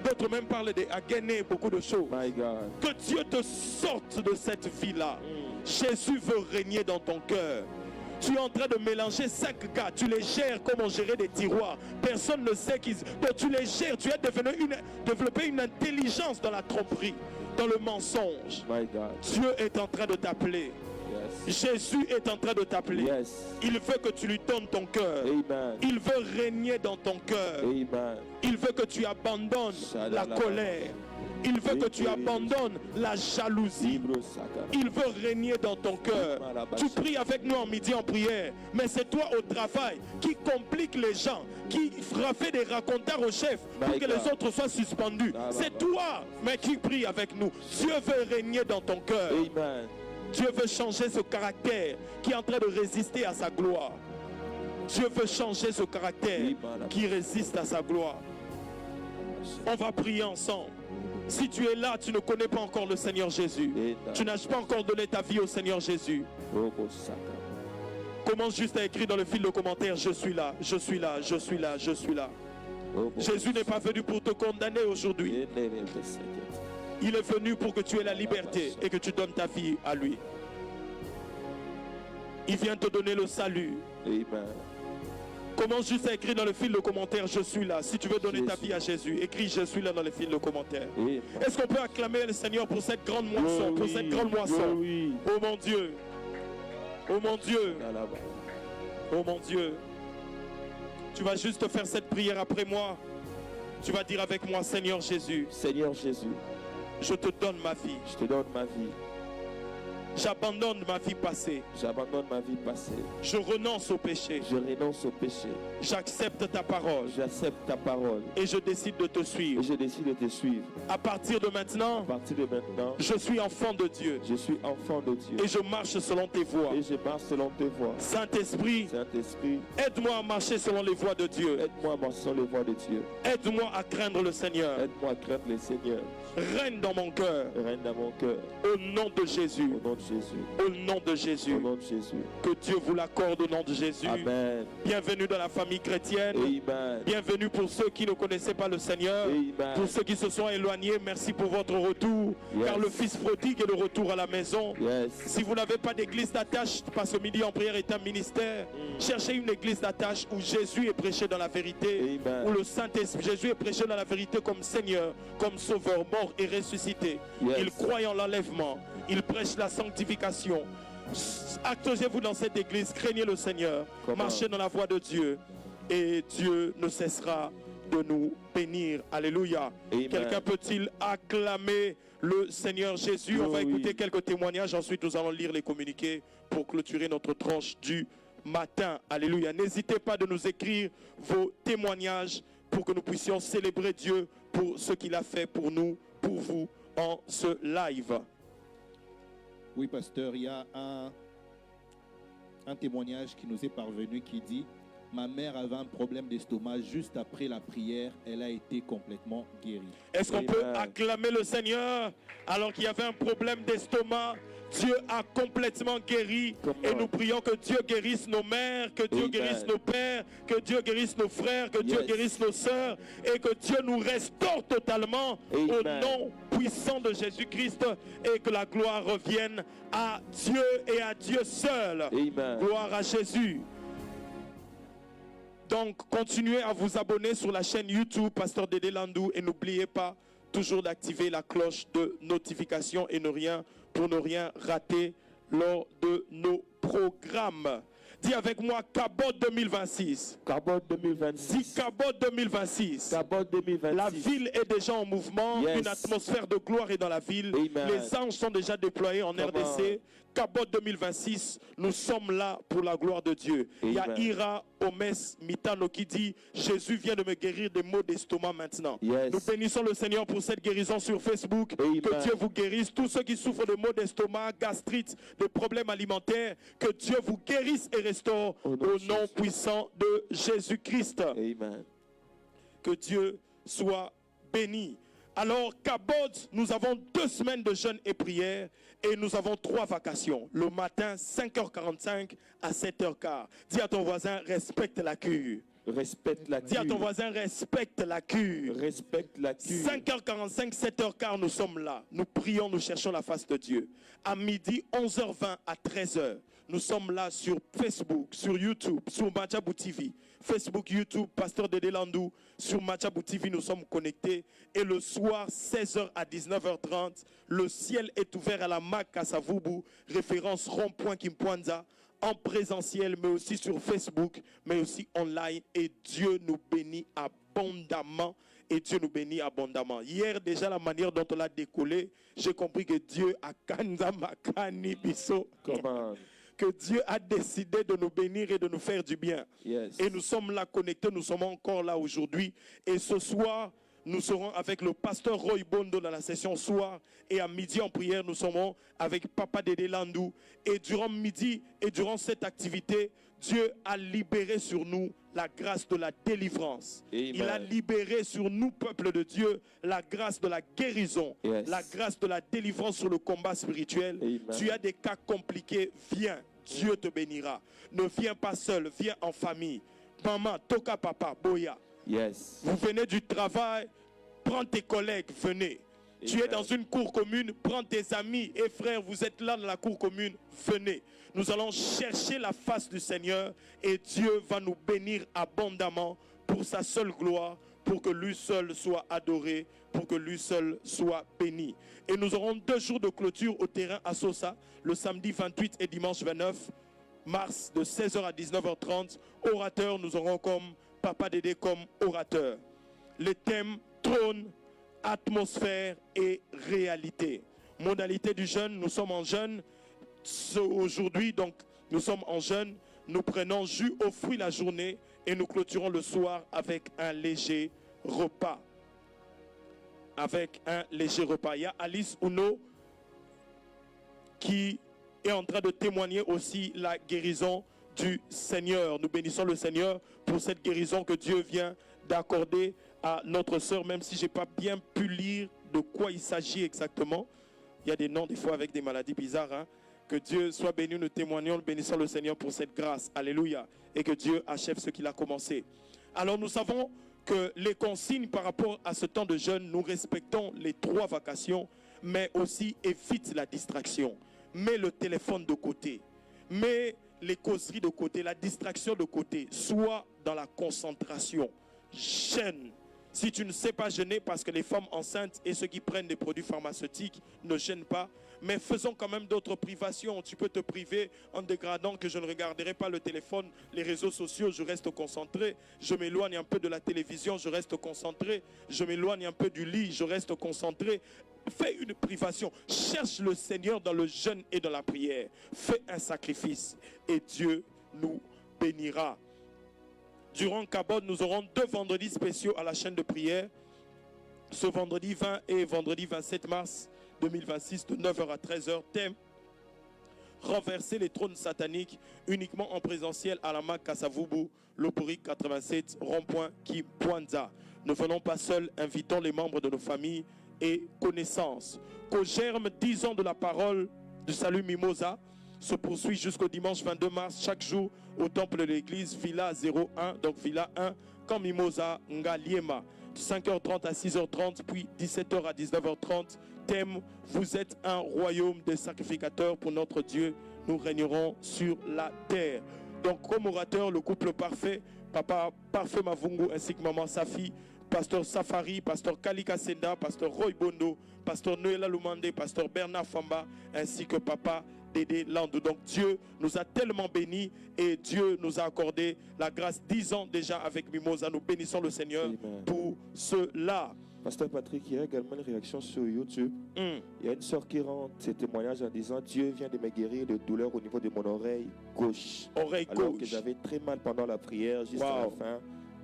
S3: D'autres même parlent à gagner beaucoup de choses.
S4: My God.
S3: Que Dieu te sorte de cette vie-là. Jésus veut régner dans ton cœur. Tu es en train de mélanger 5 gars. Tu les gères comme on gérait des tiroirs. Personne ne sait qu'ils... Donc tu les gères. Tu as développé une intelligence dans la tromperie, dans le mensonge.
S4: My God.
S3: Dieu est en train de t'appeler.
S4: Yes.
S3: Jésus est en train de t'appeler.
S4: Yes.
S3: Il veut que tu lui donnes ton cœur.
S4: Amen.
S3: Il veut régner dans ton cœur.
S4: Amen.
S3: Il veut que tu abandonnes la colère. Il veut que tu abandonnes la jalousie.
S4: Libro Saka.
S3: Il veut régner dans ton cœur. Tu pries avec nous en midi en prière, mais c'est toi au travail qui complique les gens, qui fait des racontars au chef pour que les autres soient suspendus. C'est toi, mais qui prie avec nous. Dieu veut régner dans ton cœur.
S4: Amen.
S3: Dieu veut changer ce caractère qui est en train de résister à sa gloire. Dieu veut changer ce caractère qui résiste à sa gloire. On va prier ensemble. Si tu es là, tu ne connais pas encore le Seigneur Jésus. Tu n'as pas encore donné ta vie au Seigneur Jésus.
S4: Robo Saka.
S3: Commence juste à écrire dans le fil de commentaires, je suis là, je suis là, je suis là, je suis là.
S4: Robo.
S3: Jésus n'est pas venu pour te condamner aujourd'hui. Il est venu pour que tu aies la liberté et que tu donnes ta vie à lui. Il vient te donner le salut.
S4: Amen.
S3: Commence juste à écrire dans le fil de commentaires, je suis là. Si tu veux donner ta vie à Jésus, écris je suis là dans le fil de commentaires.
S4: Amen.
S3: Est-ce qu'on peut acclamer le Seigneur pour cette grande moisson, pour cette grande moisson?
S4: Oui.
S3: Oh mon Dieu, oh mon Dieu, oh mon Dieu. Tu vas juste faire cette prière après moi. Tu vas dire avec moi, Seigneur Jésus,
S4: Seigneur Jésus,
S3: je te donne ma vie.
S4: je te donne ma vie.
S3: J'abandonne ma vie passée.
S4: J'abandonne ma vie passée.
S3: Je renonce au péché.
S4: Je renonce au péché.
S3: J'accepte ta parole.
S4: J'accepte ta parole.
S3: Et je décide de te
S4: Et
S3: suivre.
S4: je décide de te suivre.
S3: À partir de maintenant,
S4: À partir de maintenant,
S3: je suis enfant de Dieu.
S4: je suis enfant de Dieu.
S3: Et je marche selon tes voies.
S4: Et je marche selon tes voies.
S3: Saint-Esprit,
S4: Saint-Esprit,
S3: aide-moi à marcher selon les voies de Dieu.
S4: aide-moi à marcher sur les voies de Dieu.
S3: Aide-moi à craindre le Seigneur.
S4: Aide-moi à craindre le Seigneur.
S3: Règne dans mon cœur.
S4: Règne dans mon cœur.
S3: Au nom de Jésus.
S4: Au nom de Jésus.
S3: Au nom de
S4: Au
S3: Jésus.
S4: nom de Jésus.
S3: Que Dieu vous l'accorde au nom de Jésus.
S4: Amen.
S3: Bienvenue dans la famille chrétienne.
S4: Amen.
S3: Bienvenue pour ceux qui ne connaissaient pas le Seigneur.
S4: Amen.
S3: Pour ceux qui se sont éloignés, merci pour votre retour.
S4: Yes.
S3: Car le Fils prodigue est de retour à la maison.
S4: Yes.
S3: Si vous n'avez pas d'église d'attache, parce que Midi en prière est un ministère, cherchez une église d'attache où Jésus est prêché dans la vérité,
S4: Amen.
S3: où le Saint-Esprit, Jésus est prêché dans la vérité comme Seigneur, comme Sauveur, mort et ressuscité.
S4: Yes.
S3: Il croit en l'enlèvement, il prêche la sanctification. Accrochez-vous dans cette église, craignez le Seigneur,
S4: Comment?
S3: marchez dans la voie de Dieu et Dieu ne cessera de nous bénir. Alléluia.
S4: Amen.
S3: Quelqu'un peut-il acclamer le Seigneur Jésus? On va
S4: Oui.
S3: écouter quelques témoignages, ensuite nous allons lire les communiqués pour clôturer notre tranche du matin. Alléluia. N'hésitez pas de nous écrire vos témoignages pour que nous puissions célébrer Dieu pour ce qu'il a fait pour nous, pour vous, en ce live.
S5: Oui, pasteur, il y a un témoignage qui nous est parvenu qui dit: ma mère avait un problème d'estomac, juste après la prière, elle a été complètement guérie.
S3: Est-ce qu'on
S4: Amen.
S3: peut acclamer le Seigneur alors qu'il y avait un problème d'estomac? Dieu a complètement guéri.
S4: Come
S3: Et
S4: on.
S3: nous prions que Dieu guérisse nos mères, que Dieu
S4: Amen.
S3: guérisse nos pères, que Dieu guérisse nos frères, que Dieu
S4: Yes.
S3: guérisse nos sœurs et que Dieu nous restaure totalement au
S4: Amen.
S3: nom puissant de Jésus-Christ et que la gloire revienne à Dieu et à Dieu seul.
S4: Amen.
S3: Gloire à Jésus. Donc, continuez à vous abonner sur la chaîne YouTube Pasteur Dédé Landou et n'oubliez pas toujours d'activer la cloche de notification et pour ne rien rater lors de nos programmes. Dis avec moi Cabot 2026.
S4: Cabot
S3: Dis
S4: 2026.
S3: Cabot 2026.
S4: Cabot 2026.
S3: La ville est déjà en mouvement,
S4: Yes.
S3: une atmosphère de gloire est dans la ville.
S4: Amen.
S3: Les anges sont déjà déployés en
S4: Come
S3: RDC. Cabot 2026, nous sommes là pour la gloire de Dieu. Il y a
S4: Amen.
S3: Ira Omes Mitano qui dit: Jésus vient de me guérir des maux d'estomac maintenant.
S4: Yes.
S3: Nous bénissons le Seigneur pour cette guérison sur Facebook.
S4: Amen.
S3: Que Dieu vous guérisse. Tous ceux qui souffrent de maux d'estomac, gastrite, de problèmes alimentaires, que Dieu vous guérisse et restaure
S4: Au
S3: au
S4: nom de
S3: nom
S4: Jésus.
S3: puissant de Jésus-Christ.
S4: Amen.
S3: Que Dieu soit béni. Alors, Cabot, nous avons 2 semaines de jeûne et prière et nous avons 3 vacations. Le matin, 5h45 à 7h15. Dis à ton voisin, respecte la cure.
S4: Respecte la
S3: Dis à ton
S4: cure.
S3: voisin, respecte la cure.
S4: Respecte la cure.
S3: 5h45, 7h15, nous sommes là. Nous prions, nous cherchons la face de Dieu. À midi, 11h20 à 13h, nous sommes là sur Facebook, sur YouTube, sur Machabou TV. Facebook, YouTube, Pasteur Dédé Landou. Sur Machabou TV, nous sommes connectés. Et le soir, 16h à 19h30, le ciel est ouvert à la MAC Kasavubu, référence rond-point Kimpwanza, en présentiel, mais aussi sur Facebook, mais aussi online. Et Dieu nous bénit abondamment. Et Dieu nous bénit abondamment. Hier, déjà, la manière dont on a décollé, j'ai compris que Dieu a kanza makani biso.
S4: Comment?
S3: Que Dieu a décidé de nous bénir et de nous faire du bien.
S4: Yes.
S3: Et nous sommes là connectés, nous sommes encore là aujourd'hui. Et ce soir, nous serons avec le pasteur Roy Bondo dans la session soir. Et à midi en prière, nous serons avec Papa Dédé Landou. Et durant midi et durant cette activité, Dieu a libéré sur nous la grâce de la délivrance.
S4: Amen.
S3: Il a libéré sur nous, peuple de Dieu, la grâce de la guérison,
S4: Yes.
S3: la grâce de la délivrance sur le combat spirituel.
S4: Amen.
S3: Tu as des cas compliqués, viens, Dieu te bénira. Ne viens pas seul, viens en famille. Maman, toka papa, boya.
S4: Yes.
S3: Vous venez du travail, prends tes collègues, venez. Tu es
S4: Amen.
S3: dans une cour commune, prends tes amis et frères, vous êtes là dans la cour commune, venez. Nous allons chercher la face du Seigneur et Dieu va nous bénir abondamment pour sa seule gloire, pour que lui seul soit adoré, pour que lui seul soit béni. Et nous aurons 2 jours de clôture au terrain à Sosa, le samedi 28 et dimanche 29 mars de 16h à 19h30. Orateur, nous aurons comme Papa Dédé comme orateur. Les thèmes trône, atmosphère et réalité. Modalité du jeûne, nous sommes en jeûne. Aujourd'hui, donc, nous sommes en jeûne. Nous prenons jus aux fruits la journée et nous clôturons le soir avec un léger repas. Avec un léger repas. Il y a Alice Uno qui est en train de témoigner aussi la guérison du Seigneur. Nous bénissons le Seigneur pour cette guérison que Dieu vient d'accorder à notre sœur, même si je n'ai pas bien pu lire de quoi il s'agit exactement. Il y a des noms des fois avec des maladies bizarres. Hein. Que Dieu soit béni, nous témoignons, nous bénissons le Seigneur pour cette grâce. Alléluia. Et que Dieu achève ce qu'il a commencé. Alors nous savons que les consignes par rapport à ce temps de jeûne, nous respectons les 3 vacations, mais aussi évite la distraction. Mets le téléphone de côté. Mets les causeries de côté, la distraction de côté. Sois dans la concentration. Jeûne. Si tu ne sais pas jeûner, parce que les femmes enceintes et ceux qui prennent des produits pharmaceutiques ne jeûnent pas, mais faisons quand même d'autres privations. Tu peux te priver en dégradant que je ne regarderai pas le téléphone, les réseaux sociaux, je reste concentré. Je m'éloigne un peu de la télévision, je reste concentré. Je m'éloigne un peu du lit, je reste concentré. Fais une privation. Cherche le Seigneur dans le jeûne et dans la prière. Fais un sacrifice et Dieu nous bénira. Durant Kabod, nous aurons 2 vendredis spéciaux à la chaîne de prière. Ce vendredi 20 et vendredi 27 mars 2026 de 9h à 13h. Thème: renverser les trônes sataniques, uniquement en présentiel à la MAC Kasavubu, Loporique 87, rond-point Kipwanza. Ne venons pas seuls, invitons les membres de nos familles et connaissances. Qu'au germe 10 ans de la parole du salut Mimosa se poursuit jusqu'au dimanche 22 mars, chaque jour au temple de l'église Villa 01, donc Villa 1, Camp Mimosa, Ngaliema, de 5h30 à 6h30, puis 17h à 19h30. Thème: vous êtes un royaume de sacrificateurs pour notre Dieu, nous régnerons sur la terre. Donc comme orateur, le couple parfait, Papa Parfait Mavungu ainsi que Maman Safi, Pasteur Safari, Pasteur Kalika Senda, Pasteur Roy Bondo, Pasteur Noëlla Lumande, Pasteur Bernard Famba, ainsi que Papa Dédé Landou. Donc Dieu nous a tellement bénis et Dieu nous a accordé la grâce. 10 ans déjà avec Mimosa. Nous bénissons le Seigneur. Amen. Pour cela.
S4: Pasteur Patrick, il y a également une réaction sur YouTube. Il y a une sœur qui rend ses témoignages en disant: Dieu vient de me guérir de douleur au niveau de mon oreille gauche.
S3: Oreille
S4: alors
S3: gauche.
S4: Que j'avais très mal pendant la prière, juste à la fin.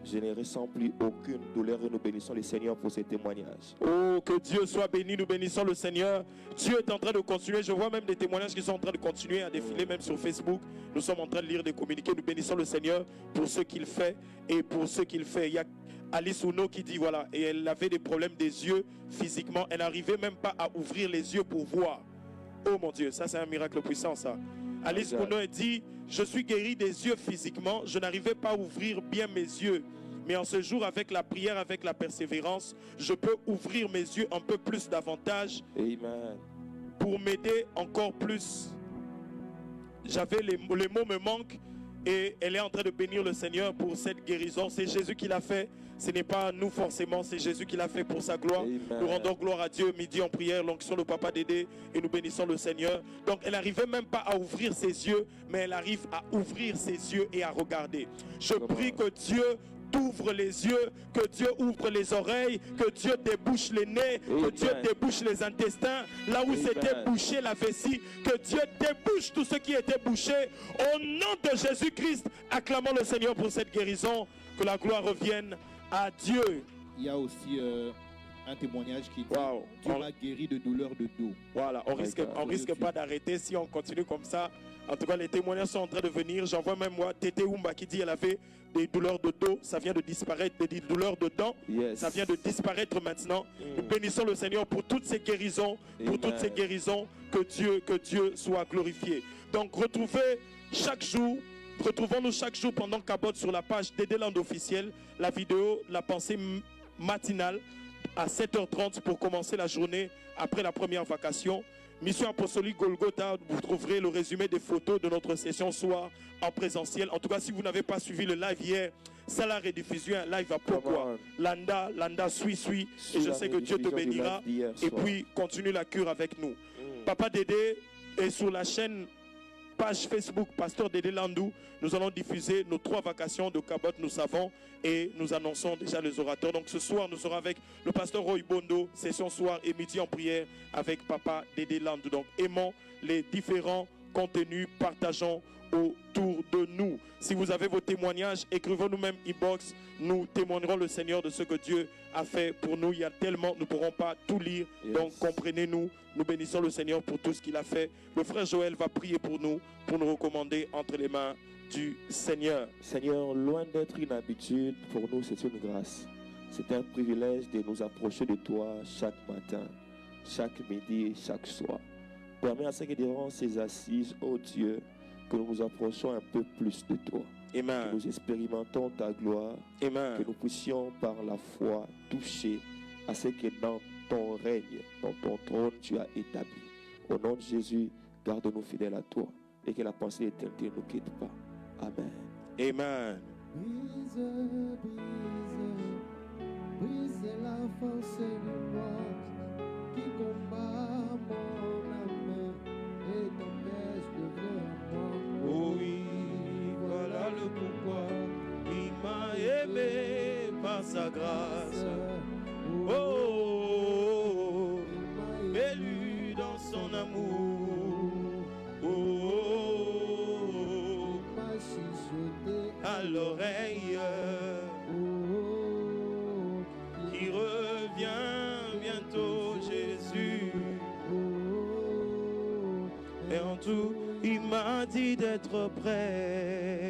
S4: Je ne ressens plus aucune douleur et nous bénissons le Seigneur pour ces témoignages.
S3: Oh, que Dieu soit béni, nous bénissons le Seigneur. Dieu est en train de continuer. Je vois même des témoignages qui sont en train de continuer à défiler, même sur Facebook. Nous sommes en train de lire des communiqués. Nous bénissons le Seigneur pour ce qu'il fait et pour ce qu'il fait. Il y a Alice Uno qui dit voilà, et elle avait des problèmes des yeux physiquement. Elle n'arrivait même pas à ouvrir les yeux pour voir. Oh mon Dieu, ça c'est un miracle puissant ça. Alice Uno dit: je suis guéri des yeux physiquement, je n'arrivais pas à ouvrir bien mes yeux. Mais en ce jour, avec la prière, avec la persévérance, je peux ouvrir mes yeux un peu plus davantage.
S4: Amen.
S3: Pour m'aider encore plus. Les mots me manquent et elle est en train de bénir le Seigneur pour cette guérison. C'est Jésus qui l'a fait. Ce n'est pas nous forcément, c'est Jésus qui l'a fait pour sa gloire. Amen. Nous rendons gloire à Dieu, midi en prière, l'onction de Papa Dédé, et nous bénissons le Seigneur. Donc elle n'arrivait même pas à ouvrir ses yeux, mais elle arrive à ouvrir ses yeux et à regarder. Je prie que Dieu ouvre les yeux, que Dieu ouvre les oreilles, que Dieu débouche les nez, que Dieu débouche les intestins, là où c'était bouché la vessie, que Dieu débouche tout ce qui était bouché. Au nom de Jésus-Christ, acclamons le Seigneur pour cette guérison, que la gloire revienne à Dieu.
S5: Il y a aussi un témoignage qui dit: Dieu m'a guéri de douleurs de dos.
S3: Voilà, on risque pas d'arrêter si on continue comme ça. En tout cas, les témoignages sont en train de venir. J'en vois même moi, Tété Oumba qui dit qu'elle avait des douleurs de dos. Ça vient de disparaître. Des douleurs de dents. Ça vient de disparaître maintenant. Nous bénissons le Seigneur pour toutes ces guérisons. Pour toutes ces guérisons. Que Dieu soit glorifié. Donc, retrouvons-nous chaque jour pendant Kabod sur la page Dédé Land officielle. La vidéo, la pensée matinale à 7h30 pour commencer la journée après la première vacation. Mission apostolique Golgotha, vous trouverez le résumé des photos de notre session soir en présentiel. En tout cas, si vous n'avez pas suivi le live hier, ça la rediffusion, live à pourquoi Landa, suis. Et je sais que Dieu te bénira. Et puis, continue la cure avec nous. Papa Dédé est sur la chaîne page Facebook Pasteur Dédé Landou. Nous allons diffuser nos 3 vacations de Kabod, nous savons, et nous annonçons déjà les orateurs. Donc ce soir, nous serons avec le pasteur Roy Bondo, session soir et midi en prière avec Papa Dédé Landou. Donc aimons les différents contenu, partageons autour de nous. Si vous avez vos témoignages, écrivez-nous même inbox. Nous témoignerons le Seigneur de ce que Dieu a fait pour nous. Il y a tellement, nous ne pourrons pas tout lire. Donc comprenez-nous. Nous bénissons le Seigneur pour tout ce qu'il a fait. Le frère Joël va prier pour nous recommander entre les mains du Seigneur.
S4: Seigneur, loin d'être une habitude, pour nous c'est une grâce. C'est un privilège de nous approcher de toi chaque matin, chaque midi et chaque soir. Permets à ce que durant ces assises, ô Dieu, que nous nous approchons un peu plus de toi.
S3: Amen.
S4: Que nous expérimentons ta gloire.
S3: Amen.
S4: Que nous puissions par la foi toucher à ce que dans ton règne, dans ton trône, tu as établi. Au nom de Jésus, garde-nous fidèles à toi et que la pensée d'éternité ne nous quitte pas. Amen.
S3: Amen.
S2: Brise, brise, brise la force du noir qui combat mon âme et t'empêche de voir.
S1: Oh oui, voilà le pourquoi il m'a aimé par sa grâce. Oh, élu dans son amour. Oh, à l'oreille qui revient bientôt Jésus. Et en tout, il m'a dit d'être prêt.